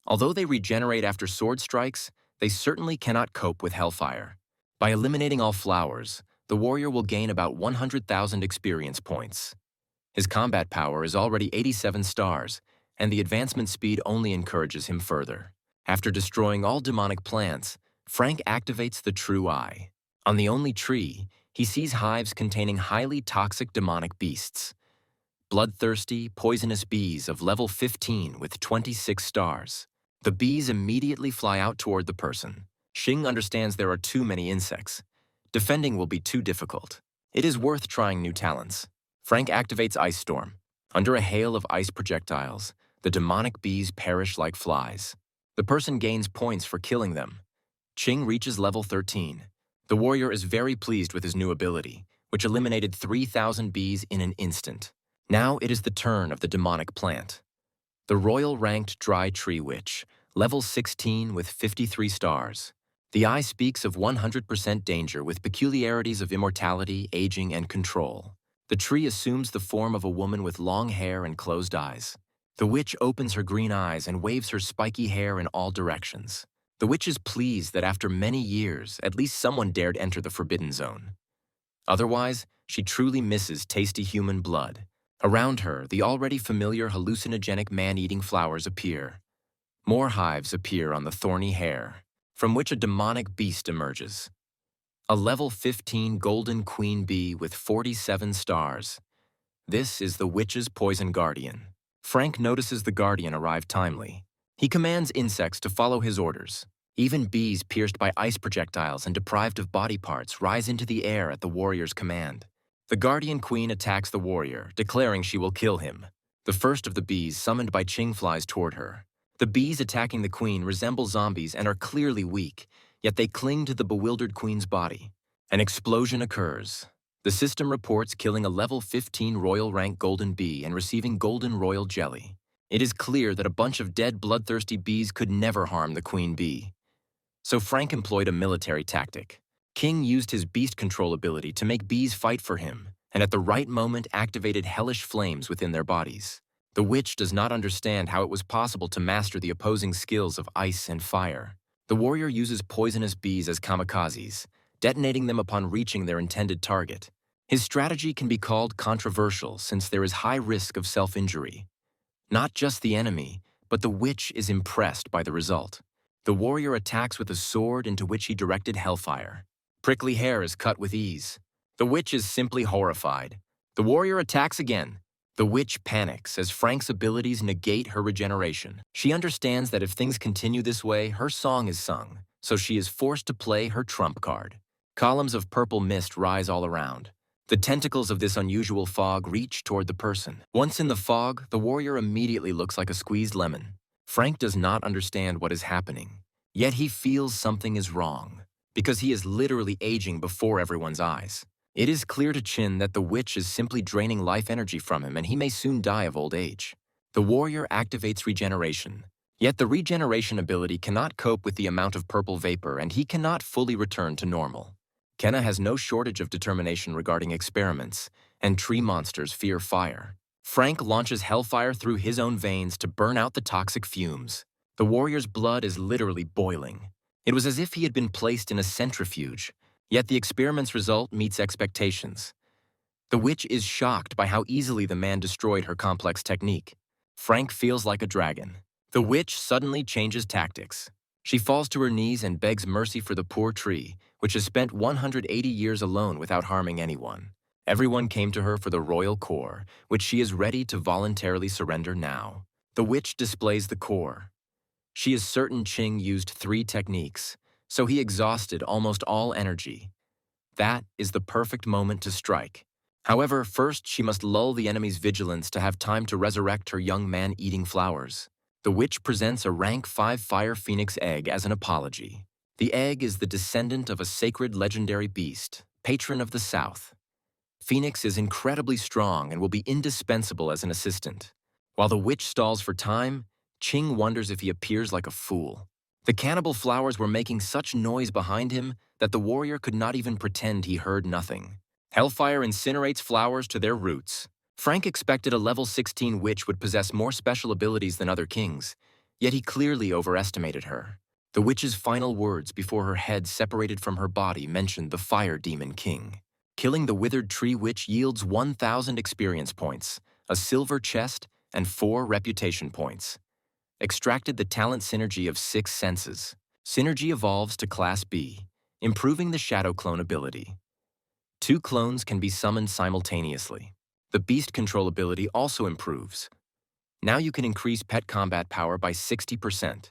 Although they regenerate after sword strikes, they certainly cannot cope with hellfire. By eliminating all flowers, the warrior will gain about 100,000 experience points. His combat power is already 87 stars, and the advancement speed only encourages him further. After destroying all demonic plants, Frank activates the True Eye. On the only tree, he sees hives containing highly toxic demonic beasts. Bloodthirsty, poisonous bees of level 15 with 26 stars. The bees immediately fly out toward the person. Ching understands there are too many insects. Defending will be too difficult. It is worth trying new talents. Frank activates Ice Storm. Under a hail of ice projectiles, the demonic bees perish like flies. The person gains points for killing them. Ching reaches level 13. The warrior is very pleased with his new ability, which eliminated 3,000 bees in an instant. Now it is the turn of the demonic plant. The Royal Ranked Dry Tree Witch, level 16 with 53 stars. The eye speaks of 100% danger with peculiarities of immortality, aging, and control. The tree assumes the form of a woman with long hair and closed eyes. The witch opens her green eyes and waves her spiky hair in all directions. The witch is pleased that after many years, at least someone dared enter the Forbidden Zone. Otherwise, she truly misses tasty human blood. Around her, the already familiar hallucinogenic man-eating flowers appear. More hives appear on the thorny hair, from which a demonic beast emerges. A level 15 golden queen bee with 47 stars. This is the witch's poison guardian. Frank notices the guardian arrive timely. He commands insects to follow his orders. Even bees pierced by ice projectiles and deprived of body parts rise into the air at the warrior's command. The guardian queen attacks the warrior, declaring she will kill him. The first of the bees summoned by Ching flies toward her. The bees attacking the queen resemble zombies and are clearly weak, yet they cling to the bewildered queen's body. An explosion occurs. The system reports killing a level 15 royal rank golden bee and receiving golden royal jelly. It is clear that a bunch of dead bloodthirsty bees could never harm the queen bee. So Frank employed a military tactic. King used his beast control ability to make bees fight for him, and at the right moment activated hellish flames within their bodies. The witch does not understand how it was possible to master the opposing skills of ice and fire. The warrior uses poisonous bees as kamikazes, detonating them upon reaching their intended target. His strategy can be called controversial since there is high risk of self-injury. Not just the enemy, but the witch is impressed by the result. The warrior attacks with a sword into which he directed hellfire. Prickly hair is cut with ease. The witch is simply horrified. The warrior attacks again. The witch panics as Frank's abilities negate her regeneration. She understands that if things continue this way, her song is sung, so she is forced to play her trump card. Columns of purple mist rise all around. The tentacles of this unusual fog reach toward the person. Once in the fog, the warrior immediately looks like a squeezed lemon. Frank does not understand what is happening, yet he feels something is wrong, because he is literally aging before everyone's eyes. It is clear to Chin that the witch is simply draining life energy from him and he may soon die of old age. The warrior activates regeneration, yet the regeneration ability cannot cope with the amount of purple vapor and he cannot fully return to normal. Kenna has no shortage of determination regarding experiments, and tree monsters fear fire. Frank launches hellfire through his own veins to burn out the toxic fumes. The warrior's blood is literally boiling. It was as if he had been placed in a centrifuge, yet the experiment's result meets expectations. The witch is shocked by how easily the man destroyed her complex technique. Frank feels like a dragon. The witch suddenly changes tactics. She falls to her knees and begs mercy for the poor tree, which has spent 180 years alone without harming anyone. Everyone came to her for the royal core, which she is ready to voluntarily surrender now. The witch displays the core. She is certain Ching used 3 techniques, so he exhausted almost all energy. That is the perfect moment to strike. However, first she must lull the enemy's vigilance to have time to resurrect her young man eating flowers. The witch presents a rank 5 fire phoenix egg as an apology. The egg is the descendant of a sacred legendary beast, patron of the South. Phoenix is incredibly strong and will be indispensable as an assistant. While the witch stalls for time, Ching wonders if he appears like a fool. The cannibal flowers were making such noise behind him that the warrior could not even pretend he heard nothing. Hellfire incinerates flowers to their roots. Frank expected a level 16 witch would possess more special abilities than other kings, yet he clearly overestimated her. The witch's final words before her head separated from her body mentioned the fire demon king. Killing the withered tree witch yields 1,000 experience points, a silver chest, and 4 reputation points. Extracted the talent synergy of 6 senses. Synergy evolves to Class B, improving the shadow clone ability. 2 clones can be summoned simultaneously. The beast control ability also improves. Now you can increase pet combat power by 60%.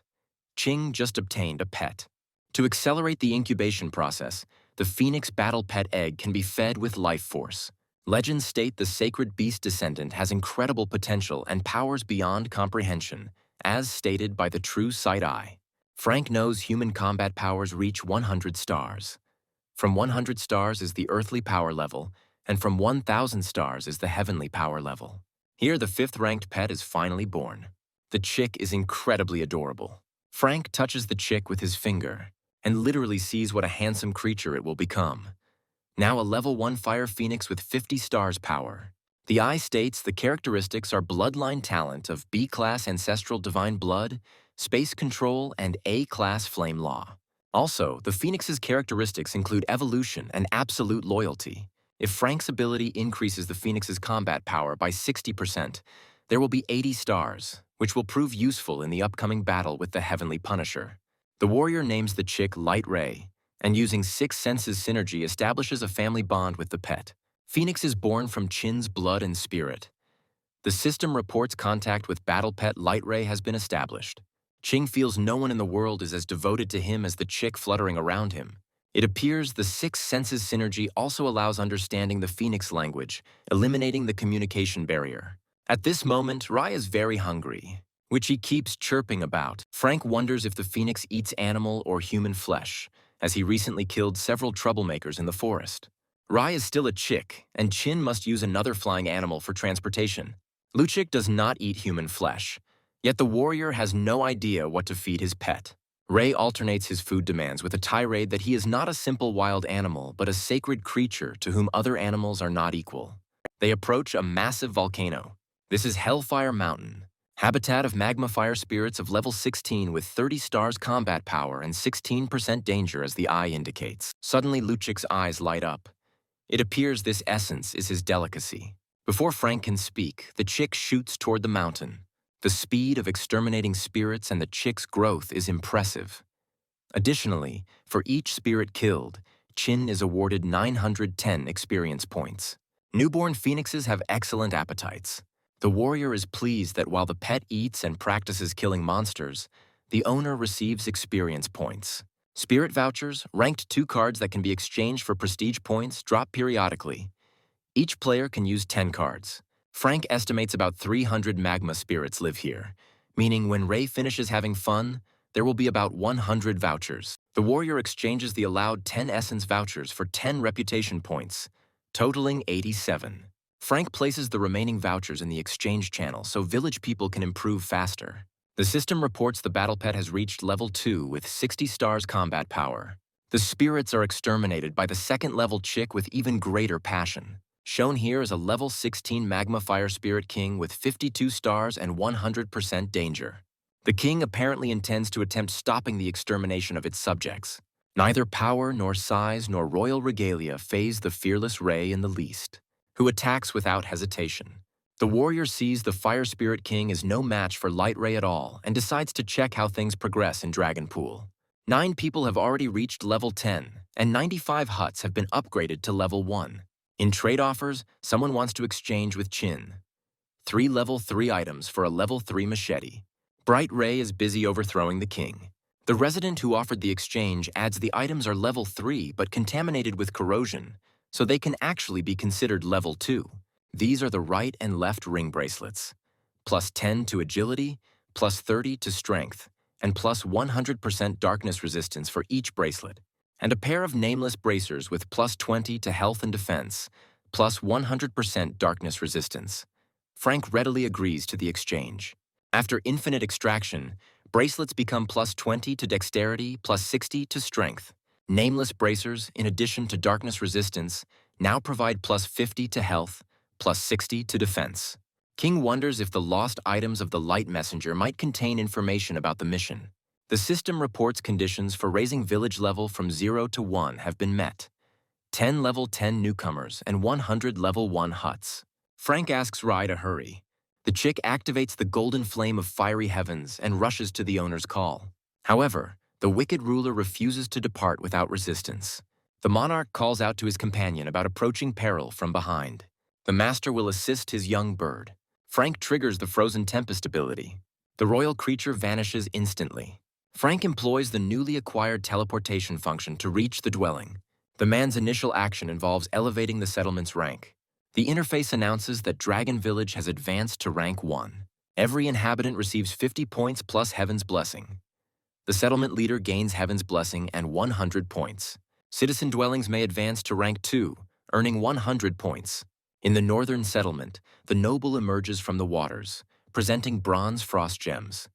Ching just obtained a pet. To accelerate the incubation process, the Phoenix Battle Pet Egg can be fed with life force. Legends state the sacred beast descendant has incredible potential and powers beyond comprehension, as stated by the true sight eye. Frank knows human combat powers reach 100 stars. From 100 stars is the earthly power level, and from 1,000 stars is the heavenly power level. Here, the 5th-ranked pet is finally born. The chick is incredibly adorable. Frank touches the chick with his finger, and literally sees what a handsome creature it will become. Now a level 1 fire phoenix with 50 stars power. The eye states the characteristics are bloodline talent of B-class ancestral divine blood, space control, and A-class flame law. Also, the phoenix's characteristics include evolution and absolute loyalty. If Frank's ability increases the phoenix's combat power by 60%, there will be 80 stars, which will prove useful in the upcoming battle with the Heavenly Punisher. The warrior names the chick Light Ray, and using 6 senses synergy establishes a family bond with the pet. Phoenix is born from Chin's blood and spirit. The system reports contact with battle pet Light Ray has been established. Ching feels no one in the world is as devoted to him as the chick fluttering around him. It appears the 6 senses synergy also allows understanding the Phoenix language, eliminating the communication barrier. At this moment, Rai is very hungry, which he keeps chirping about. Frank wonders if the Phoenix eats animal or human flesh, as he recently killed several troublemakers in the forest. Rai is still a chick, and Chin must use another flying animal for transportation. Luchik does not eat human flesh, yet the warrior has no idea what to feed his pet. Ray alternates his food demands with a tirade that he is not a simple wild animal, but a sacred creature to whom other animals are not equal. They approach a massive volcano. This is Hellfire Mountain, habitat of magma fire spirits of level 16 with 30 stars combat power and 16% danger as the eye indicates. Suddenly Luchik's eyes light up. It appears this essence is his delicacy. Before Frank can speak, the chick shoots toward the mountain. The speed of exterminating spirits and the chick's growth is impressive. Additionally, for each spirit killed, Chin is awarded 910 experience points. Newborn phoenixes have excellent appetites. The warrior is pleased that while the pet eats and practices killing monsters, the owner receives experience points. Spirit vouchers, ranked 2 cards that can be exchanged for prestige points, drop periodically. Each player can use 10 cards. Frank estimates about 300 magma spirits live here, meaning when Ray finishes having fun, there will be about 100 vouchers. The warrior exchanges the allowed 10 essence vouchers for 10 reputation points, totaling 87. Frank places the remaining vouchers in the exchange channel so village people can improve faster. The system reports the battle pet has reached level 2 with 60 stars combat power. The spirits are exterminated by the second level chick with even greater passion. Shown here is a level 16 magma fire spirit king with 52 stars and 100% danger. The king apparently intends to attempt stopping the extermination of its subjects. Neither power nor size nor royal regalia faze the fearless Ray in the least, who attacks without hesitation. The warrior sees the Fire Spirit King is no match for Light Ray at all and decides to check how things progress in Dragonpool. 9 people have already reached level 10, and 95 huts have been upgraded to level 1. In trade offers, someone wants to exchange with Chin. 3 level 3 items for a level 3 machete. Bright Ray is busy overthrowing the king. The resident who offered the exchange adds the items are level 3 but contaminated with corrosion, so they can actually be considered level 2. These are the right and left ring bracelets. Plus 10 to agility, plus 30 to strength, and plus 100% darkness resistance for each bracelet. And a pair of nameless bracers with plus 20 to health and defense, plus 100% darkness resistance. Frank readily agrees to the exchange. After infinite extraction, bracelets become plus 20 to dexterity, plus 60 to strength. Nameless bracers, in addition to darkness resistance, now provide plus 50 to health, plus 60 to defense. King wonders if the lost items of the Light Messenger might contain information about the mission. The system reports conditions for raising village level from 0 to 1 have been met. 10 level 10 newcomers and 100 level 1 huts. Frank asks Rai to hurry. The chick activates the golden flame of fiery heavens and rushes to the owner's call. However, the wicked ruler refuses to depart without resistance. The monarch calls out to his companion about approaching peril from behind. The master will assist his young bird. Frank triggers the Frozen Tempest ability. The royal creature vanishes instantly. Frank employs the newly acquired teleportation function to reach the dwelling. The man's initial action involves elevating the settlement's rank. The interface announces that Dragon Village has advanced to rank 1. Every inhabitant receives 50 points plus Heaven's Blessing. The settlement leader gains Heaven's Blessing and 100 points. Citizen dwellings may advance to rank 2, earning 100 points. In the northern settlement, the noble emerges from the waters, presenting bronze frost gems.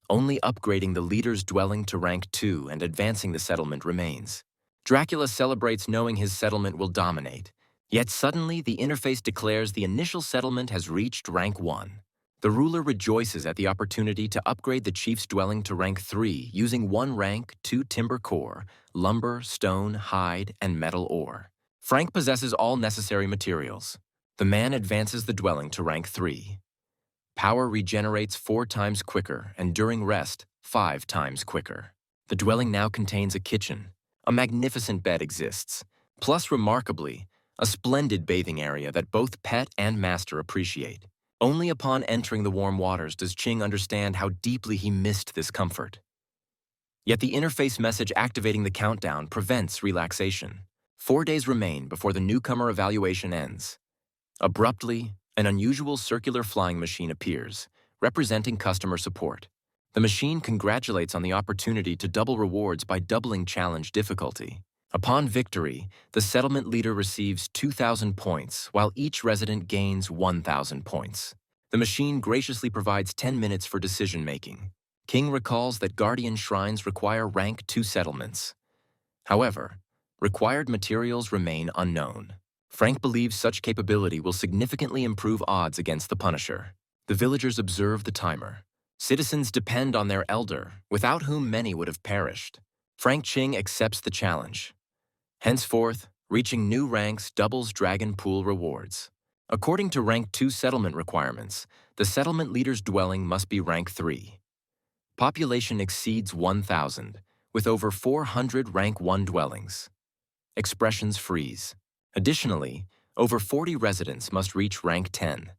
Only upgrading the leader's dwelling to rank 2 and advancing the settlement remains. Dracula celebrates knowing his settlement will dominate, yet suddenly the interface declares the initial settlement has reached rank 1. The ruler rejoices at the opportunity to upgrade the chief's dwelling to rank 3 using 1 rank, 2 timber core, lumber, stone, hide, and metal ore. Frank possesses all necessary materials. The man advances the dwelling to rank 3. Power regenerates 4 times quicker, and during rest, 5 times quicker. The dwelling now contains a kitchen. A magnificent bed exists. Plus, remarkably, a splendid bathing area that both pet and master appreciate. Only upon entering the warm waters does Ching understand how deeply he missed this comfort. Yet the interface message activating the countdown prevents relaxation. 4 days remain before the newcomer evaluation ends. Abruptly, an unusual circular flying machine appears, representing customer support. The machine congratulates on the opportunity to double rewards by doubling challenge difficulty. Upon victory, the settlement leader receives 2,000 points, while each resident gains 1,000 points. The machine graciously provides 10 minutes for decision-making. King recalls that guardian shrines require rank 2 settlements. However, required materials remain unknown. Frank believes such capability will significantly improve odds against the Punisher. The villagers observe the timer. Citizens depend on their elder, without whom many would have perished. Frankqing accepts the challenge. Henceforth, reaching new ranks doubles Dragon Pool rewards. According to Rank 2 settlement requirements, the settlement leader's dwelling must be Rank 3. Population exceeds 1,000, with over 400 Rank 1 dwellings. Expressions freeze. Additionally, over 40 residents must reach Rank 10.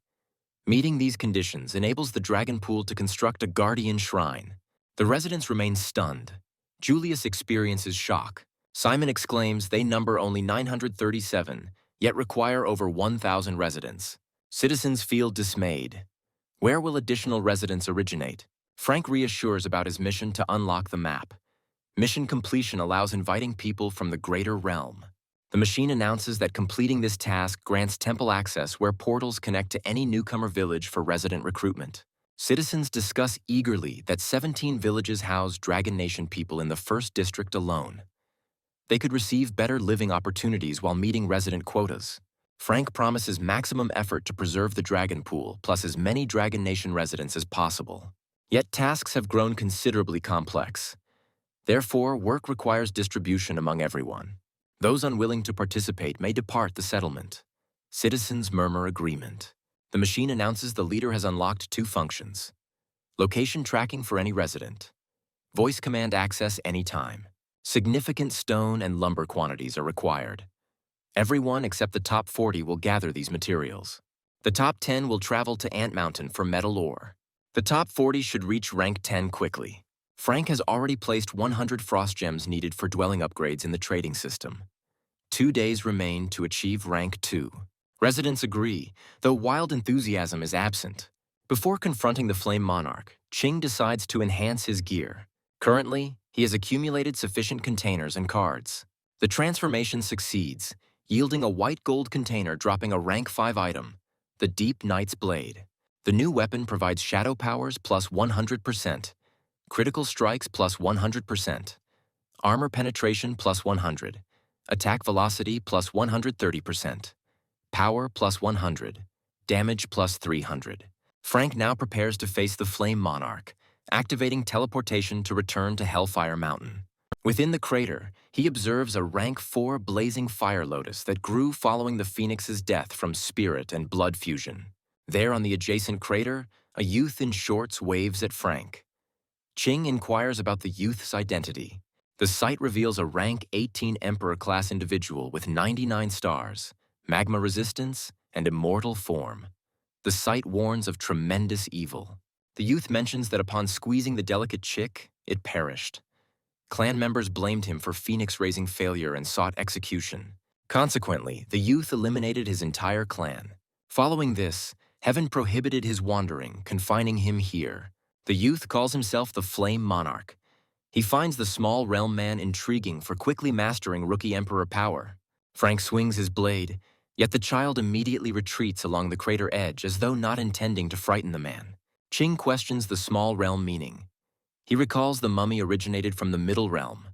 Meeting these conditions enables the Dragon Pool to construct a guardian shrine. The residents remain stunned. Julius experiences shock. Simon exclaims they number only 937, yet require over 1,000 residents. Citizens feel dismayed. Where will additional residents originate? Frank reassures about his mission to unlock the map. Mission completion allows inviting people from the greater realm. The machine announces that completing this task grants temple access where portals connect to any newcomer village for resident recruitment. Citizens discuss eagerly that 17 villages house Dragon Nation people in the first district alone. They could receive better living opportunities while meeting resident quotas. Frank promises maximum effort to preserve the Dragon Pool, plus as many Dragon Nation residents as possible. Yet tasks have grown considerably complex. Therefore, work requires distribution among everyone. Those unwilling to participate may depart the settlement. Citizens murmur agreement. The machine announces the leader has unlocked 2 functions: location tracking for any resident, voice command access anytime. Significant stone and lumber quantities are required. Everyone except the top 40 will gather these materials. The top 10 will travel to Ant Mountain for metal ore. The top 40 should reach rank 10 quickly. Frank has already placed 100 frost gems needed for dwelling upgrades in the trading system. 2 days remain to achieve rank 2. Residents agree, though wild enthusiasm is absent. Before confronting the Flame Monarch, Ching decides to enhance his gear. Currently, he has accumulated sufficient containers and cards. The transformation succeeds, yielding a white gold container dropping a rank 5 item, the Deep Knight's Blade. The new weapon provides shadow powers plus 100%, critical strikes plus 100%, armor penetration plus 100, attack velocity plus 130%, power plus 100, damage plus 300. Frank now prepares to face the Flame Monarch, activating teleportation to return to Hellfire Mountain. Within the crater, he observes a rank 4 blazing fire lotus that grew following the Phoenix's death from spirit and blood fusion. There on the adjacent crater, a youth in shorts waves at Frank. Ching inquires about the youth's identity. The site reveals a rank 18 Emperor-class individual with 99 stars, magma resistance, and immortal form. The site warns of tremendous evil. The youth mentions that upon squeezing the delicate chick, it perished. Clan members blamed him for Phoenix-raising failure and sought execution. Consequently, the youth eliminated his entire clan. Following this, Heaven prohibited his wandering, confining him here. The youth calls himself the Flame Monarch. He finds the small realm man intriguing for quickly mastering rookie emperor power. Frank swings his blade, yet the child immediately retreats along the crater edge as though not intending to frighten the man. Ching questions the small realm meaning. He recalls the mummy originated from the middle realm.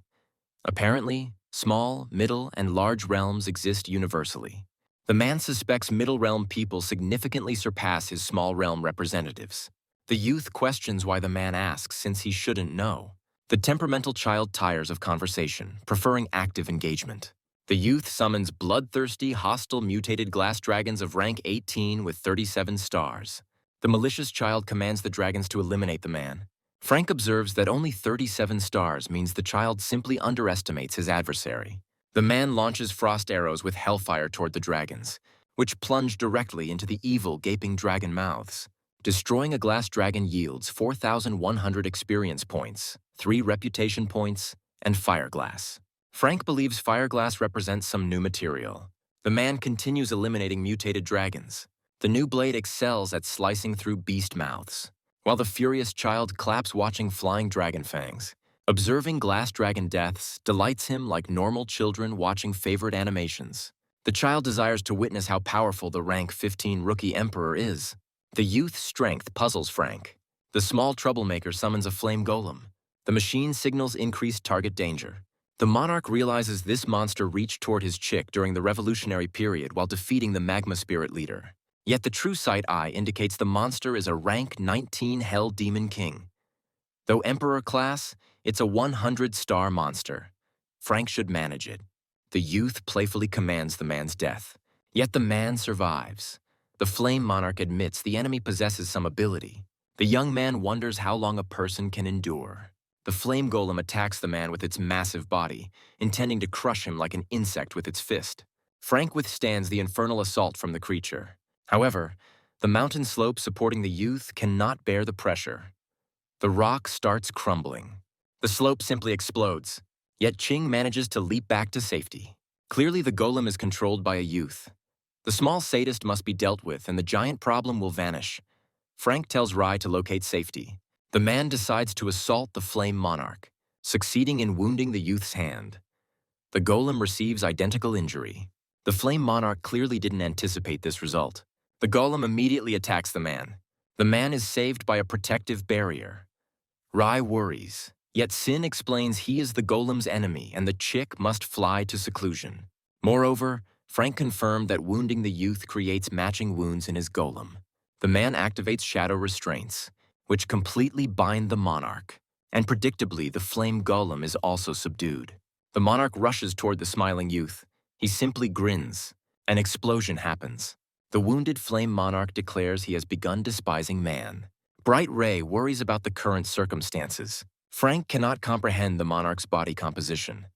Apparently, small, middle, and large realms exist universally. The man suspects middle realm people significantly surpass his small realm representatives. The youth questions why the man asks since he shouldn't know. The temperamental child tires of conversation, preferring active engagement. The youth summons bloodthirsty, hostile mutated glass dragons of rank 18 with 37 stars. The malicious child commands the dragons to eliminate the man. Frank observes that only 37 stars means the child simply underestimates his adversary. The man launches frost arrows with hellfire toward the dragons, which plunge directly into the evil, gaping dragon mouths. Destroying a glass dragon yields 4,100 experience points, 3 reputation points, and fireglass. Frank believes fireglass represents some new material. The man continues eliminating mutated dragons. The new blade excels at slicing through beast mouths, while the furious child claps watching flying dragon fangs. Observing glass dragon deaths delights him like normal children watching favorite animations. The child desires to witness how powerful the rank 15 rookie emperor is. The youth's strength puzzles Frank. The small troublemaker summons a flame golem. The machine signals increased target danger. The monarch realizes this monster reached toward his chick during the revolutionary period while defeating the magma spirit leader. Yet the true sight eye indicates the monster is a rank 19 hell demon king. Though emperor class, it's a 100-star monster. Frank should manage it. The youth playfully commands the man's death. Yet the man survives. The flame monarch admits the enemy possesses some ability. The young man wonders how long a person can endure. The flame golem attacks the man with its massive body, intending to crush him like an insect with its fist. Frank withstands the infernal assault from the creature. However, the mountain slope supporting the youth cannot bear the pressure. The rock starts crumbling. The slope simply explodes, yet Ching manages to leap back to safety. Clearly the golem is controlled by a youth. The small sadist must be dealt with and the giant problem will vanish. Frank tells Rai to locate safety. The man decides to assault the flame monarch, succeeding in wounding the youth's hand. The golem receives identical injury. The flame monarch clearly didn't anticipate this result. The golem immediately attacks the man. The man is saved by a protective barrier. Rai worries. Yet Sin explains he is the golem's enemy and the chick must fly to seclusion. Moreover, Frank confirmed that wounding the youth creates matching wounds in his golem. The man activates shadow restraints, which completely bind the monarch. And predictably, the flame golem is also subdued. The monarch rushes toward the smiling youth. He simply grins. An explosion happens. The wounded flame monarch declares he has begun despising man. Bright Ray worries about the current circumstances. Frank cannot comprehend the monarch's body composition.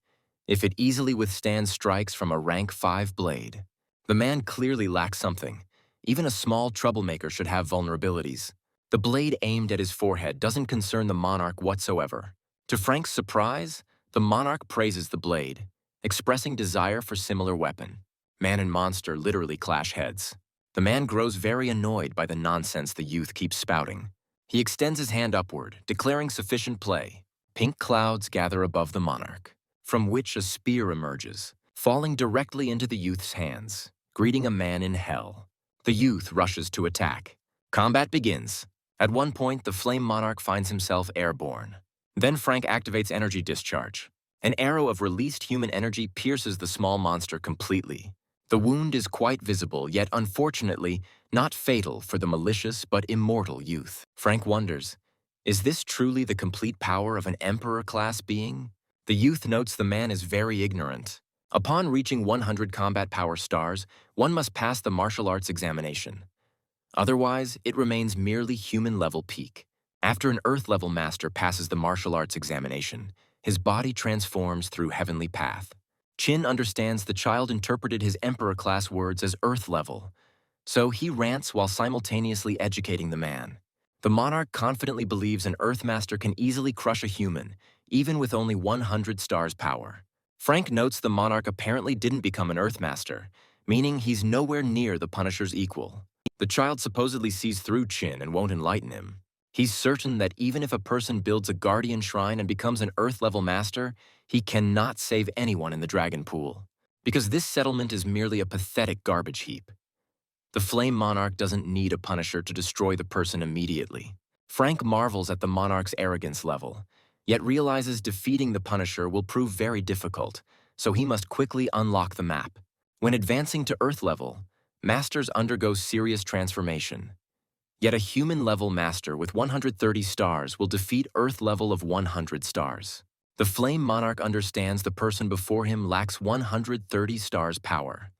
If it easily withstands strikes from a rank 5 blade. The man clearly lacks something. Even a small troublemaker should have vulnerabilities. The blade aimed at his forehead doesn't concern the monarch whatsoever. To Frank's surprise, the monarch praises the blade, expressing desire for similar weapon. Man and monster literally clash heads. The man grows very annoyed by the nonsense the youth keeps spouting. He extends his hand upward, declaring sufficient play. Pink clouds gather above the monarch, from which a spear emerges, falling directly into the youth's hands, greeting a man in hell. The youth rushes to attack. Combat begins. At one point, the flame monarch finds himself airborne. Then Frank activates energy discharge. An arrow of released human energy pierces the small monster completely. The wound is quite visible, yet unfortunately, not fatal for the malicious but immortal youth. Frank wonders, is this truly the complete power of an emperor-class being? The youth notes the man is very ignorant. Upon reaching 100 combat power stars, one must pass the martial arts examination. Otherwise, it remains merely human-level peak. After an Earth-level master passes the martial arts examination, his body transforms through heavenly path. Chin understands the child interpreted his emperor-class words as Earth-level, so he rants while simultaneously educating the man. The monarch confidently believes an Earthmaster can easily crush a human, even with only 100 stars power. Frank notes the monarch apparently didn't become an Earthmaster, meaning he's nowhere near the Punisher's equal. The child supposedly sees through Chin and won't enlighten him. He's certain that even if a person builds a guardian shrine and becomes an Earth-level master, he cannot save anyone in the dragon pool, because this settlement is merely a pathetic garbage heap. The flame monarch doesn't need a Punisher to destroy the person immediately. Frank marvels at the monarch's arrogance level, yet realizes defeating the Punisher will prove very difficult, so he must quickly unlock the map. When advancing to Earth level, masters undergo serious transformation. Yet a human-level master with 130 stars will defeat Earth level of 100 stars. The Flame Monarch understands the person before him lacks 130 stars power.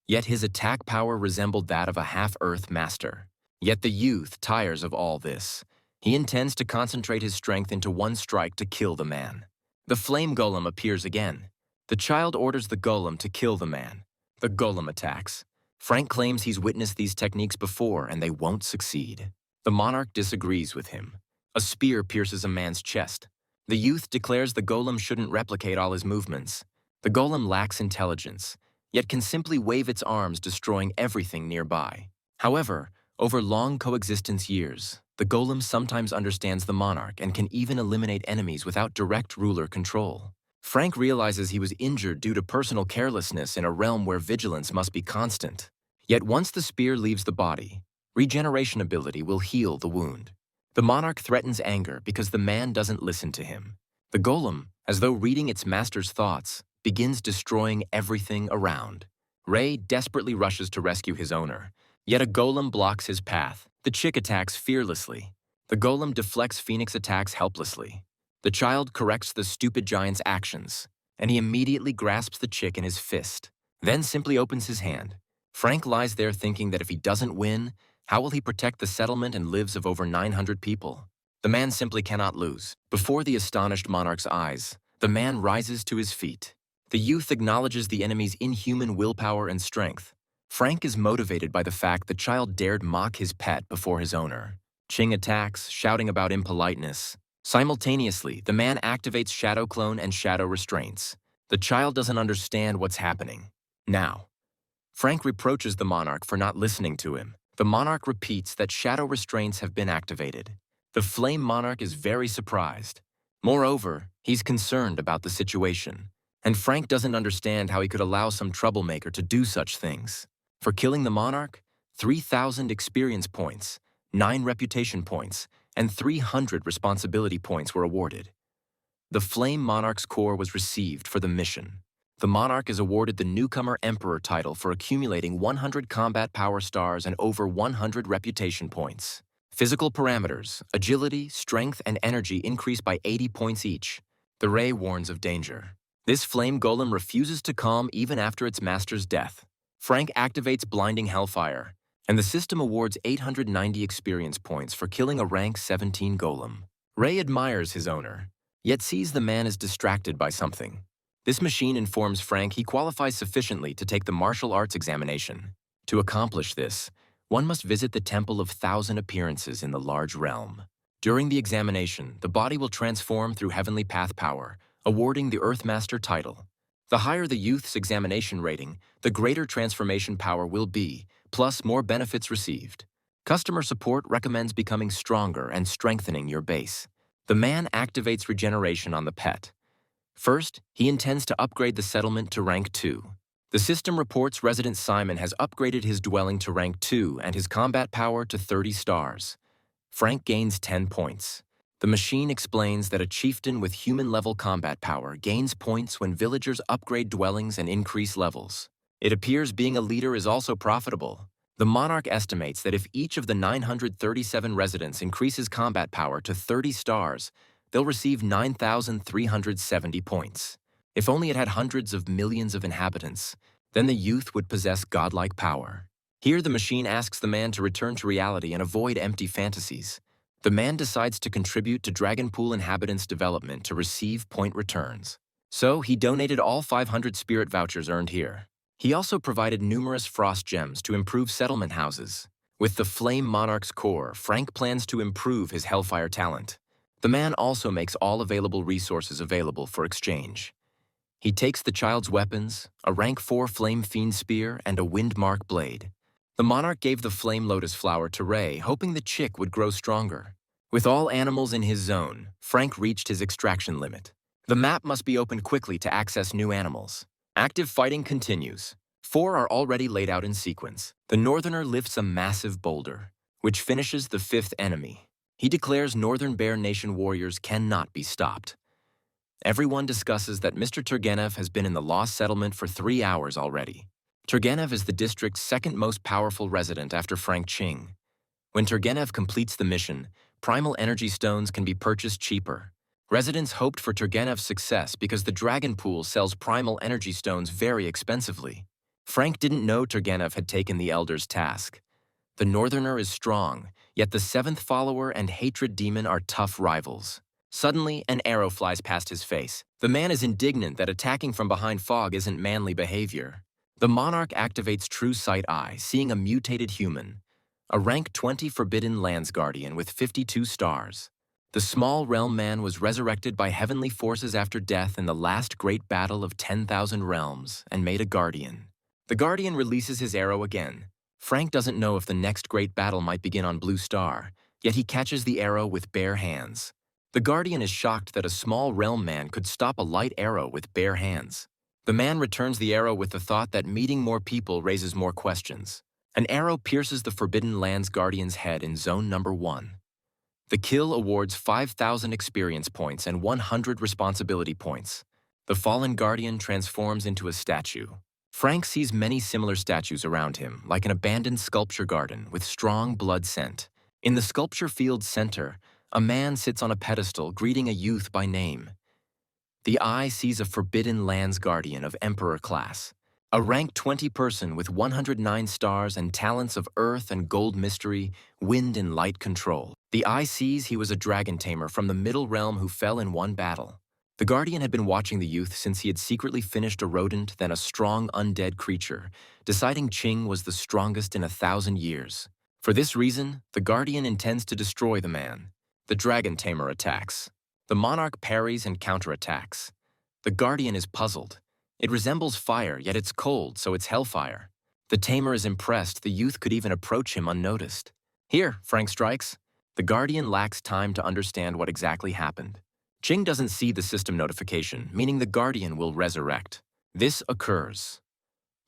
Yet his attack power resembled that of a half-Earth master. Yet the youth tires of all this. He intends to concentrate his strength into one strike to kill the man. The Flame Golem appears again. The child orders the Golem to kill the man. The Golem attacks. Frank claims he's witnessed these techniques before and they won't succeed. The monarch disagrees with him. A spear pierces a man's chest. The youth declares the golem shouldn't replicate all his movements. The golem lacks intelligence, yet can simply wave its arms, destroying everything nearby. However, over long coexistence years, the The golem sometimes understands the monarch and can even eliminate enemies without direct ruler control. Frank realizes he was injured due to personal carelessness in a realm where vigilance must be constant. Yet once the spear leaves the body, regeneration ability will heal the wound. The monarch threatens anger because the man doesn't listen to him. The golem, as though reading its master's thoughts, begins destroying everything around. Ray desperately rushes to rescue his owner, yet a golem blocks his path. The chick attacks fearlessly. The golem deflects Phoenix attacks helplessly. The child corrects the stupid giant's actions, and he immediately grasps the chick in his fist, then simply opens his hand. Frank lies there thinking that if he doesn't win, how will he protect the settlement and lives of over 900 people? The man simply cannot lose. Before the astonished monarch's eyes, the man rises to his feet. The youth acknowledges the enemy's inhuman willpower and strength. Frank is motivated by the fact the child dared mock his pet before his owner. Ching attacks, shouting about impoliteness. Simultaneously, the man activates Shadow Clone and Shadow Restraints. The child doesn't understand what's happening. Now, Frank reproaches the monarch for not listening to him. The monarch repeats that Shadow Restraints have been activated. The flame monarch is very surprised. Moreover, he's concerned about the situation. And Frank doesn't understand how he could allow some troublemaker to do such things. For killing the monarch, 3,000 experience points, 9 reputation points, and 300 responsibility points were awarded. The Flame Monarch's core was received for the mission. The monarch is awarded the Newcomer Emperor title for accumulating 100 combat power stars and over 100 reputation points. Physical parameters, agility, strength, and energy increase by 80 points each. The Ray warns of danger. This flame golem refuses to calm even after its master's death. Frank activates Blinding Hellfire, and the system awards 890 experience points for killing a rank 17 golem. Ray admires his owner, yet sees the man is distracted by something. This machine informs Frank he qualifies sufficiently to take the martial arts examination. To accomplish this, one must visit the Temple of Thousand Appearances in the large realm. During the examination, the body will transform through heavenly path power, awarding the Earthmaster title. The higher the youth's examination rating, the greater transformation power will be, plus more benefits received. Customer support recommends becoming stronger and strengthening your base. The man activates regeneration on the pet. First, he intends to upgrade the settlement to rank 2. The system reports resident Simon has upgraded his dwelling to rank 2 and his combat power to 30 stars. Frank gains 10 points. The machine explains that a chieftain with human-level combat power gains points when villagers upgrade dwellings and increase levels. It appears being a leader is also profitable. The monarch estimates that if each of the 937 residents increases combat power to 30 stars, they'll receive 9,370 points. If only it had hundreds of millions of inhabitants, then the youth would possess godlike power. Here the machine asks the man to return to reality and avoid empty fantasies. The man decides to contribute to Dragonpool inhabitants' development to receive point returns. So he donated all 500 spirit vouchers earned here. He also provided numerous frost gems to improve settlement houses. With the Flame Monarch's core, Frank plans to improve his Hellfire talent. The man also makes all available resources available for exchange. He takes the child's weapons, a rank 4 Flame Fiend Spear, and a Windmark Blade. The monarch gave the Flame Lotus Flower to Ray, hoping the chick would grow stronger. With all animals in his zone, Frank reached his extraction limit. The map must be opened quickly to access new animals. Active fighting continues. 4 are already laid out in sequence. The Northerner lifts a massive boulder, which finishes the 5th enemy. He declares Northern Bear Nation warriors cannot be stopped. Everyone discusses that Mr. Turgenev has been in the Lost Settlement for 3 hours already. Turgenev is the district's second most powerful resident after Frankqing. When Turgenev completes the mission, primal energy stones can be purchased cheaper. Residents hoped for Turgenev's success because the Dragon Pool sells primal energy stones very expensively. Frank didn't know Turgenev had taken the Elder's task. The Northerner is strong, yet the 7th follower and Hatred Demon are tough rivals. Suddenly, an arrow flies past his face. The man is indignant that attacking from behind fog isn't manly behavior. The monarch activates True Sight Eye, seeing a mutated human, a rank 20 Forbidden Lands Guardian with 52 stars. The small realm man was resurrected by heavenly forces after death in the last great battle of 10,000 realms and made a guardian. The guardian releases his arrow again. Frank doesn't know if the next great battle might begin on Blue Star, yet he catches the arrow with bare hands. The Guardian is shocked that a small realm man could stop a light arrow with bare hands. The man returns the arrow with the thought that meeting more people raises more questions. An arrow pierces the Forbidden Lands Guardian's head in Zone Number 1. The kill awards 5,000 experience points and 100 responsibility points. The fallen Guardian transforms into a statue. Frank sees many similar statues around him, like an abandoned sculpture garden with strong blood scent. In the sculpture field's center, a man sits on a pedestal greeting a youth by name. The eye sees a Forbidden Lands Guardian of Emperor class, a rank 20 person with 109 stars and talents of earth and gold mystery, wind and light control. The eye sees he was a dragon tamer from the Middle Realm who fell in one battle. The Guardian had been watching the youth since he had secretly finished a rodent, then a strong undead creature, deciding Qing was the strongest in 1,000 years. For this reason, the Guardian intends to destroy the man. The dragon tamer attacks. The monarch parries and counterattacks. The Guardian is puzzled. It resembles fire, yet it's cold, so it's hellfire. The tamer is impressed the youth could even approach him unnoticed. Here, Frank strikes. The Guardian lacks time to understand what exactly happened. Qing doesn't see the system notification, meaning the Guardian will resurrect. This occurs.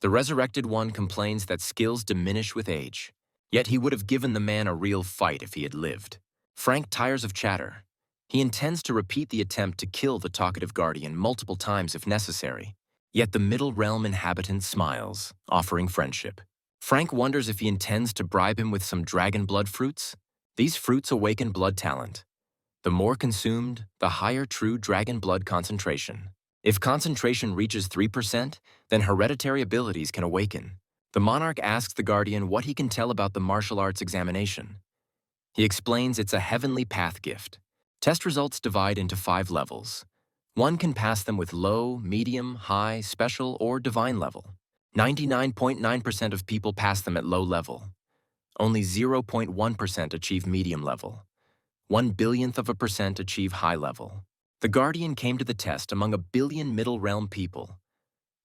The resurrected one complains that skills diminish with age. Yet he would have given the man a real fight if he had lived. Frank tires of chatter. He intends to repeat the attempt to kill the talkative Guardian multiple times if necessary. Yet the Middle Realm inhabitant smiles, offering friendship. Frank wonders if he intends to bribe him with some dragon blood fruits. These fruits awaken blood talent. The more consumed, the higher true dragon blood concentration. If concentration reaches 3%, then hereditary abilities can awaken. The monarch asks the Guardian what he can tell about the martial arts examination. He explains it's a heavenly path gift. Test results divide into 5 levels. One can pass them with low, medium, high, special, or divine level. 99.9% of people pass them at low level. Only 0.1% achieve medium level. 0.01% achieve high level. The Guardian came to the test among 1 billion Middle Realm people.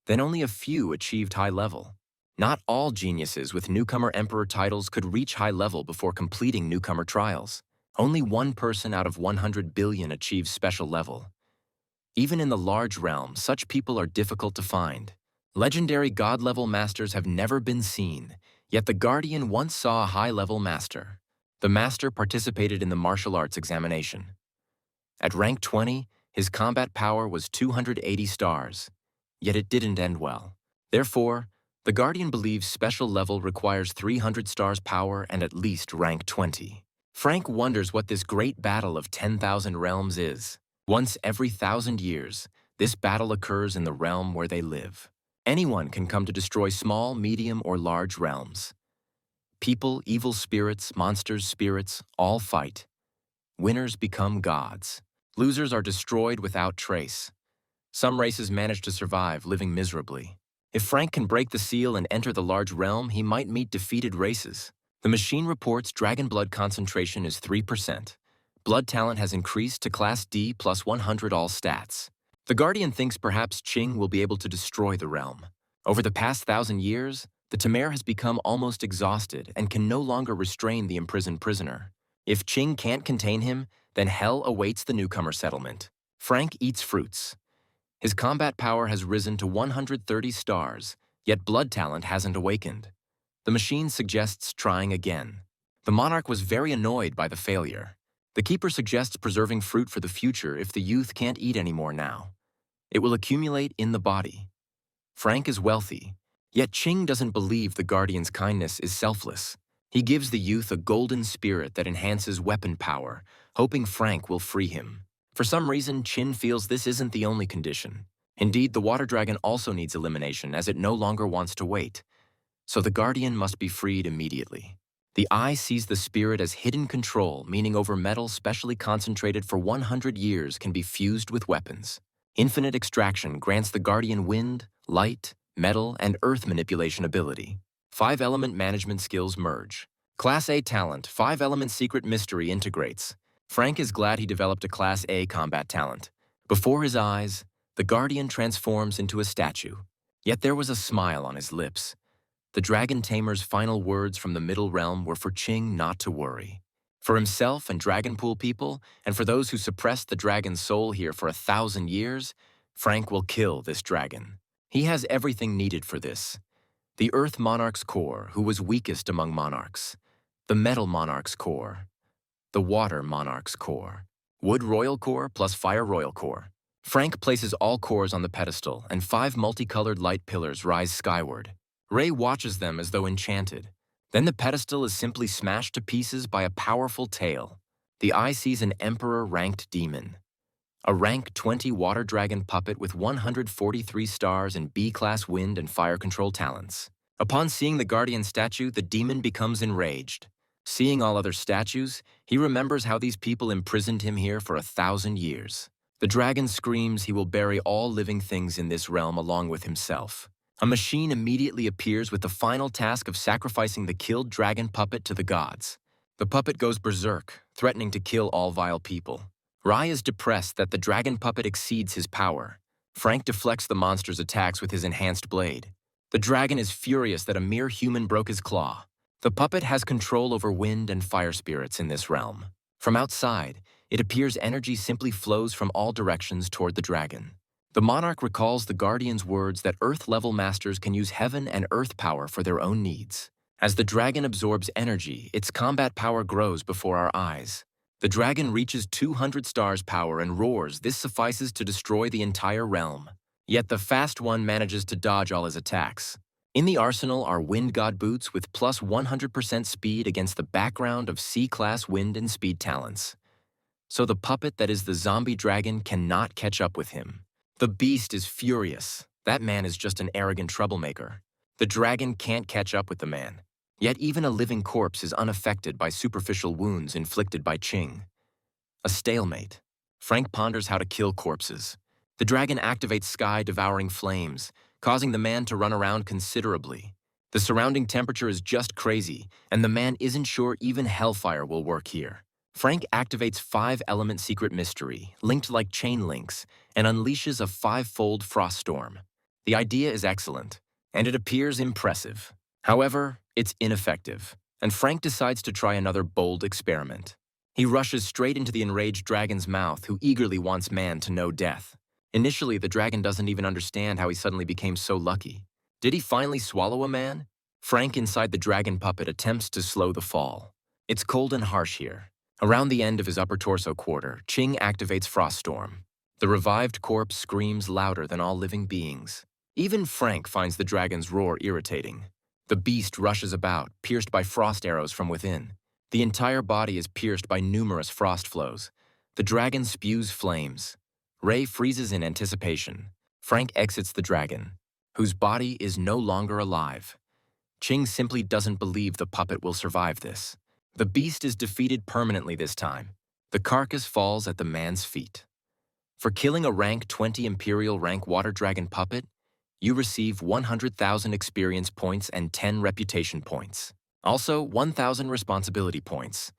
Then only a few achieved high level. Not all geniuses with newcomer emperor titles could reach high level before completing newcomer trials. Only 1 person out of 100 billion achieves special level. Even in the large realm, such people are difficult to find. Legendary god-level masters have never been seen, yet the Guardian once saw a high-level master. The master participated in the martial arts examination. At rank 20, his combat power was 280 stars, yet it didn't end well. Therefore, the Guardian believes special level requires 300 stars power and at least rank 20. Frank wonders what this great battle of 10,000 realms is. Once every 1,000 years, this battle occurs in the realm where they live. Anyone can come to destroy small, medium, or large realms. People, evil spirits, monsters, spirits, all fight. Winners become gods. Losers are destroyed without trace. Some races manage to survive, living miserably. If Frank can break the seal and enter the large realm, he might meet defeated races. The machine reports dragon blood concentration is 3%. Blood talent has increased to Class D plus 100 all stats. The Guardian thinks perhaps Qing will be able to destroy the realm. Over the past 1,000 years, the Tamer has become almost exhausted and can no longer restrain the imprisoned prisoner. If Qing can't contain him, then hell awaits the newcomer settlement. Frank eats fruits. His combat power has risen to 130 stars, yet blood talent hasn't awakened. The machine suggests trying again. The monarch was very annoyed by the failure. The keeper suggests preserving fruit for the future if the youth can't eat anymore now. It will accumulate in the body. Frank is wealthy, yet Qing doesn't believe the Guardian's kindness is selfless. He gives the youth a golden spirit that enhances weapon power, hoping Frank will free him. For some reason, Qin feels this isn't the only condition. Indeed, the water dragon also needs elimination as it no longer wants to wait. So the Guardian must be freed immediately. The eye sees the spirit as hidden control, meaning over metal specially concentrated for 100 years can be fused with weapons. Infinite extraction grants the Guardian wind, light, metal, and earth manipulation ability. 5-element management skills merge. Class A talent, 5-element secret mystery integrates. Frank is glad he developed a Class A combat talent. Before his eyes, the Guardian transforms into a statue. Yet there was a smile on his lips. The dragon tamer's final words from the Middle Realm were for Qing not to worry. For himself and Dragonpool people, and for those who suppressed the dragon's soul here for 1,000 years, Frank will kill this dragon. He has everything needed for this. The Earth Monarch's core, who was weakest among monarchs. The Metal Monarch's core. The Water Monarch's core. Wood Royal core plus Fire Royal core. Frank places all cores on the pedestal, and 5 multicolored light pillars rise skyward. Ray watches them as though enchanted. Then the pedestal is simply smashed to pieces by a powerful tail. The eye sees an Emperor-ranked demon. A rank 20 water dragon puppet with 143 stars and B-class wind and fire control talents. Upon seeing the guardian statue, the demon becomes enraged. Seeing all other statues, he remembers how these people imprisoned him here for 1,000 years. The dragon screams he will bury all living things in this realm along with himself. A machine immediately appears with the final task of sacrificing the killed dragon puppet to the gods. The puppet goes berserk, threatening to kill all vile people. Rai is depressed that the dragon puppet exceeds his power. Frank deflects the monster's attacks with his enhanced blade. The dragon is furious that a mere human broke his claw. The puppet has control over wind and fire spirits in this realm. From outside, it appears energy simply flows from all directions toward the dragon. The monarch recalls the guardian's words that Earth-level masters can use heaven and earth power for their own needs. As the dragon absorbs energy, its combat power grows before our eyes. The dragon reaches 200 stars power and roars. This suffices to destroy the entire realm. Yet the fast one manages to dodge all his attacks. In the arsenal are wind god boots with plus 100% speed against the background of C-class wind and speed talents. So the puppet that is the zombie dragon cannot catch up with him. The beast is furious. That man is just an arrogant troublemaker. The dragon can't catch up with the man. Yet even a living corpse is unaffected by superficial wounds inflicted by Qing. A stalemate. Frank ponders how to kill corpses. The dragon activates sky-devouring flames, causing the man to run around considerably. The surrounding temperature is just crazy, and the man isn't sure even hellfire will work here. Frank activates 5-element secret mystery, linked like chain links, and unleashes a 5-fold frost storm. The idea is excellent, and it appears impressive. However, it's ineffective, and Frank decides to try another bold experiment. He rushes straight into the enraged dragon's mouth, who eagerly wants man to know death. Initially, the dragon doesn't even understand how he suddenly became so lucky. Did he finally swallow a man? Frank inside the dragon puppet attempts to slow the fall. It's cold and harsh here. Around the end of his upper torso quarter, Qing activates Froststorm. The revived corpse screams louder than all living beings. Even Frank finds the dragon's roar irritating. The beast rushes about, pierced by frost arrows from within. The entire body is pierced by numerous frost flows. The dragon spews flames. Ray freezes in anticipation. Frank exits the dragon, whose body is no longer alive. Qing simply doesn't believe the puppet will survive this. The beast is defeated permanently this time. The carcass falls at the man's feet. For killing a rank 20 Imperial rank water dragon puppet, you receive 100,000 experience points and 10 reputation points. Also, 1,000 responsibility points.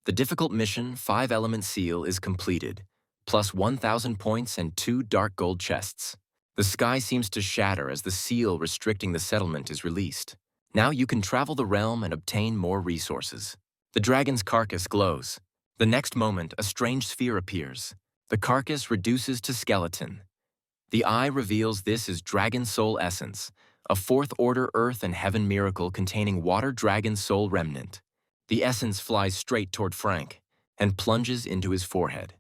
The difficult mission, 5-element seal, is completed, plus 1,000 points and 2 dark gold chests. The sky seems to shatter as the seal restricting the settlement is released. Now you can travel the realm and obtain more resources. The dragon's carcass glows. The next moment, a strange sphere appears. The carcass reduces to skeleton. The eye reveals this is Dragon Soul Essence, a 4th-order earth and heaven miracle containing water dragon soul remnant. The essence flies straight toward Frank and plunges into his forehead.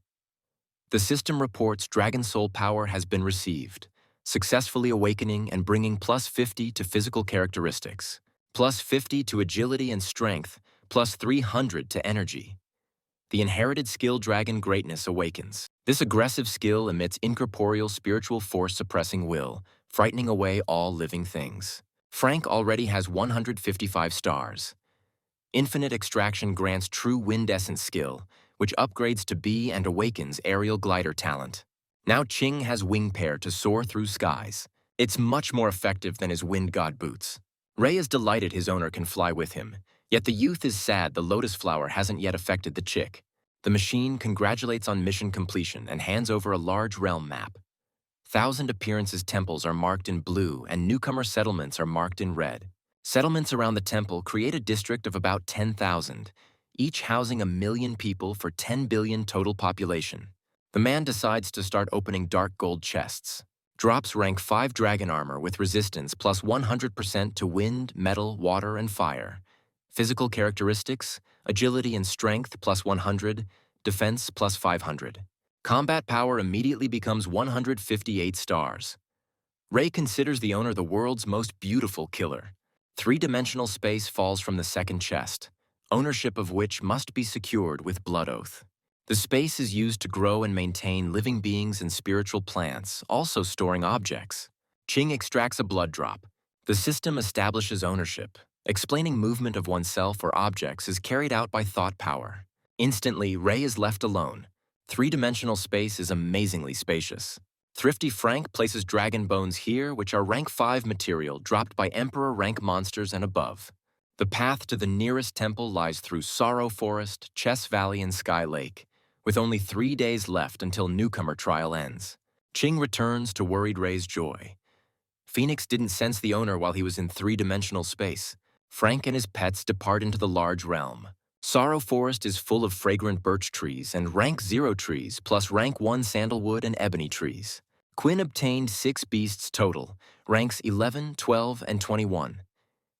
The system reports Dragon Soul power has been received, successfully awakening and bringing plus 50 to physical characteristics, plus 50 to agility and strength, plus 300 to energy. The inherited skill Dragon Greatness awakens. This aggressive skill emits incorporeal spiritual force suppressing will, frightening away all living things. Frank already has 155 stars. Infinite Extraction grants true Wind Essence skill, which upgrades to B and awakens aerial glider talent. Now Qing has wing pair to soar through skies. It's much more effective than his wind god boots. Ray is delighted his owner can fly with him, yet the youth is sad the lotus flower hasn't yet affected the chick. The machine congratulates on mission completion and hands over a large realm map. 1,000 Appearances temples are marked in blue and newcomer settlements are marked in red. Settlements around the temple create a district of about 10,000. each housing 1,000,000 people for 10 billion total population. The man decides to start opening dark gold chests. Drops rank 5 dragon armor with resistance plus 100% to wind, metal, water, and fire. Physical characteristics, agility and strength plus 100, defense plus 500. Combat power immediately becomes 158 stars. Ray considers the owner the world's most beautiful killer. 3-dimensional space falls from the second chest, ownership of which must be secured with blood oath. The space is used to grow and maintain living beings and spiritual plants, also storing objects. Ching extracts a blood drop. The system establishes ownership. Explaining movement of oneself or objects is carried out by thought power. Instantly, Ray is left alone. 3-dimensional space is amazingly spacious. Thrifty Frank places dragon bones here, which are rank 5 material dropped by Emperor rank monsters and above. The path to the nearest temple lies through Sorrow Forest, Chess Valley, and Sky Lake, with only 3 days left until newcomer trial ends. Ching returns to worried Ray's joy. Phoenix didn't sense the owner while he was in 3-dimensional space. Frank and his pets depart into the large realm. Sorrow Forest is full of fragrant birch trees and rank 0 trees, plus rank 1 sandalwood and ebony trees. Quinn obtained 6 beasts total, ranks 11, 12, and 21.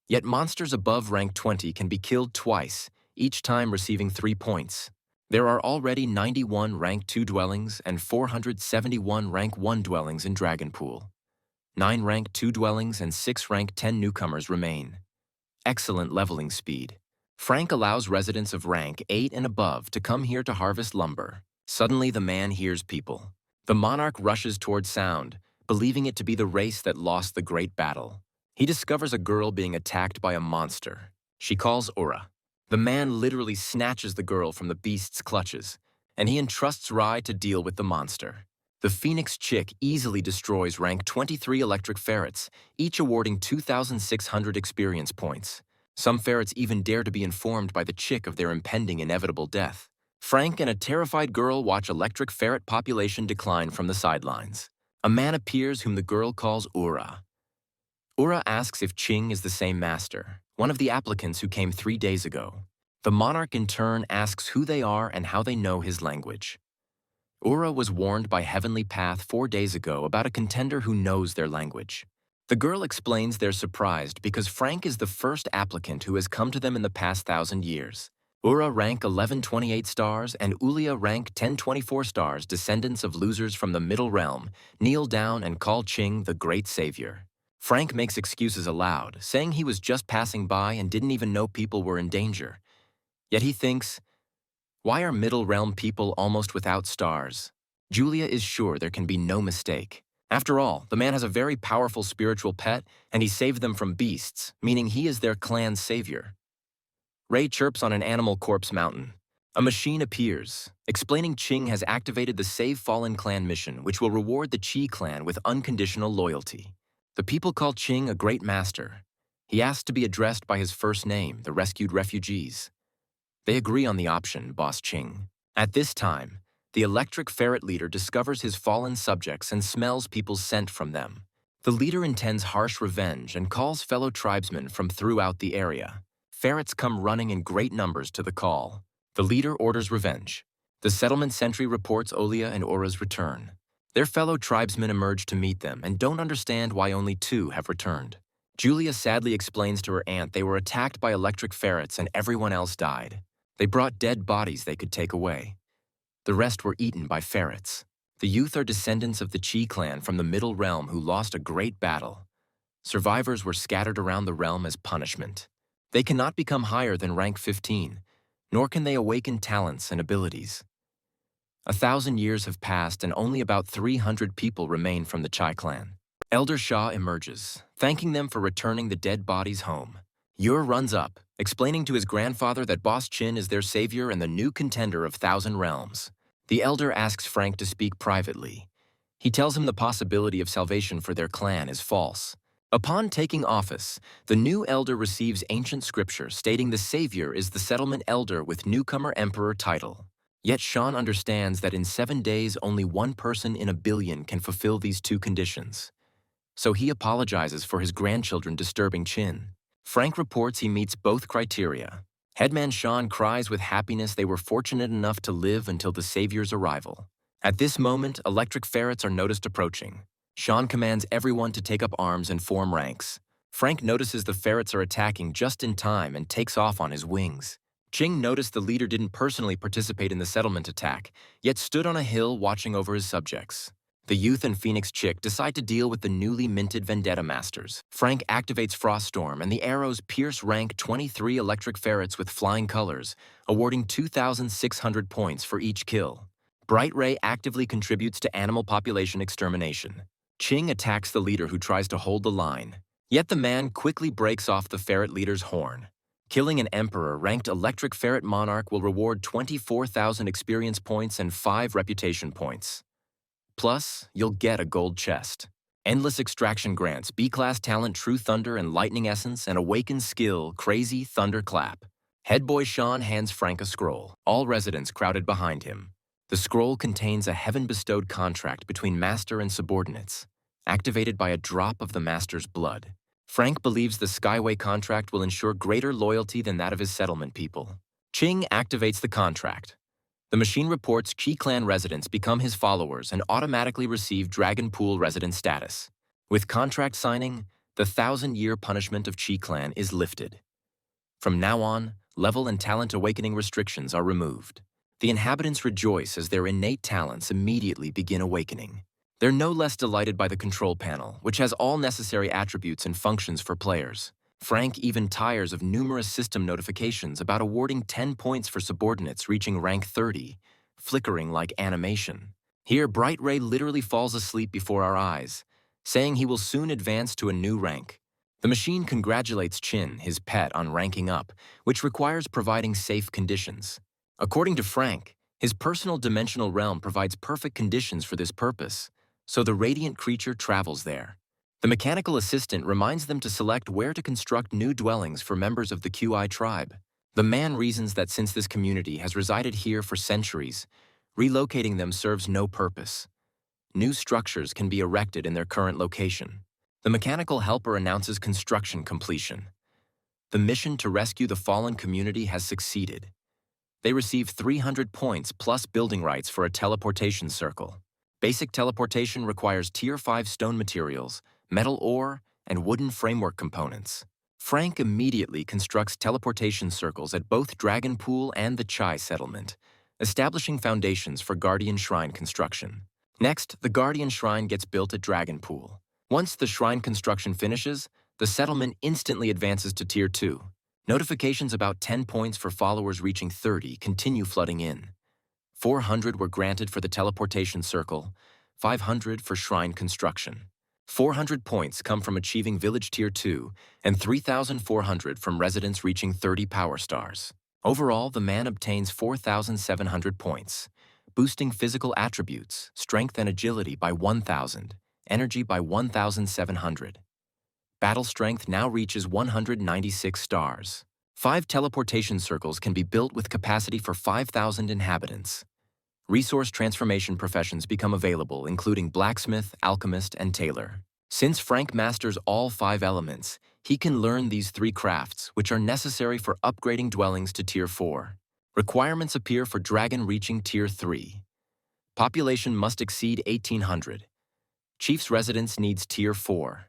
Yet monsters above rank 20 can be killed twice, each time receiving 3 points. There are already 91 rank 2 dwellings and 471 rank 1 dwellings in Dragonpool. 9 rank 2 dwellings and 6 rank 10 newcomers remain. Excellent leveling speed. Frank allows residents of rank 8 and above to come here to harvest lumber. Suddenly the man hears people. The monarch rushes toward sound, believing it to be the race that lost the great battle. He discovers a girl being attacked by a monster. She calls Ura. The man literally snatches the girl from the beast's clutches, and he entrusts Rai to deal with the monster. The Phoenix Chick easily destroys rank 23 electric ferrets, each awarding 2,600 experience points. Some ferrets even dare to be informed by the chick of their impending inevitable death. Frank and a terrified girl watch electric ferret population decline from the sidelines. A man appears whom the girl calls Ura. Ura asks if Ching is the same master, one of the applicants who came 3 days ago. The monarch in turn asks who they are and how they know his language. Ura was warned by Heavenly Path 4 days ago about a contender who knows their language. The girl explains they're surprised because Frank is the first applicant who has come to them in the past 1,000 years. Ura rank 1128 stars and Ulia rank 1024 stars, descendants of losers from the Middle Realm, kneel down and call Ching the Great Savior. Frank makes excuses aloud, saying he was just passing by and didn't even know people were in danger. Yet he thinks, why are Middle Realm people almost without stars? Julia is sure there can be no mistake. After all, the man has a very powerful spiritual pet, and he saved them from beasts, meaning he is their clan's savior. Ray chirps on an animal corpse mountain. A machine appears, explaining Ching has activated the Save Fallen Clan mission, which will reward the Chi clan with unconditional loyalty. The people call Ching a great master. He asks to be addressed by his first name, the rescued refugees. They agree on the option, Boss Ching. At this time, the electric ferret leader discovers his fallen subjects and smells people's scent from them. The leader intends harsh revenge and calls fellow tribesmen from throughout the area. Ferrets come running in great numbers to the call. The leader orders revenge. The settlement sentry reports Olia and Aura's return. Their fellow tribesmen emerge to meet them and don't understand why only 2 have returned. Julia sadly explains to her aunt they were attacked by electric ferrets and everyone else died. They brought dead bodies they could take away. The rest were eaten by ferrets. The youth are descendants of the Chi clan from the Middle Realm who lost a great battle. Survivors were scattered around the realm as punishment. They cannot become higher than rank 15, nor can they awaken talents and abilities. 1,000 years have passed and only about 300 people remain from the Chi clan. Elder Shah emerges, thanking them for returning the dead bodies home. Yor runs up, explaining to his grandfather that Boss Chin is their savior and the new contender of 1,000 realms. The elder asks Frank to speak privately. He tells him the possibility of salvation for their clan is false. Upon taking office, the new elder receives ancient scripture stating the savior is the settlement elder with newcomer emperor title. Yet Sean understands that in 7 days only 1 person in a billion can fulfill these 2 conditions. So he apologizes for his grandchildren disturbing Chin. Frank reports he meets both criteria. Headman Sean cries with happiness they were fortunate enough to live until the Savior's arrival. At this moment, electric ferrets are noticed approaching. Sean commands everyone to take up arms and form ranks. Frank notices the ferrets are attacking just in time and takes off on his wings. Ching noticed the leader didn't personally participate in the settlement attack, yet stood on a hill watching over his subjects. The youth and Phoenix Chick decide to deal with the newly minted Vendetta Masters. Frank activates Froststorm, and the arrows pierce rank 23 electric ferrets with flying colors, awarding 2,600 points for each kill. Bright Ray actively contributes to animal population extermination. Ching attacks the leader who tries to hold the line. Yet the man quickly breaks off the ferret leader's horn. Killing an emperor-ranked electric ferret monarch will reward 24,000 experience points and 5 reputation points. Plus, you'll get a gold chest. Endless extraction grants B-class talent True Thunder and Lightning Essence and Awakened skill Crazy Thunder Clap. Headboy Sean hands Frank a scroll. All residents crowded behind him. The scroll contains a heaven-bestowed contract between master and subordinates, activated by a drop of the master's blood. Frank believes the Skyway contract will ensure greater loyalty than that of his settlement people. Ching activates the contract. The machine reports Chi Clan residents become his followers and automatically receive Dragon Pool resident status. With contract signing, the 1,000-year punishment of Chi Clan is lifted. From now on, level and talent awakening restrictions are removed. The inhabitants rejoice as their innate talents immediately begin awakening. They're no less delighted by the control panel, which has all necessary attributes and functions for players. Frank even tires of numerous system notifications about awarding 10 points for subordinates reaching rank 30, flickering like animation. Here, Bright Ray literally falls asleep before our eyes, saying he will soon advance to a new rank. The machine congratulates Chin, his pet, on ranking up, which requires providing safe conditions. According to Frank, his personal dimensional realm provides perfect conditions for this purpose, so the radiant creature travels there. The mechanical assistant reminds them to select where to construct new dwellings for members of the QI tribe. The man reasons that since this community has resided here for centuries, relocating them serves no purpose. New structures can be erected in their current location. The mechanical helper announces construction completion. The mission to rescue the fallen community has succeeded. They receive 300 points plus building rights for a teleportation circle. Basic teleportation requires Tier 5 stone materials, metal ore, and wooden framework components. Frank immediately constructs teleportation circles at both Dragon Pool and the Chai settlement, establishing foundations for Guardian Shrine construction. Next, the Guardian Shrine gets built at Dragon Pool. Once the shrine construction finishes, the settlement instantly advances to Tier 2. Notifications about 10 points for followers reaching 30 continue flooding in. 400 were granted for the teleportation circle, 500 for shrine construction. 400 points come from achieving Village Tier 2, and 3,400 from residents reaching 30 power stars. Overall, the man obtains 4,700 points, boosting physical attributes, strength and agility by 1,000, energy by 1,700. Battle strength now reaches 196 stars. 5 teleportation circles can be built with capacity for 5,000 inhabitants. Resource transformation professions become available, including blacksmith, alchemist, and tailor. Since Frank masters all 5 elements, he can learn these 3 crafts, which are necessary for upgrading dwellings to Tier 4. Requirements appear for dragon reaching Tier 3. Population must exceed 1,800. Chief's residence needs Tier 4.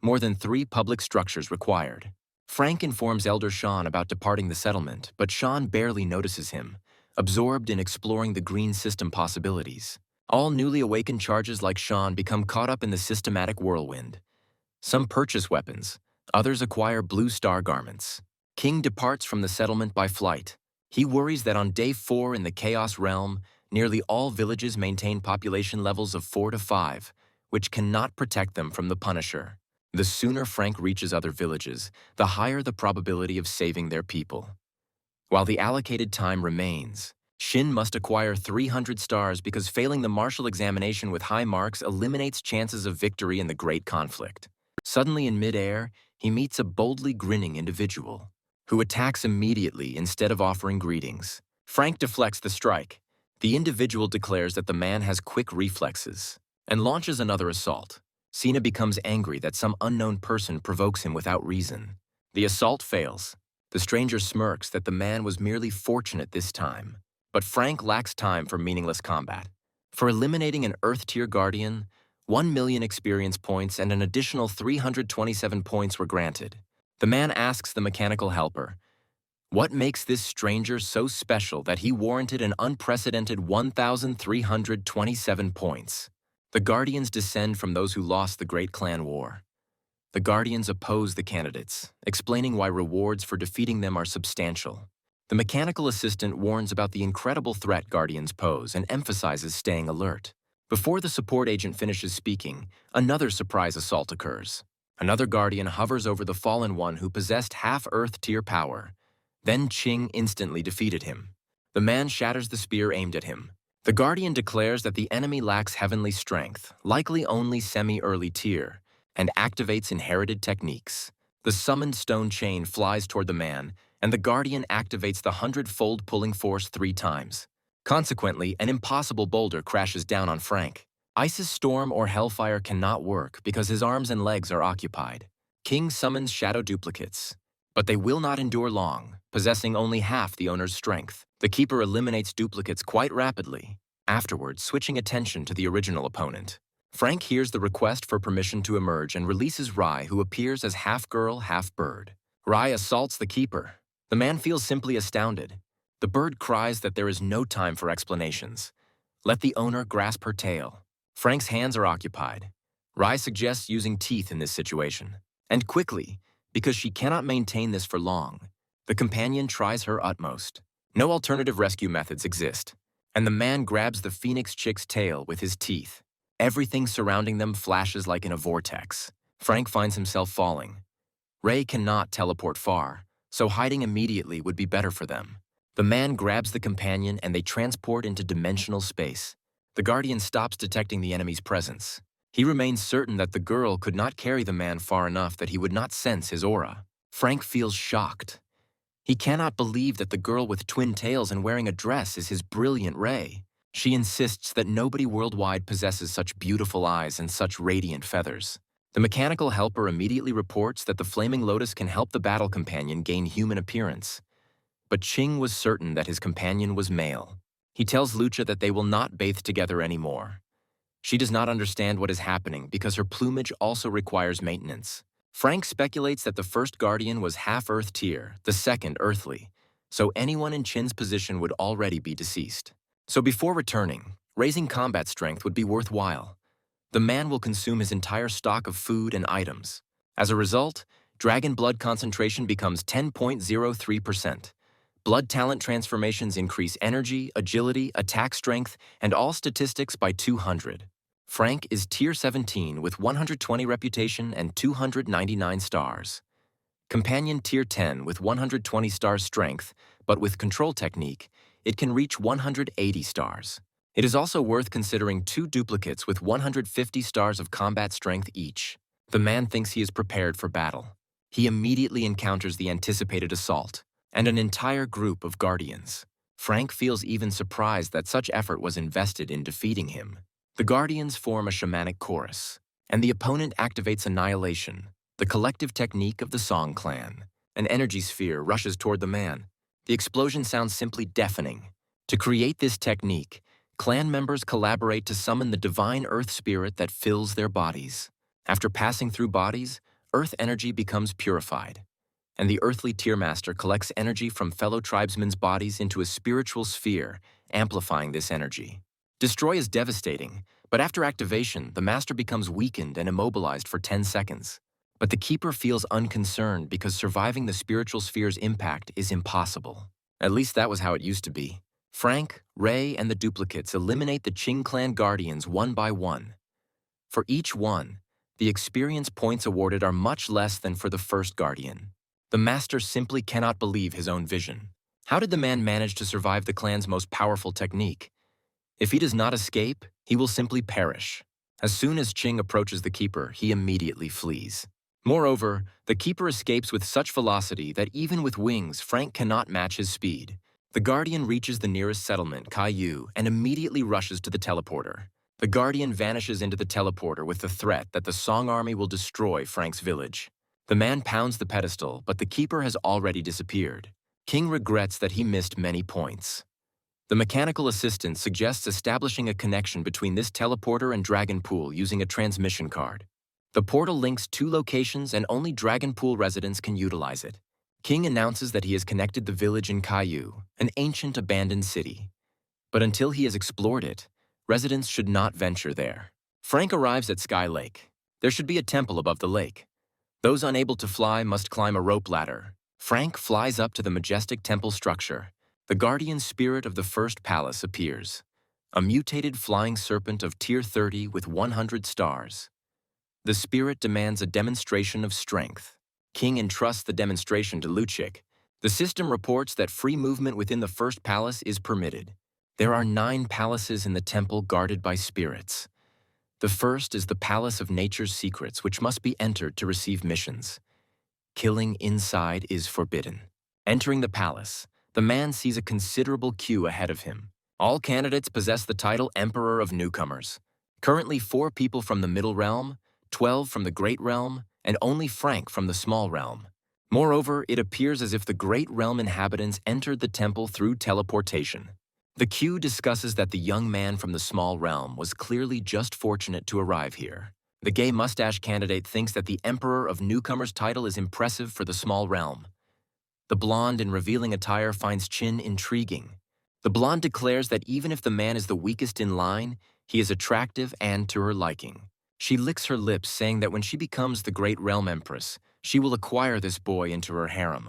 More than 3 public structures required. Frank informs Elder Sean about departing the settlement, but Sean barely notices him, absorbed in exploring the green system possibilities. All newly awakened charges like Sean become caught up in the systematic whirlwind. Some purchase weapons, others acquire blue star garments. King departs from the settlement by flight. He worries that on day 4 in the Chaos Realm, nearly all villages maintain population levels of 4 to 5, which cannot protect them from the Punisher. The sooner Frank reaches other villages, the higher the probability of saving their people. While the allocated time remains, Shin must acquire 300 stars because failing the martial examination with high marks eliminates chances of victory in the Great Conflict. Suddenly in mid-air, he meets a boldly grinning individual, who attacks immediately instead of offering greetings. Frank deflects the strike. The individual declares that the man has quick reflexes, and launches another assault. Cena becomes angry that some unknown person provokes him without reason. The assault fails. The stranger smirks that the man was merely fortunate this time. But Frank lacks time for meaningless combat. For eliminating an Earth-tier guardian, 1 million experience points and an additional 327 points were granted. The man asks the mechanical helper, what makes this stranger so special that he warranted an unprecedented 1,327 points? The Guardians descend from those who lost the Great Clan War. The Guardians oppose the candidates, explaining why rewards for defeating them are substantial. The mechanical assistant warns about the incredible threat Guardians pose and emphasizes staying alert. Before the support agent finishes speaking, another surprise assault occurs. Another Guardian hovers over the fallen one who possessed half-Earth tier power. Then Qing instantly defeated him. The man shatters the spear aimed at him. The Guardian declares that the enemy lacks heavenly strength, likely only semi-early tier, and activates inherited techniques. The summoned stone chain flies toward the man, and the Guardian activates the 100-fold pulling force 3 times. Consequently, an impossible boulder crashes down on Frank. Ice's storm or hellfire cannot work because his arms and legs are occupied. King summons shadow duplicates, but they will not endure long, possessing only half the owner's strength. The keeper eliminates duplicates quite rapidly, afterwards switching attention to the original opponent. Frank hears the request for permission to emerge and releases Rai, who appears as half-girl, half-bird. Rai assaults the keeper. The man feels simply astounded. The bird cries that there is no time for explanations. Let the owner grasp her tail. Frank's hands are occupied. Rai suggests using teeth in this situation. And quickly, because she cannot maintain this for long, the companion tries her utmost. No alternative rescue methods exist, and the man grabs the phoenix chick's tail with his teeth. Everything surrounding them flashes like in a vortex. Frank finds himself falling. Ray cannot teleport far, so hiding immediately would be better for them. The man grabs the companion and they transport into dimensional space. The Guardian stops detecting the enemy's presence. He remains certain that the girl could not carry the man far enough that he would not sense his aura. Frank feels shocked. He cannot believe that the girl with twin tails and wearing a dress is his brilliant Ray. She insists that nobody worldwide possesses such beautiful eyes and such radiant feathers. The mechanical helper immediately reports that the Flaming Lotus can help the battle companion gain human appearance. But Qing was certain that his companion was male. He tells Lucha that they will not bathe together anymore. She does not understand what is happening because her plumage also requires maintenance. Frank speculates that the first Guardian was half-Earth tier, the second Earthly, so anyone in Qin's position would already be deceased. So before returning, raising combat strength would be worthwhile. The man will consume his entire stock of food and items. As a result, dragon blood concentration becomes 10.03%. Blood talent transformations increase energy, agility, attack strength, and all statistics by 200. Frank is Tier 17 with 120 reputation and 299 stars. Companion Tier 10 with 120 stars strength, but with control technique, it can reach 180 stars. It is also worth considering 2 duplicates with 150 stars of combat strength each. The man thinks he is prepared for battle. He immediately encounters the anticipated assault and an entire group of Guardians. Frank feels even surprised that such effort was invested in defeating him. The Guardians form a shamanic chorus, and the opponent activates Annihilation, the collective technique of the Song clan. An energy sphere rushes toward the man. The explosion sounds simply deafening. To create this technique, clan members collaborate to summon the divine earth spirit that fills their bodies. After passing through bodies, earth energy becomes purified, and the earthly tier master collects energy from fellow tribesmen's bodies into a spiritual sphere, amplifying this energy. Destroy is devastating, but after activation, the master becomes weakened and immobilized for 10 seconds. But the keeper feels unconcerned because surviving the spiritual sphere's impact is impossible. At least that was how it used to be. Frank, Ray, and the duplicates eliminate the Qing clan guardians one by one. For each one, the experience points awarded are much less than for the first guardian. The master simply cannot believe his own vision. How did the man manage to survive the clan's most powerful technique? If he does not escape, he will simply perish. As soon as Qing approaches the keeper, he immediately flees. Moreover, the keeper escapes with such velocity that even with wings, Frank cannot match his speed. The guardian reaches the nearest settlement, Caillou, and immediately rushes to the teleporter. The guardian vanishes into the teleporter with the threat that the Song army will destroy Frank's village. The man pounds the pedestal, but the keeper has already disappeared. King regrets that he missed many points. The mechanical assistant suggests establishing a connection between this teleporter and Dragon Pool using a transmission card. The portal links two locations and only Dragon Pool residents can utilize it. King announces that he has connected the village in Caillou, an ancient abandoned city. But until he has explored it, residents should not venture there. Frank arrives at Sky Lake. There should be a temple above the lake. Those unable to fly must climb a rope ladder. Frank flies up to the majestic temple structure. The guardian spirit of the first palace appears, a mutated flying serpent of tier 30 with 100 stars. The spirit demands a demonstration of strength. King entrusts the demonstration to Luchik. The system reports that free movement within the first palace is permitted. There are 9 palaces in the temple guarded by spirits. The first is the Palace of Nature's Secrets, which must be entered to receive missions. Killing inside is forbidden. Entering the palace, the man sees a considerable queue ahead of him. All candidates possess the title Emperor of Newcomers. Currently 4 people from the Middle Realm, 12 from the Great Realm, and only Frank from the Small Realm. Moreover, it appears as if the Great Realm inhabitants entered the temple through teleportation. The queue discusses that the young man from the Small Realm was clearly just fortunate to arrive here. The gay mustache candidate thinks that the Emperor of Newcomers title is impressive for the Small Realm. The blonde in revealing attire finds Chin intriguing. The blonde declares that even if the man is the weakest in line, he is attractive and to her liking. She licks her lips, saying that when she becomes the Great Realm Empress, she will acquire this boy into her harem.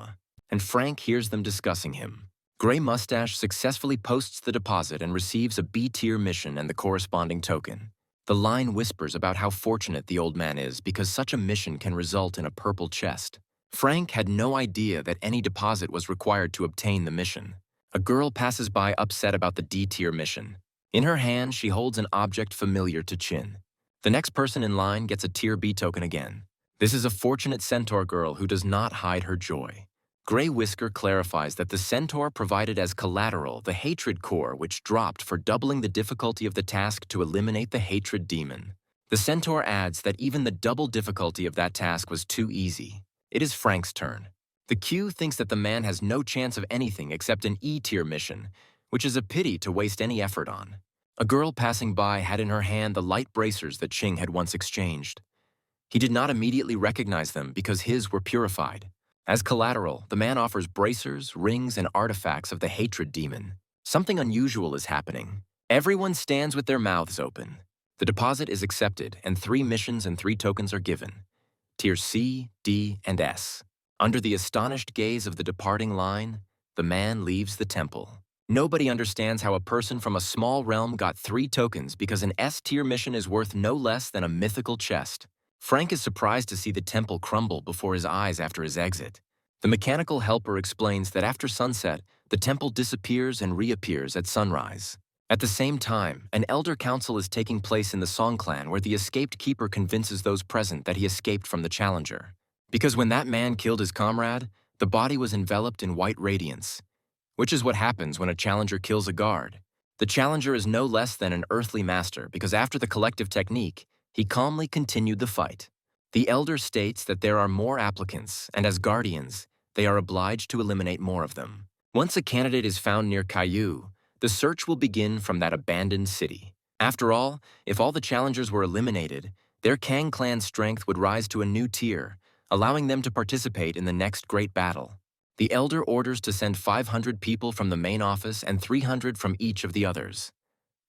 And Frank hears them discussing him. Gray Mustache successfully posts the deposit and receives a B-tier mission and the corresponding token. The line whispers about how fortunate the old man is because such a mission can result in a purple chest. Frank had no idea that any deposit was required to obtain the mission. A girl passes by upset about the D-tier mission. In her hand, she holds an object familiar to Chin. The next person in line gets a tier B token again. This is a fortunate centaur girl who does not hide her joy. Grey Whisker clarifies that the centaur provided as collateral the hatred core which dropped for doubling the difficulty of the task to eliminate the hatred demon. The centaur adds that even the double difficulty of that task was too easy. It is Frank's turn. The queue thinks that the man has no chance of anything except an E-tier mission, which is a pity to waste any effort on. A girl passing by had in her hand the light bracers that Ching had once exchanged. He did not immediately recognize them because his were purified. As collateral, the man offers bracers, rings, and artifacts of the hatred demon. Something unusual is happening. Everyone stands with their mouths open. The deposit is accepted, and 3 missions and 3 tokens are given. Tier C, D, and S. Under the astonished gaze of the departing line, the man leaves the temple. Nobody understands how a person from a small realm got 3 tokens because an S-tier mission is worth no less than a mythical chest. Frank is surprised to see the temple crumble before his eyes after his exit. The mechanical helper explains that after sunset, the temple disappears and reappears at sunrise. At the same time, an elder council is taking place in the Song clan where the escaped keeper convinces those present that he escaped from the challenger. Because when that man killed his comrade, the body was enveloped in white radiance, which is what happens when a challenger kills a guard. The challenger is no less than an earthly master because after the collective technique, he calmly continued the fight. The elder states that there are more applicants, and as guardians, they are obliged to eliminate more of them. Once a candidate is found near Caillou, the search will begin from that abandoned city. After all, if all the challengers were eliminated, their Kang clan's strength would rise to a new tier, allowing them to participate in the next great battle. The elder orders to send 500 people from the main office and 300 from each of the others.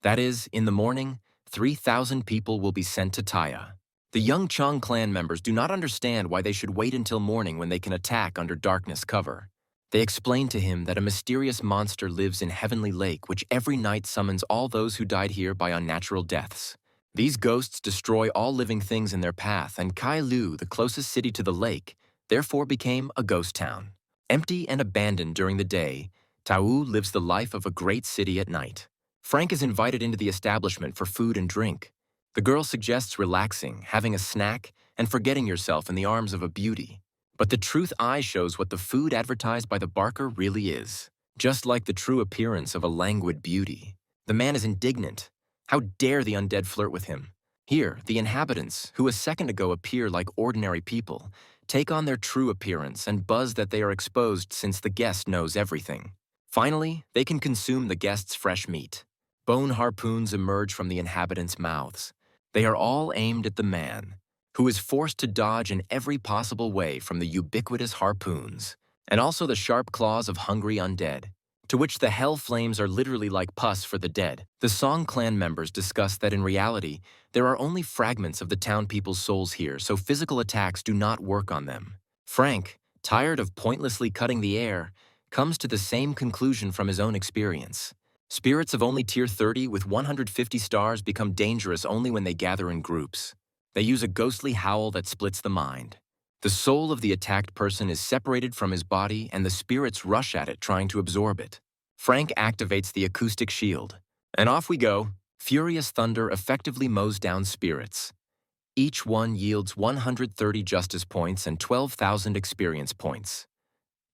That is, in the morning, 3,000 people will be sent to Taya. The young Chong clan members do not understand why they should wait until morning when they can attack under darkness cover. They explain to him that a mysterious monster lives in Heavenly Lake which every night summons all those who died here by unnatural deaths. These ghosts destroy all living things in their path, and Kailuu, the closest city to the lake, therefore became a ghost town. Empty and abandoned during the day, Tau lives the life of a great city at night. Frank is invited into the establishment for food and drink. The girl suggests relaxing, having a snack, and forgetting yourself in the arms of a beauty. But the truth eye shows what the food advertised by the barker really is, just like the true appearance of a languid beauty. The man is indignant. How dare the undead flirt with him? Here, the inhabitants, who a second ago appear like ordinary people, take on their true appearance and buzz that they are exposed since the guest knows everything. Finally, they can consume the guest's fresh meat. Bone harpoons emerge from the inhabitants' mouths. They are all aimed at the man, who is forced to dodge in every possible way from the ubiquitous harpoons, and also the sharp claws of hungry undead, to which the hell flames are literally like pus for the dead. The Song clan members discuss that in reality, there are only fragments of the town people's souls here, so physical attacks do not work on them. Frank, tired of pointlessly cutting the air, comes to the same conclusion from his own experience. Spirits of only tier 30 with 150 stars become dangerous only when they gather in groups. They use a ghostly howl that splits the mind. The soul of the attacked person is separated from his body and the spirits rush at it trying to absorb it. Frank activates the acoustic shield, and off we go. Furious thunder effectively mows down spirits. Each one yields 130 justice points and 12,000 experience points.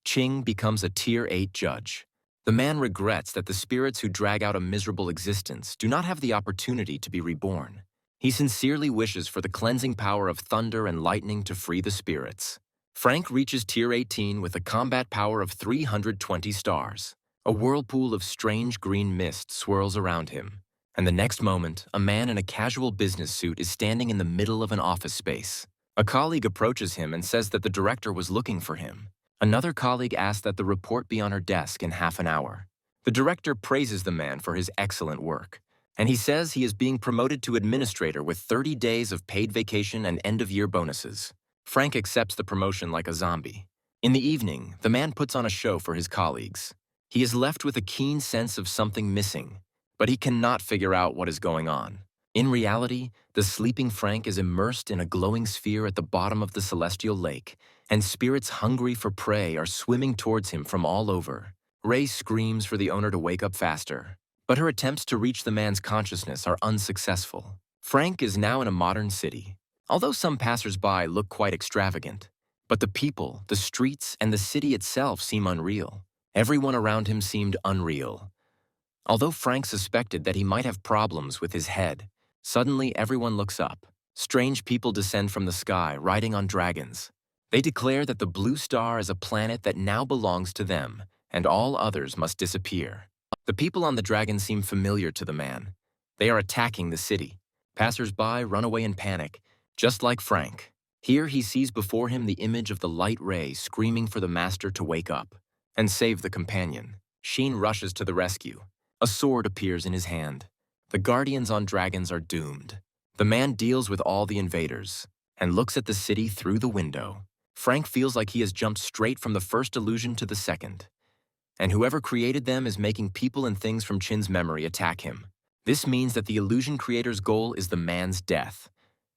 Ching becomes a tier 8 judge. The man regrets that the spirits who drag out a miserable existence do not have the opportunity to be reborn. He sincerely wishes for the cleansing power of thunder and lightning to free the spirits. Frank reaches tier 18 with a combat power of 320 stars. A whirlpool of strange green mist swirls around him, and the next moment, a man in a casual business suit is standing in the middle of an office space. A colleague approaches him and says that the director was looking for him. Another colleague asks that the report be on her desk in half an hour. The director praises the man for his excellent work, and he says he is being promoted to administrator with 30 days of paid vacation and end-of-year bonuses. Frank accepts the promotion like a zombie. In the evening, the man puts on a show for his colleagues. He is left with a keen sense of something missing, but he cannot figure out what is going on. In reality, the sleeping Frank is immersed in a glowing sphere at the bottom of the celestial lake, and spirits hungry for prey are swimming towards him from all over. Ray screams for the owner to wake up faster, but her attempts to reach the man's consciousness are unsuccessful. Frank is now in a modern city. Although some passers-by look quite extravagant, but the people, the streets, and the city itself seem unreal. Everyone around him seemed unreal. Although Frank suspected that he might have problems with his head, suddenly everyone looks up. Strange people descend from the sky, riding on dragons. They declare that the blue star is a planet that now belongs to them, and all others must disappear. The people on the dragon seem familiar to the man. They are attacking the city. Passers-by run away in panic, just like Frank. Here he sees before him the image of the light ray screaming for the master to wake up and save the companion. Sheen rushes to the rescue. A sword appears in his hand. The guardians on dragons are doomed. The man deals with all the invaders and looks at the city through the window. Frank feels like he has jumped straight from the first illusion to the second, and whoever created them is making people and things from Chin's memory attack him. This means that the illusion creator's goal is the man's death,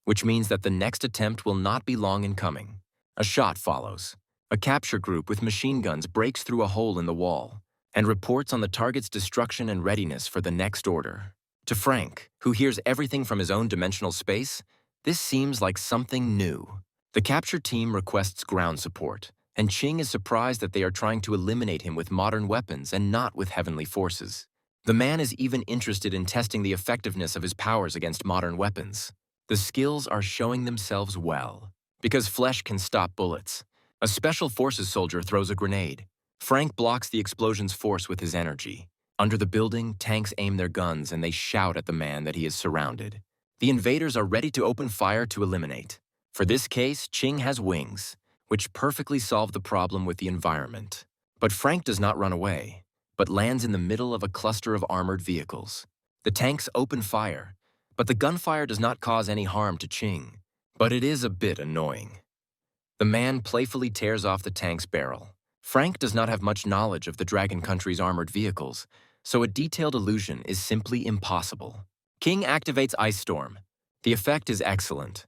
which means that the next attempt will not be long in coming. A shot follows. A capture group with machine guns breaks through a hole in the wall and reports on the target's destruction and readiness for the next order. To Frank, who hears everything from his own dimensional space, this seems like something new. The capture team requests ground support, and Ching is surprised that they are trying to eliminate him with modern weapons and not with heavenly forces. The man is even interested in testing the effectiveness of his powers against modern weapons. The skills are showing themselves well, because flesh can stop bullets. A special forces soldier throws a grenade. Frank blocks the explosion's force with his energy. Under the building, tanks aim their guns and they shout at the man that he is surrounded. The invaders are ready to open fire to eliminate. For this case, Ching has wings, which perfectly solve the problem with the environment. But Frank does not run away, but lands in the middle of a cluster of armored vehicles. The tanks open fire, but the gunfire does not cause any harm to Ching. But it is a bit annoying. The man playfully tears off the tank's barrel. Frank does not have much knowledge of the Dragon Country's armored vehicles, so a detailed illusion is simply impossible. King activates Ice Storm. The effect is excellent.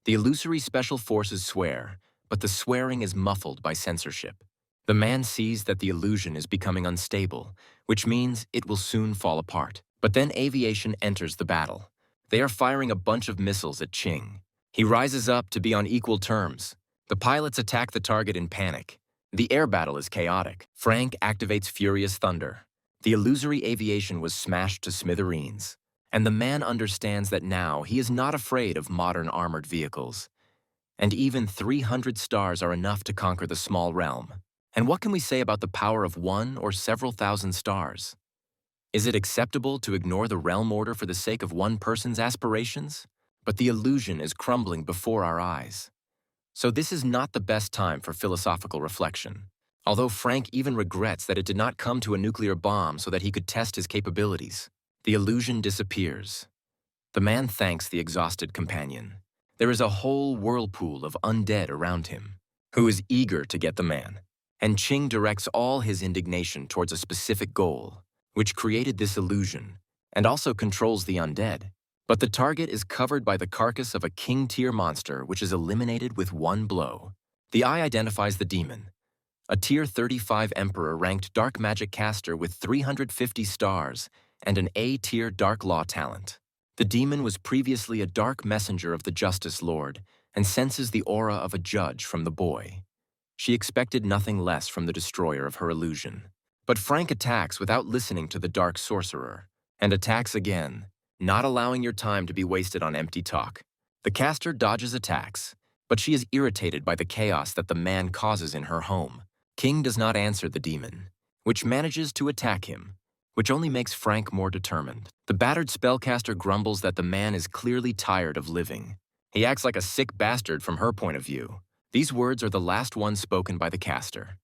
The illusory special forces swear, but the swearing is muffled by censorship. The man sees that the illusion is becoming unstable, which means it will soon fall apart. But then aviation enters the battle. They are firing a bunch of missiles at Ching. He rises up to be on equal terms. The pilots attack the target in panic. The air battle is chaotic. Frank activates Furious Thunder. The illusory aviation was smashed to smithereens, and the man understands that now he is not afraid of modern armored vehicles. and even 300 stars are enough to conquer the small realm. And what can we say about the power of one or several thousand stars? Is it acceptable to ignore the realm order for the sake of one person's aspirations? But the illusion is crumbling before our eyes. So this is not the best time for philosophical reflection. Although Frank even regrets that it did not come to a nuclear bomb so that he could test his capabilities, the illusion disappears. The man thanks the exhausted companion. There is a whole whirlpool of undead around him, who is eager to get the man. And Qing directs all his indignation towards a specific goal, which created this illusion, and also controls the undead. But the target is covered by the carcass of a king-tier monster which is eliminated with one blow. The eye identifies the demon, a tier 35 emperor ranked dark magic caster with 350 stars and an A-tier dark law talent. The demon was previously a dark messenger of the Justice Lord and senses the aura of a judge from the boy. She expected nothing less from the destroyer of her illusion. But Frank attacks without listening to the dark sorcerer, and attacks again, not allowing your time to be wasted on empty talk. The caster dodges attacks, but she is irritated by the chaos that the man causes in her home. King does not answer the demon, which manages to attack him, which only makes Frank more determined. The battered spellcaster grumbles that the man is clearly tired of living. He acts like a sick bastard from her point of view. These words are the last ones spoken by the caster.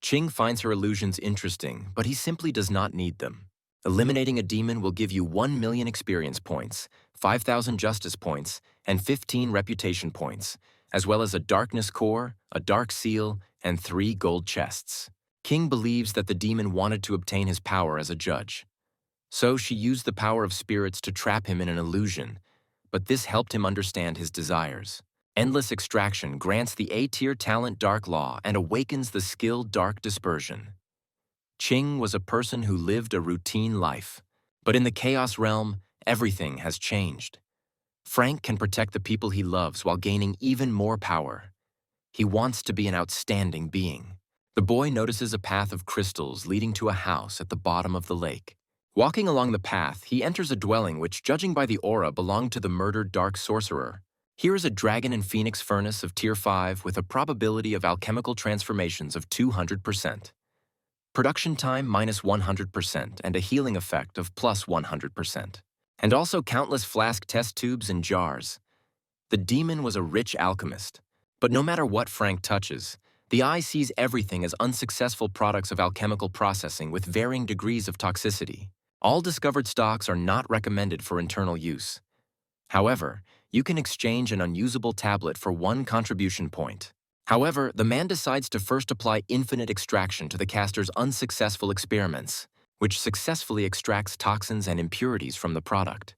Qing finds her illusions interesting, but he simply does not need them. Eliminating a demon will give you 1 million experience points, 5,000 justice points, and 15 reputation points, as well as a darkness core, a dark seal, and 3 gold chests. King believes that the demon wanted to obtain his power as a judge. So she used the power of spirits to trap him in an illusion, but this helped him understand his desires. Endless Extraction grants the A-tier talent Dark Law and awakens the skill Dark Dispersion. Qing was a person who lived a routine life, but in the Chaos Realm, everything has changed. Frank can protect the people he loves while gaining even more power. He wants to be an outstanding being. The boy notices a path of crystals leading to a house at the bottom of the lake. Walking along the path, he enters a dwelling which, judging by the aura, belonged to the murdered Dark Sorcerer. Here is a dragon and phoenix furnace of Tier 5 with a probability of alchemical transformations of 200%. Production time minus 100% and a healing effect of plus 100%. And also countless flask test tubes and jars. The demon was a rich alchemist. But no matter what Frank touches, the eye sees everything as unsuccessful products of alchemical processing with varying degrees of toxicity. All discovered stocks are not recommended for internal use. However, you can exchange an unusable tablet for 1 contribution point. However, the man decides to first apply infinite extraction to the caster's unsuccessful experiments, which successfully extracts toxins and impurities from the product,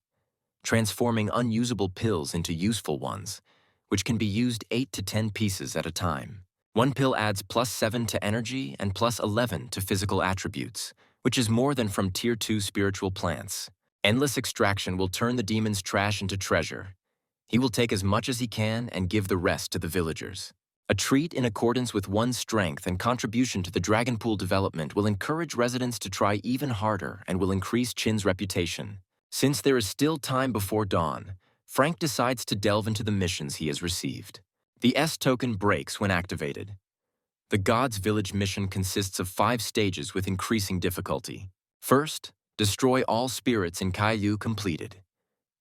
transforming unusable pills into useful ones, which can be used 8 to 10 pieces at a time. 1 pill adds plus 7 to energy and plus 11 to physical attributes, which is more than from Tier 2 spiritual plants. Endless Extraction will turn the demon's trash into treasure. He will take as much as he can and give the rest to the villagers. A treat in accordance with one's strength and contribution to the dragon pool development will encourage residents to try even harder and will increase Qin's reputation. Since there is still time before dawn, Frank decides to delve into the missions he has received. The S token breaks when activated. The God's Village mission consists of 5 stages with increasing difficulty. First, destroy all spirits in Kaiyu completed.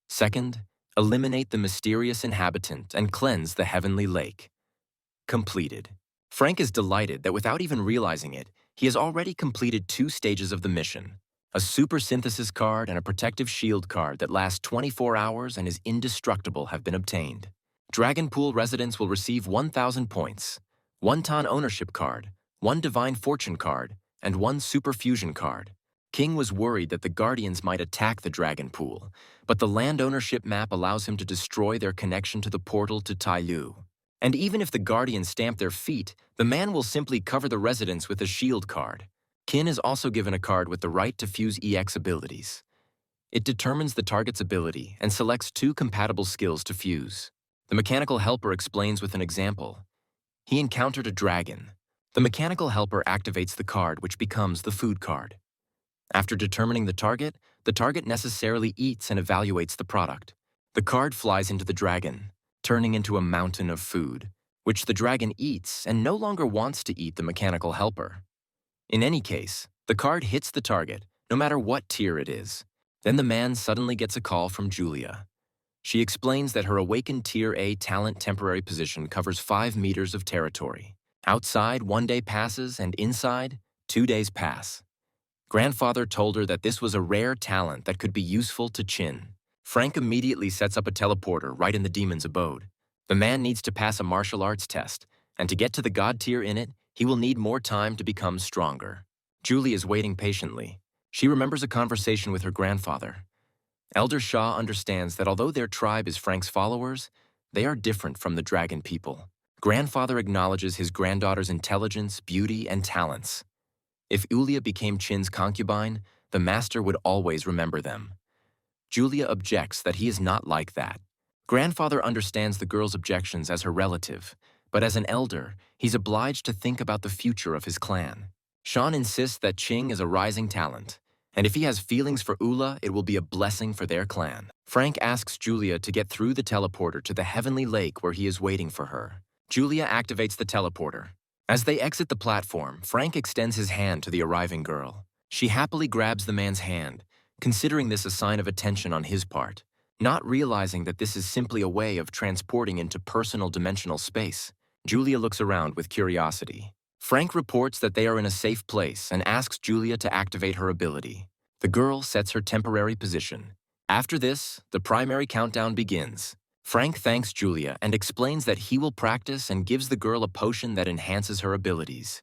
Second, eliminate the mysterious inhabitant and cleanse the heavenly lake. Completed. Frank is delighted that without even realizing it, he has already completed 2 stages of the mission. A super synthesis card and a protective shield card that lasts 24 hours and is indestructible have been obtained. Dragon Pool residents will receive 1,000 points, 1 Tan ownership card, 1 Divine Fortune card, and 1 Super Fusion card. King was worried that the Guardians might attack the Dragon Pool, but the land ownership map allows him to destroy their connection to the portal to Taiyu. And even if the Guardians stamp their feet, the man will simply cover the residents with a shield card. Qin is also given a card with the right to fuse EX abilities. It determines the target's ability and selects 2 compatible skills to fuse. The mechanical helper explains with an example. He encountered a dragon. The mechanical helper activates the card, which becomes the food card. After determining the target necessarily eats and evaluates the product. The card flies into the dragon. turning into a mountain of food, which the dragon eats and no longer wants to eat the mechanical helper. In any case, the card hits the target, no matter what tier it is. Then the man suddenly gets a call from Julia. She explains that her awakened Tier A talent temporary position covers 5 meters of territory. Outside, 1 day passes, and inside, 2 days pass. Grandfather told her that this was a rare talent that could be useful to Chin. Frank immediately sets up a teleporter right in the demon's abode. The man needs to pass a martial arts test, and to get to the god tier in it, he will need more time to become stronger. Julie is waiting patiently. She remembers a conversation with her grandfather. Elder Shah understands that although their tribe is Frank's followers, they are different from the dragon people. Grandfather acknowledges his granddaughter's intelligence, beauty, and talents. If Ulia became Chin's concubine, the master would always remember them. Julia objects that he is not like that. Grandfather understands the girl's objections as her relative, but as an elder, he's obliged to think about the future of his clan. Sean insists that Ching is a rising talent, and if he has feelings for Ula, it will be a blessing for their clan. Frank asks Julia to get through the teleporter to the heavenly lake where he is waiting for her. Julia activates the teleporter. As they exit the platform, Frank extends his hand to the arriving girl. She happily grabs the man's hand, considering this a sign of attention on his part, not realizing that this is simply a way of transporting into personal dimensional space. Julia looks around with curiosity. Frank reports that they are in a safe place and asks Julia to activate her ability. The girl sets her temporary position. After this, the primary countdown begins. Frank thanks Julia and explains that he will practice and gives the girl a potion that enhances her abilities.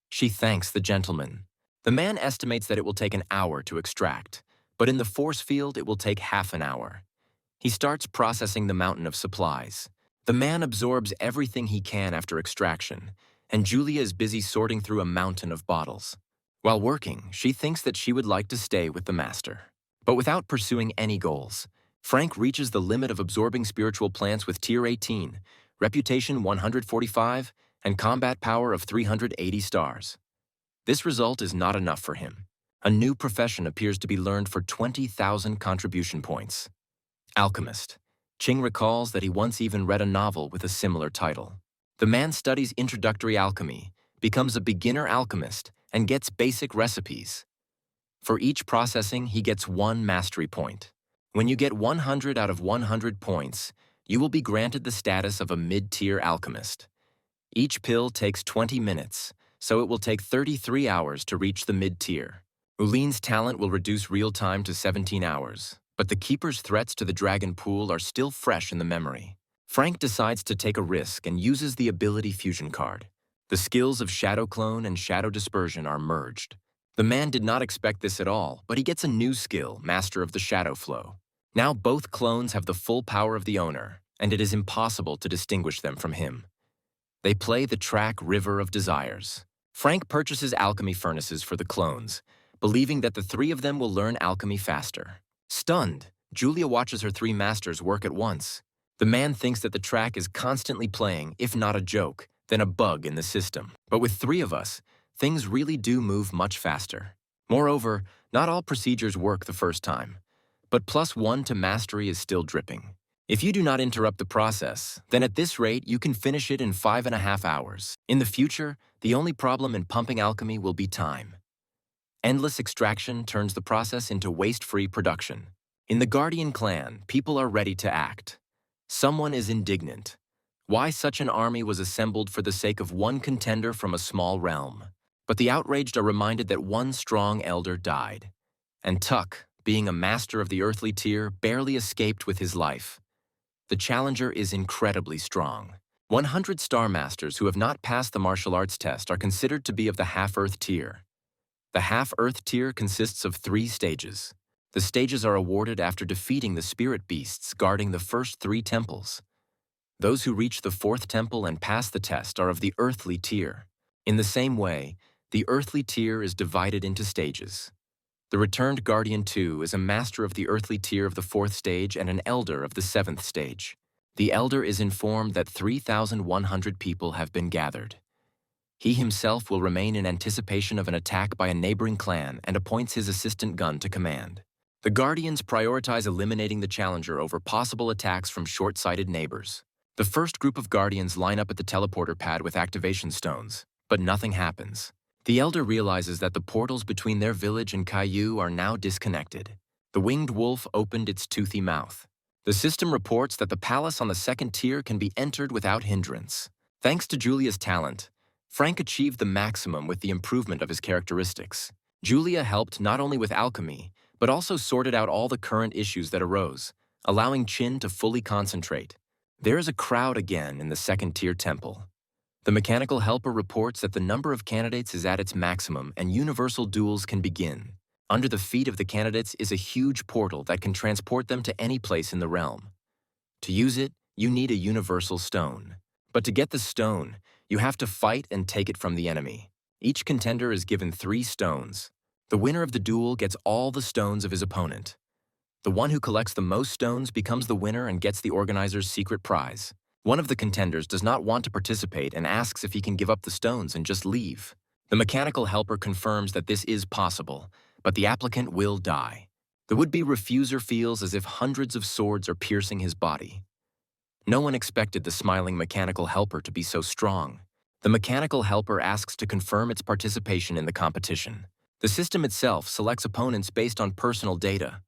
She thanks the gentleman. The man estimates that it will take an hour to extract, but in the force field it will take half an hour. He starts processing the mountain of supplies. The man absorbs everything he can after extraction, and Julia is busy sorting through a mountain of bottles. While working, she thinks that she would like to stay with the master. But without pursuing any goals, Frank reaches the limit of absorbing spiritual plants with Tier 18, Reputation 145, and Combat Power of 380 stars. This result is not enough for him. A new profession appears to be learned for 20,000 contribution points. Alchemist. Ching recalls that he once even read a novel with a similar title. The man studies introductory alchemy, becomes a beginner alchemist, and gets basic recipes. For each processing, he gets 1 mastery point. When you get 100 out of 100 points, you will be granted the status of a mid-tier alchemist. Each pill takes 20 minutes, so it will take 33 hours to reach the mid-tier. Ulin's talent will reduce real time to 17 hours, but the keeper's threats to the dragon pool are still fresh in the memory. Frank decides to take a risk and uses the ability fusion card. The skills of Shadow Clone and Shadow Dispersion are merged. The man did not expect this at all, but he gets a new skill, Master of the Shadow Flow. Now both clones have the full power of the owner, and it is impossible to distinguish them from him. They play the track River of Desires. Frank purchases alchemy furnaces for the clones, believing that the 3 of them will learn alchemy faster. Stunned, Julia watches her 3 masters work at once. The man thinks that the track is constantly playing, if not a joke, then a bug in the system. But with 3 of us, things really do move much faster. Moreover, not all procedures work the first time, but +1 to mastery is still dripping. If you do not interrupt the process, then at this rate you can finish it in 5.5 hours. In the future, the only problem in pumping alchemy will be time. Endless extraction turns the process into waste-free production. In the Guardian clan, people are ready to act. Someone is indignant. Why such an army was assembled for the sake of 1 contender from a small realm? But the outraged are reminded that 1 strong elder died. And Tuck, being a master of the earthly tier, barely escaped with his life. The challenger is incredibly strong. 100 Star Masters who have not passed the martial arts test are considered to be of the half-Earth tier. The half-Earth tier consists of 3 stages. The stages are awarded after defeating the spirit beasts guarding the first 3 temples. Those who reach the 4th temple and pass the test are of the earthly tier. In the same way, the earthly tier is divided into stages. The returned Guardian 2 is a master of the earthly tier of the 4th stage and an elder of the 7th stage. The elder is informed that 3,100 people have been gathered. He himself will remain in anticipation of an attack by a neighboring clan and appoints his assistant gun to command. The Guardians prioritize eliminating the challenger over possible attacks from short-sighted neighbors. The first group of guardians line up at the teleporter pad with activation stones, but nothing happens. The elder realizes that the portals between their village and Caillou are now disconnected. The winged wolf opened its toothy mouth. The system reports that the palace on the second tier can be entered without hindrance. Thanks to Julia's talent, Frank achieved the maximum with the improvement of his characteristics. Julia helped not only with alchemy, but also sorted out all the current issues that arose, allowing Qin to fully concentrate. There is a crowd again in the second-tier temple. The mechanical helper reports that the number of candidates is at its maximum and universal duels can begin. Under the feet of the candidates is a huge portal that can transport them to any place in the realm. To use it, you need a universal stone. But to get the stone, you have to fight and take it from the enemy. Each contender is given 3 stones. The winner of the duel gets all the stones of his opponent. The one who collects the most stones becomes the winner and gets the organizer's secret prize. One of the contenders does not want to participate and asks if he can give up the stones and just leave. The mechanical helper confirms that this is possible, but the applicant will die. The would-be refuser feels as if hundreds of swords are piercing his body. No one expected the smiling mechanical helper to be so strong. The mechanical helper asks to confirm its participation in the competition. The system itself selects opponents based on personal data.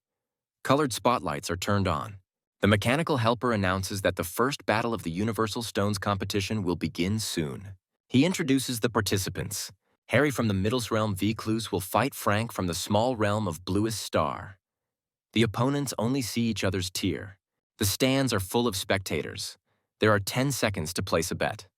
Colored spotlights are turned on. The mechanical helper announces that the first battle of the Universal Stones competition will begin soon. He introduces the participants. Harry from the Middles realm Vcluse will fight Frank from the small realm of Bluest Star. The opponents only see each other's tier. The stands are full of spectators. There are 10 seconds to place a bet.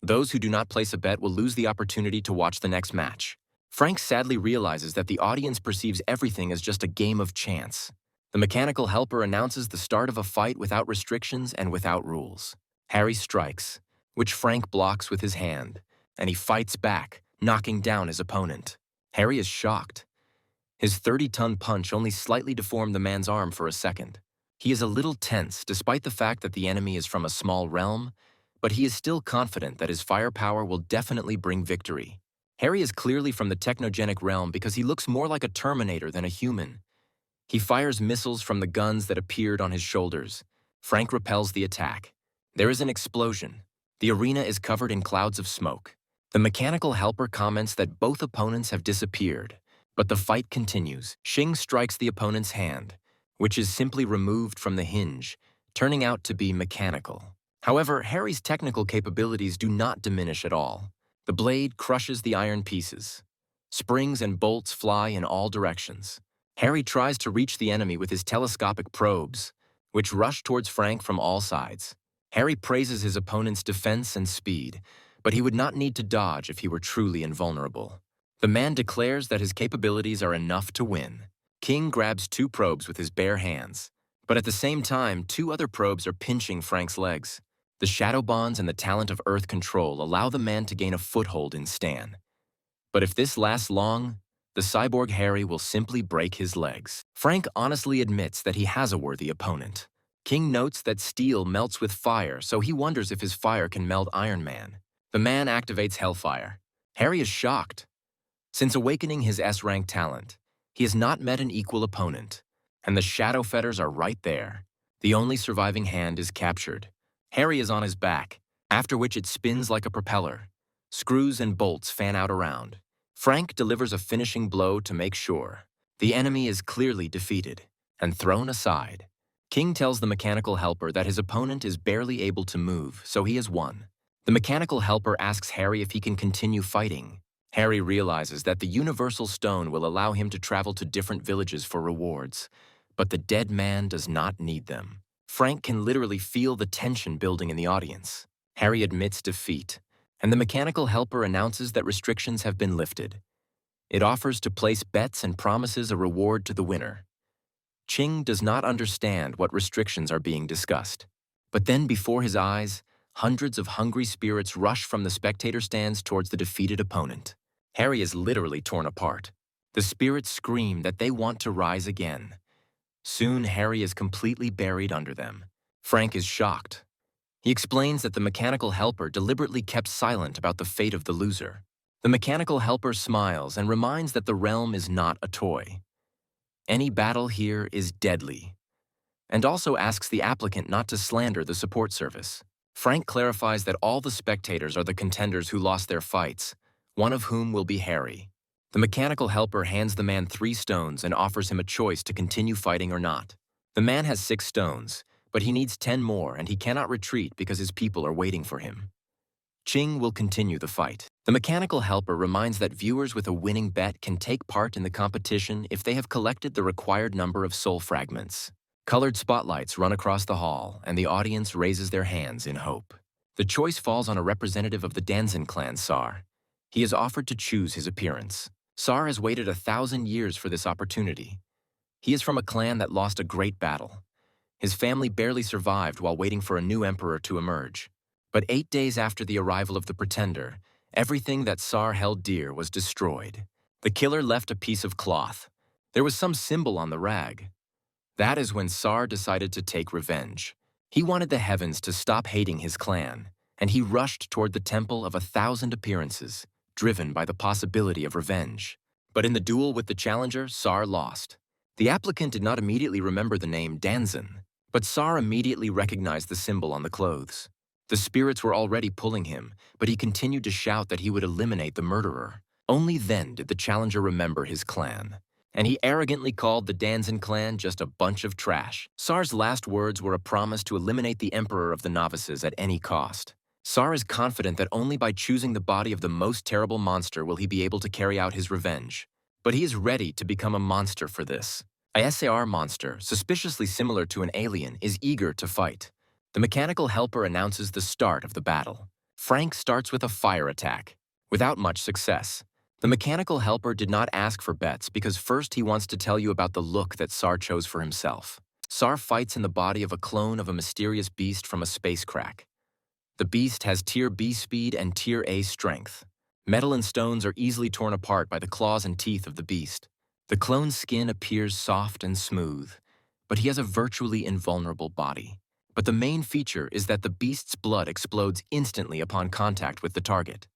Those who do not place a bet will lose the opportunity to watch the next match. Frank sadly realizes that the audience perceives everything as just a game of chance. The mechanical helper announces the start of a fight without restrictions and without rules. Harry strikes, which Frank blocks with his hand, and he fights back, knocking down his opponent. Harry is shocked. His 30-ton punch only slightly deformed the man's arm for a second. He is a little tense despite the fact that the enemy is from a small realm, but he is still confident that his firepower will definitely bring victory. Harry is clearly from the technogenic realm because he looks more like a Terminator than a human. He fires missiles from the guns that appeared on his shoulders. Frank repels the attack. There is an explosion. The arena is covered in clouds of smoke. The mechanical helper comments that both opponents have disappeared, but the fight continues. Xing strikes the opponent's hand, which is simply removed from the hinge, turning out to be mechanical. However, Harry's technical capabilities do not diminish at all. The blade crushes the iron pieces. Springs and bolts fly in all directions. Harry tries to reach the enemy with his telescopic probes, which rush towards Frank from all sides. Harry praises his opponent's defense and speed, but he would not need to dodge if he were truly invulnerable. The man declares that his capabilities are enough to win. King grabs 2 probes with his bare hands, but at the same time, 2 other probes are pinching Frank's legs. The shadow bonds and the talent of earth control allow the man to gain a foothold in Stan. But if this lasts long, the cyborg Harry will simply break his legs. Frank honestly admits that he has a worthy opponent. King notes that steel melts with fire, so he wonders if his fire can melt Iron Man. The man activates Hellfire. Harry is shocked. Since awakening his S-rank talent, he has not met an equal opponent, and the Shadow Fetters are right there. The only surviving hand is captured. Harry is on his back, after which it spins like a propeller. Screws and bolts fan out around. Frank delivers a finishing blow to make sure. The enemy is clearly defeated and thrown aside. King tells the mechanical helper that his opponent is barely able to move, so he has won. The mechanical helper asks Harry if he can continue fighting. Harry realizes that the Universal Stone will allow him to travel to different villages for rewards, but the dead man does not need them. Frank can literally feel the tension building in the audience. Harry admits defeat, and the mechanical helper announces that restrictions have been lifted. It offers to place bets and promises a reward to the winner. Qing does not understand what restrictions are being discussed. But then before his eyes, hundreds of hungry spirits rush from the spectator stands towards the defeated opponent. Harry is literally torn apart. The spirits scream that they want to rise again. Soon, Harry is completely buried under them. Frank is shocked. He explains that the mechanical helper deliberately kept silent about the fate of the loser. The mechanical helper smiles and reminds that the realm is not a toy. Any battle here is deadly, and also asks the applicant not to slander the support service. Frank clarifies that all the spectators are the contenders who lost their fights, one of whom will be Harry. The mechanical helper hands the man 3 stones and offers him a choice to continue fighting or not. The man has 6 stones, but he needs 10 more and he cannot retreat because his people are waiting for him. Ching will continue the fight. The mechanical helper reminds that viewers with a winning bet can take part in the competition if they have collected the required number of soul fragments. Colored spotlights run across the hall, and the audience raises their hands in hope. The choice falls on a representative of the Danzin clan, Sar. He is offered to choose his appearance. Sar has waited 1,000 years for this opportunity. He is from a clan that lost a great battle. His family barely survived while waiting for a new emperor to emerge. But 8 days after the arrival of the pretender, everything that Sar held dear was destroyed. The killer left a piece of cloth. There was some symbol on the rag. That is when Sar decided to take revenge. He wanted the heavens to stop hating his clan, and he rushed toward the temple of 1,000 appearances, driven by the possibility of revenge. But in the duel with the challenger, Sar lost. The applicant did not immediately remember the name Danzin, but Sar immediately recognized the symbol on the clothes. The spirits were already pulling him, but he continued to shout that he would eliminate the murderer. Only then did the challenger remember his clan, and he arrogantly called the Danzin clan just a bunch of trash. Sar's last words were a promise to eliminate the emperor of the novices at any cost. Sar is confident that only by choosing the body of the most terrible monster will he be able to carry out his revenge. But he is ready to become a monster for this. A SAR monster, suspiciously similar to an alien, is eager to fight. The mechanical helper announces the start of the battle. Frank starts with a fire attack, without much success. The mechanical helper did not ask for bets because first he wants to tell you about the look that Sar chose for himself. Sar fights in the body of a clone of a mysterious beast from a space crack. The beast has Tier B speed and Tier A strength. Metal and stones are easily torn apart by the claws and teeth of the beast. The clone's skin appears soft and smooth, but he has a virtually invulnerable body. But the main feature is that the beast's blood explodes instantly upon contact with the target.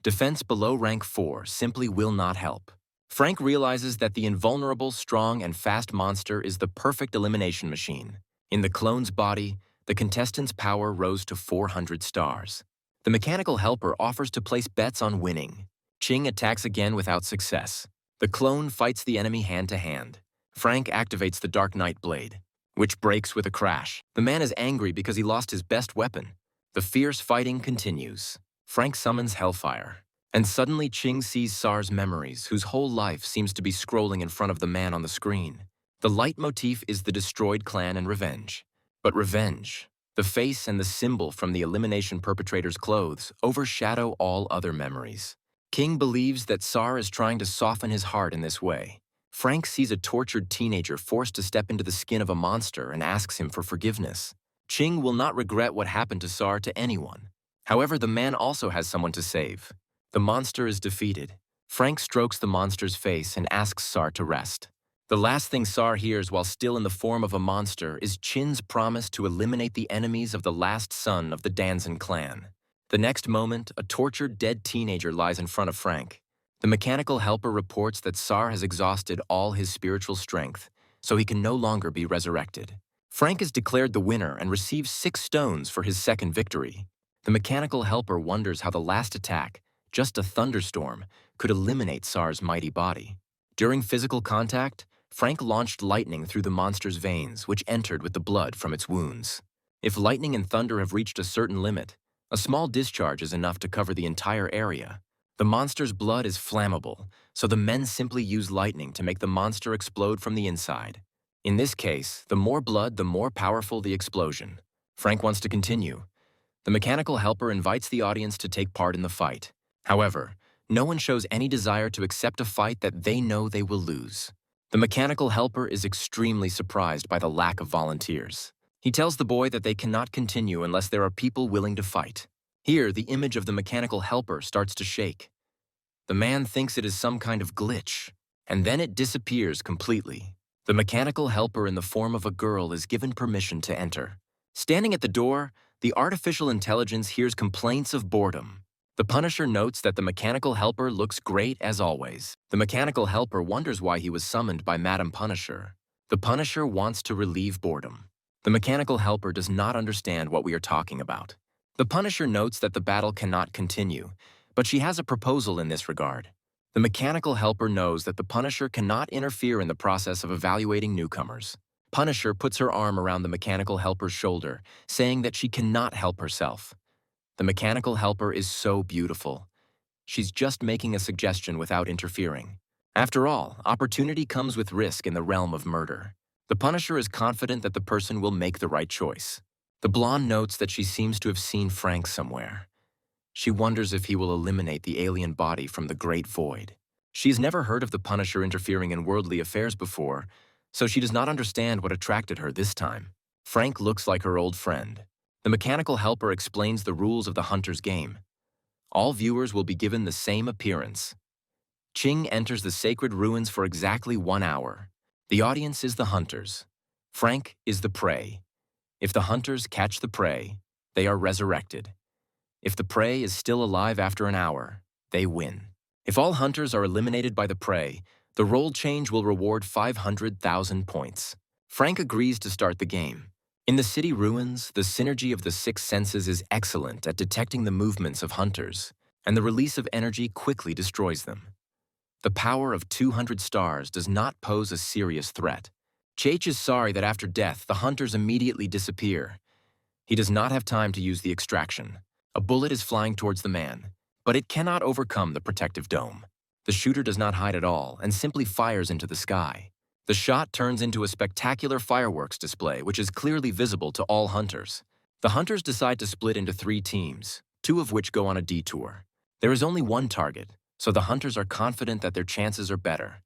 Defense below rank 4 simply will not help. Frank realizes that the invulnerable, strong, and fast monster is the perfect elimination machine. In the clone's body, the contestant's power rose to 400 stars. The mechanical helper offers to place bets on winning. Ching attacks again without success. The clone fights the enemy hand-to-hand. Frank activates the Dark Knight blade, which breaks with a crash. The man is angry because he lost his best weapon. The fierce fighting continues. Frank summons Hellfire, and suddenly Ching sees Sar's memories, whose whole life seems to be scrolling in front of the man on the screen. The leitmotif is the destroyed clan and revenge. But revenge, the face and the symbol from the elimination perpetrator's clothes, overshadow all other memories. King believes that Sar is trying to soften his heart in this way. Frank sees a tortured teenager forced to step into the skin of a monster and asks him for forgiveness. Ching will not regret what happened to Sar to anyone. However, the man also has someone to save. The monster is defeated. Frank strokes the monster's face and asks Sar to rest. The last thing Sar hears while still in the form of a monster is Chin's promise to eliminate the enemies of the last son of the Danzin clan. The next moment, a tortured dead teenager lies in front of Frank. The mechanical helper reports that Sar has exhausted all his spiritual strength, so he can no longer be resurrected. Frank is declared the winner and receives 6 stones for his second victory. The mechanical helper wonders how the last attack, just a thunderstorm, could eliminate Sar's mighty body. During physical contact, Frank launched lightning through the monster's veins, which entered with the blood from its wounds. If lightning and thunder have reached a certain limit, a small discharge is enough to cover the entire area. The monster's blood is flammable, so the men simply use lightning to make the monster explode from the inside. In this case, the more blood, the more powerful the explosion. Frank wants to continue. The mechanical helper invites the audience to take part in the fight. However, no one shows any desire to accept a fight that they know they will lose. The mechanical helper is extremely surprised by the lack of volunteers. He tells the boy that they cannot continue unless there are people willing to fight. Here, the image of the mechanical helper starts to shake. The man thinks it is some kind of glitch, and then it disappears completely. The mechanical helper in the form of a girl is given permission to enter. Standing at the door, the artificial intelligence hears complaints of boredom. The Punisher notes that the mechanical helper looks great as always. The mechanical helper wonders why he was summoned by Madam Punisher. The Punisher wants to relieve boredom. The mechanical helper does not understand what we are talking about. The Punisher notes that the battle cannot continue, but she has a proposal in this regard. The mechanical helper knows that the Punisher cannot interfere in the process of evaluating newcomers. Punisher puts her arm around the mechanical helper's shoulder, saying that she cannot help herself. The mechanical helper is so beautiful. She's just making a suggestion without interfering. After all, opportunity comes with risk in the realm of murder. The Punisher is confident that the person will make the right choice. The blonde notes that she seems to have seen Frank somewhere. She wonders if he will eliminate the alien body from the Great Void. She's never heard of the Punisher interfering in worldly affairs before, so she does not understand what attracted her this time. Frank looks like her old friend. The mechanical helper explains the rules of the hunter's game. All viewers will be given the same appearance. Ching enters the sacred ruins for exactly 1 hour. The audience is the hunters. Frank is the prey. If the hunters catch the prey, they are resurrected. If the prey is still alive after an hour, they win. If all hunters are eliminated by the prey, the role change will reward 500,000 points. Frank agrees to start the game. In the city ruins, the synergy of the 6 senses is excellent at detecting the movements of hunters, and the release of energy quickly destroys them. The power of 200 stars does not pose a serious threat. Cheich is sorry that after death, the hunters immediately disappear. He does not have time to use the extraction. A bullet is flying towards the man, but it cannot overcome the protective dome. The shooter does not hide at all and simply fires into the sky. The shot turns into a spectacular fireworks display which is clearly visible to all hunters. The hunters decide to split into 3 teams, 2 of which go on a detour. There is only 1 target, so the hunters are confident that their chances are better.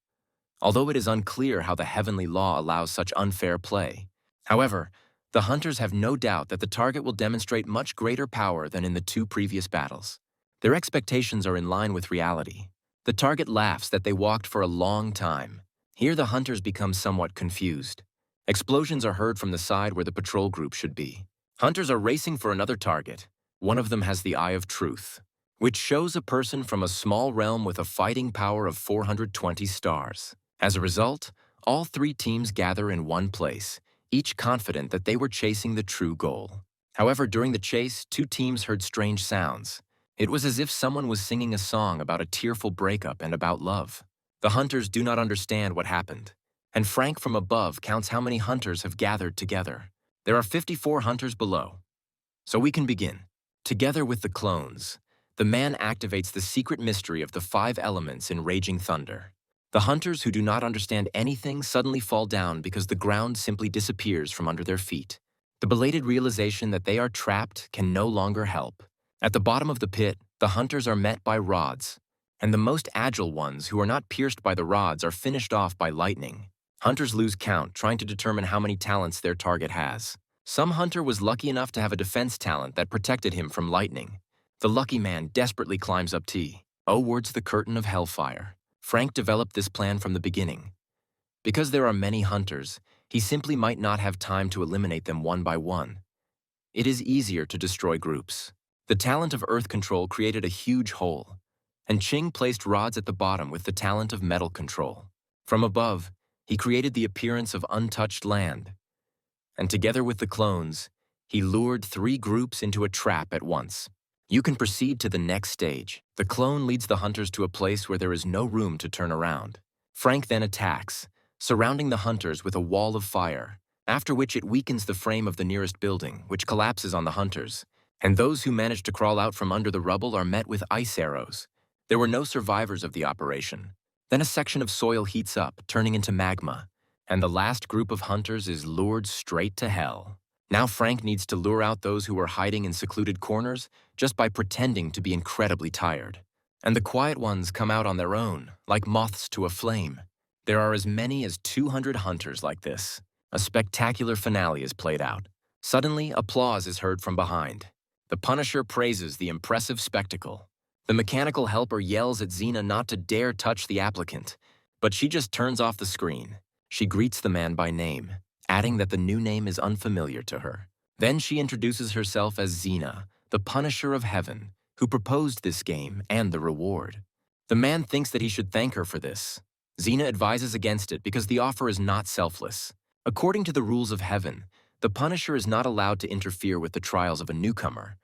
Although it is unclear how the heavenly law allows such unfair play. However, the hunters have no doubt that the target will demonstrate much greater power than in the 2 previous battles. Their expectations are in line with reality. The target laughs that they walked for a long time. Here the hunters become somewhat confused. Explosions are heard from the side where the patrol group should be. Hunters are racing for another target. One of them has the Eye of Truth, which shows a person from a small realm with a fighting power of 420 stars. As a result, all 3 teams gather in one place, each confident that they were chasing the true goal. However, during the chase, 2 teams heard strange sounds. It was as if someone was singing a song about a tearful breakup and about love. The hunters do not understand what happened, and Frank from above counts how many hunters have gathered together. There are 54 hunters below. So we can begin. Together with the clones, the man activates the secret mystery of the 5 elements in Raging Thunder. The hunters who do not understand anything suddenly fall down because the ground simply disappears from under their feet. The belated realization that they are trapped can no longer help. At the bottom of the pit, the hunters are met by rods, and the most agile ones who are not pierced by the rods are finished off by lightning. Hunters lose count, trying to determine how many talents their target has. Some hunter was lucky enough to have a defense talent that protected him from lightning. The lucky man desperately climbs up towards the curtain of hellfire. Frank developed this plan from the beginning. Because there are many hunters, he simply might not have time to eliminate them one by one. It is easier to destroy groups. The talent of earth control created a huge hole, and Ching placed rods at the bottom with the talent of metal control. From above, he created the appearance of untouched land, and together with the clones, he lured 3 groups into a trap at once. You can proceed to the next stage. The clone leads the hunters to a place where there is no room to turn around. Frank then attacks, surrounding the hunters with a wall of fire, after which it weakens the frame of the nearest building, which collapses on the hunters, and those who manage to crawl out from under the rubble are met with ice arrows. There were no survivors of the operation. Then a section of soil heats up, turning into magma, and the last group of hunters is lured straight to hell. Now Frank needs to lure out those who are hiding in secluded corners just by pretending to be incredibly tired. And the quiet ones come out on their own, like moths to a flame. There are as many as 200 hunters like this. A spectacular finale is played out. Suddenly, applause is heard from behind. The Punisher praises the impressive spectacle. The mechanical helper yells at Xena not to dare touch the applicant, but she just turns off the screen. She greets the man by name, adding that the new name is unfamiliar to her. Then she introduces herself as Xena, the Punisher of Heaven, who proposed this game and the reward. The man thinks that he should thank her for this. Xena advises against it because the offer is not selfless. According to the rules of Heaven, the Punisher is not allowed to interfere with the trials of a newcomer,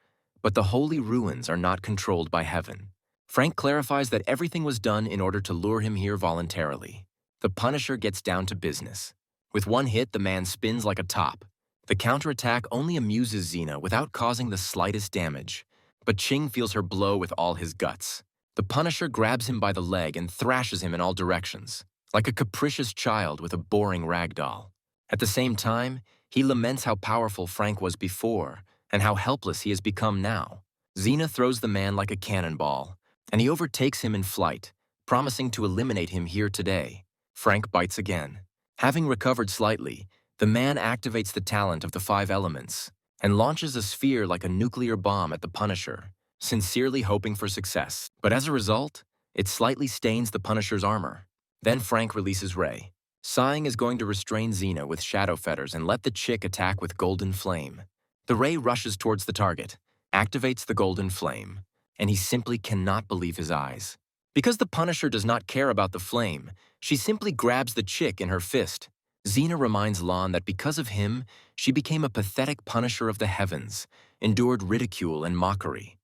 But the holy ruins are not controlled by heaven. Frank clarifies that everything was done in order to lure him here voluntarily. The Punisher gets down to business. With one hit, the man spins like a top. The counterattack only amuses Xena without causing the slightest damage, but Ching feels her blow with all his guts. The Punisher grabs him by the leg and thrashes him in all directions, like a capricious child with a boring rag doll. At the same time, he laments how powerful Frank was before and how helpless he has become now. Xena throws the man like a cannonball, and he overtakes him in flight, promising to eliminate him here today. Frank bites again. Having recovered slightly, the man activates the talent of the 5 elements and launches a sphere like a nuclear bomb at the Punisher, sincerely hoping for success. But as a result, it slightly stains the Punisher's armor. Then Frank releases Ray. Sighing is going to restrain Xena with shadow fetters and let the chick attack with golden flame. The Ray rushes towards the target, activates the golden flame, and he simply cannot believe his eyes. Because the Punisher does not care about the flame, she simply grabs the chick in her fist. Xena reminds Lon that because of him, she became a pathetic Punisher of the heavens, endured ridicule and mockery.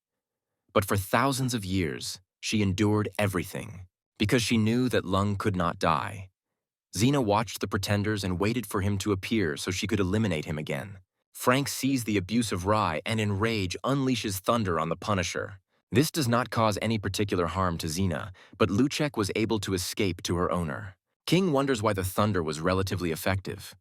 But for thousands of years, she endured everything, because she knew that Lung could not die. Xena watched the pretenders and waited for him to appear so she could eliminate him again. Frank sees the abuse of Rai and in rage unleashes thunder on the Punisher. This does not cause any particular harm to Xena, but Luchek was able to escape to her owner. King wonders why the thunder was relatively effective.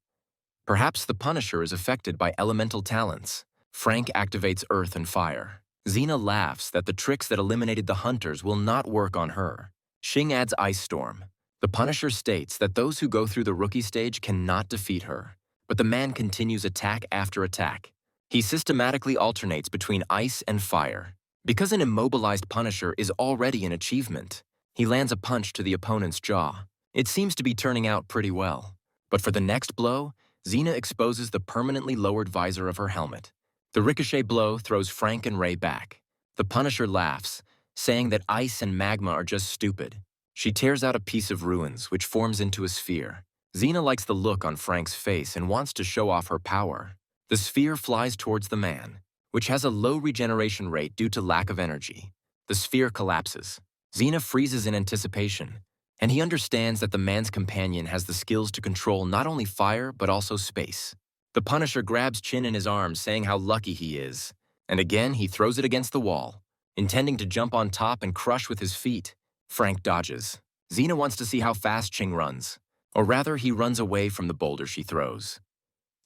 Perhaps the Punisher is affected by elemental talents. Frank activates earth and fire. Xena laughs that the tricks that eliminated the hunters will not work on her. Xing adds Ice Storm. The Punisher states that those who go through the rookie stage cannot defeat her, but the man continues attack after attack. He systematically alternates between ice and fire. Because an immobilized Punisher is already an achievement, he lands a punch to the opponent's jaw. It seems to be turning out pretty well. But for the next blow, Xena exposes the permanently lowered visor of her helmet. The ricochet blow throws Frank and Ray back. The Punisher laughs, saying that ice and magma are just stupid. She tears out a piece of ruins, which forms into a sphere. Xena likes the look on Frank's face and wants to show off her power. The sphere flies towards the man, which has a low regeneration rate due to lack of energy. The sphere collapses. Xena freezes in anticipation, and he understands that the man's companion has the skills to control not only fire but also space. The Punisher grabs Chin in his arms, saying how lucky he is, and again he throws it against the wall, intending to jump on top and crush with his feet. Frank dodges. Xena wants to see how fast Ching runs, or rather he runs away from the boulder she throws.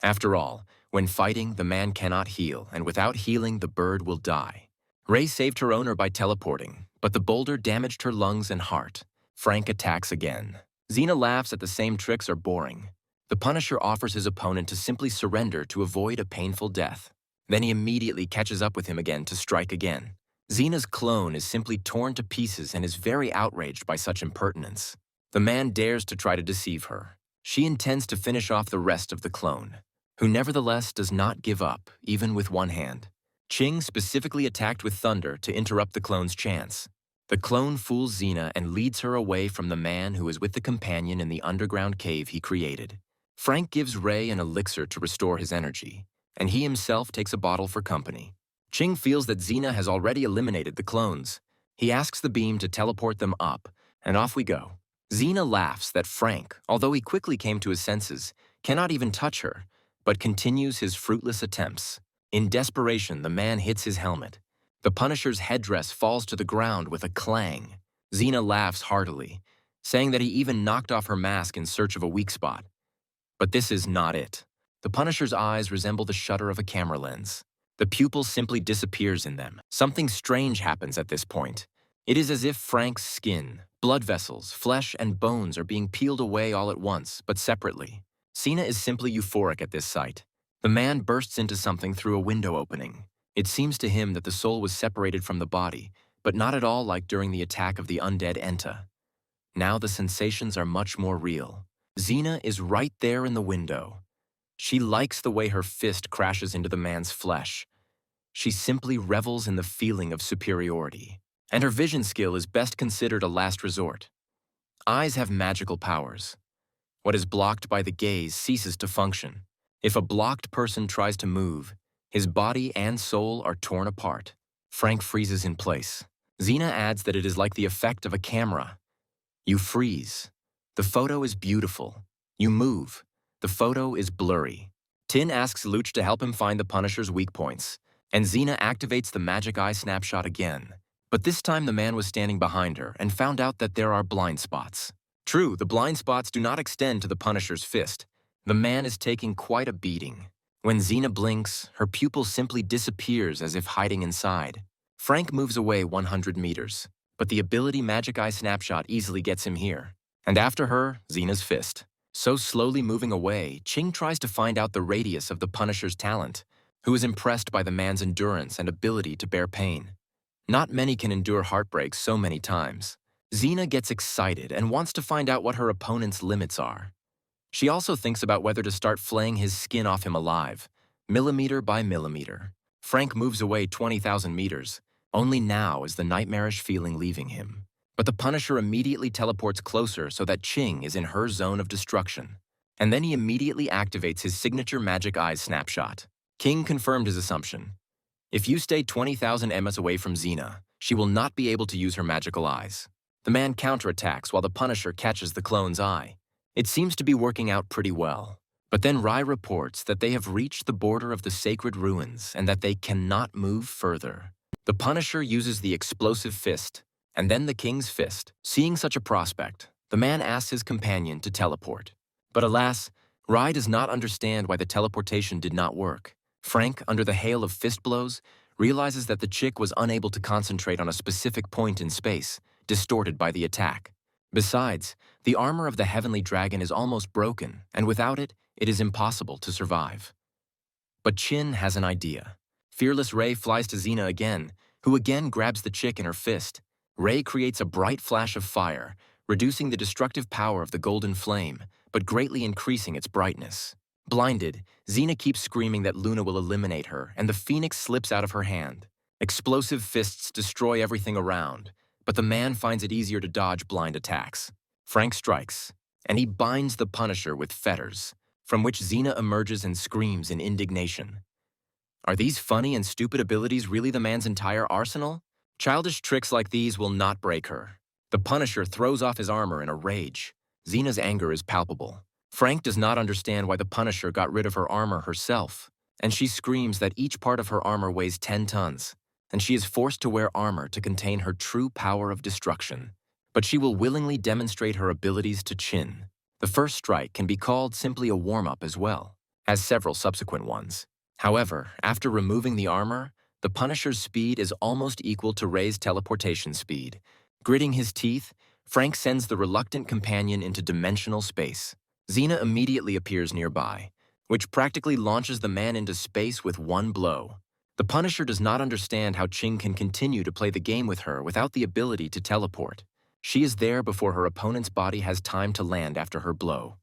After all, when fighting, the man cannot heal, and without healing, the bird will die. Ray saved her owner by teleporting, but the boulder damaged her lungs and heart. Frank attacks again. Xena laughs at the same tricks are boring. The Punisher offers his opponent to simply surrender to avoid a painful death. Then he immediately catches up with him again to strike again. Xena's clone is simply torn to pieces and is very outraged by such impertinence. The man dares to try to deceive her. She intends to finish off the rest of the clone, who nevertheless does not give up, even with one hand. Ching specifically attacked with thunder to interrupt the clone's chance. The clone fools Xena and leads her away from the man who is with the companion in the underground cave he created. Frank gives Ray an elixir to restore his energy, and he himself takes a bottle for company. Ching feels that Xena has already eliminated the clones. He asks the beam to teleport them up, and off we go. Xena laughs that Frank, although he quickly came to his senses, cannot even touch her, but continues his fruitless attempts. In desperation, the man hits his helmet. The Punisher's headdress falls to the ground with a clang. Xena laughs heartily, saying that he even knocked off her mask in search of a weak spot. But this is not it. The Punisher's eyes resemble the shutter of a camera lens. The pupil simply disappears in them. Something strange happens at this point. It is as if Frank's skin, blood vessels, flesh, and bones are being peeled away all at once, but separately. Xena is simply euphoric at this sight. The man bursts into something through a window opening. It seems to him that the soul was separated from the body, but not at all like during the attack of the undead Enta. Now the sensations are much more real. Xena is right there in the window. She likes the way her fist crashes into the man's flesh. She simply revels in the feeling of superiority. And her vision skill is best considered a last resort. Eyes have magical powers. What is blocked by the gaze ceases to function. If a blocked person tries to move, his body and soul are torn apart. Frank freezes in place. Xena adds that it is like the effect of a camera. You freeze. The photo is beautiful. You move. The photo is blurry. Tin asks Luch to help him find the Punisher's weak points, and Xena activates the magic eye snapshot again. But this time the man was standing behind her and found out that there are blind spots. True, the blind spots do not extend to the Punisher's fist. The man is taking quite a beating. When Xena blinks, her pupil simply disappears as if hiding inside. Frank moves away 100 meters, but the ability Magic Eye Snapshot easily gets him here. And after her, Xena's fist. So slowly moving away, Ching tries to find out the radius of the Punisher's talent, who is impressed by the man's endurance and ability to bear pain. Not many can endure heartbreak so many times. Xena gets excited and wants to find out what her opponent's limits are. She also thinks about whether to start flaying his skin off him alive, millimeter by millimeter. Frank moves away 20,000 meters. Only now is the nightmarish feeling leaving him. But the Punisher immediately teleports closer so that Ching is in her zone of destruction. And then he immediately activates his signature Magic Eyes snapshot. King confirmed his assumption. If you stay 20,000 emas away from Xena, she will not be able to use her magical eyes. The man counterattacks while the Punisher catches the clone's eye. It seems to be working out pretty well. But then Rai reports that they have reached the border of the sacred ruins and that they cannot move further. The Punisher uses the explosive fist, and then the King's fist. Seeing such a prospect, the man asks his companion to teleport. But alas, Rai does not understand why the teleportation did not work. Frank, under the hail of fist blows, realizes that the chick was unable to concentrate on a specific point in space, distorted by the attack. Besides, the armor of the heavenly dragon is almost broken, and without it, it is impossible to survive. But Chin has an idea. Fearless Ray flies to Xena again, who again grabs the chick in her fist. Ray creates a bright flash of fire, reducing the destructive power of the golden flame, but greatly increasing its brightness. Blinded, Xena keeps screaming that Luna will eliminate her, and the phoenix slips out of her hand. Explosive fists destroy everything around, but the man finds it easier to dodge blind attacks. Frank strikes, and he binds the Punisher with fetters, from which Xena emerges and screams in indignation. Are these funny and stupid abilities really the man's entire arsenal? Childish tricks like these will not break her. The Punisher throws off his armor in a rage. Xena's anger is palpable. Frank does not understand why the Punisher got rid of her armor herself, and she screams that each part of her armor weighs 10 tons, and she is forced to wear armor to contain her true power of destruction. But she will willingly demonstrate her abilities to Chin. The first strike can be called simply a warm-up as well, as several subsequent ones. However, after removing the armor, the Punisher's speed is almost equal to Ray's teleportation speed. Gritting his teeth, Frank sends the reluctant companion into dimensional space. Xena immediately appears nearby, which practically launches the man into space with one blow. The Punisher does not understand how Ching can continue to play the game with her without the ability to teleport. She is there before her opponent's body has time to land after her blow.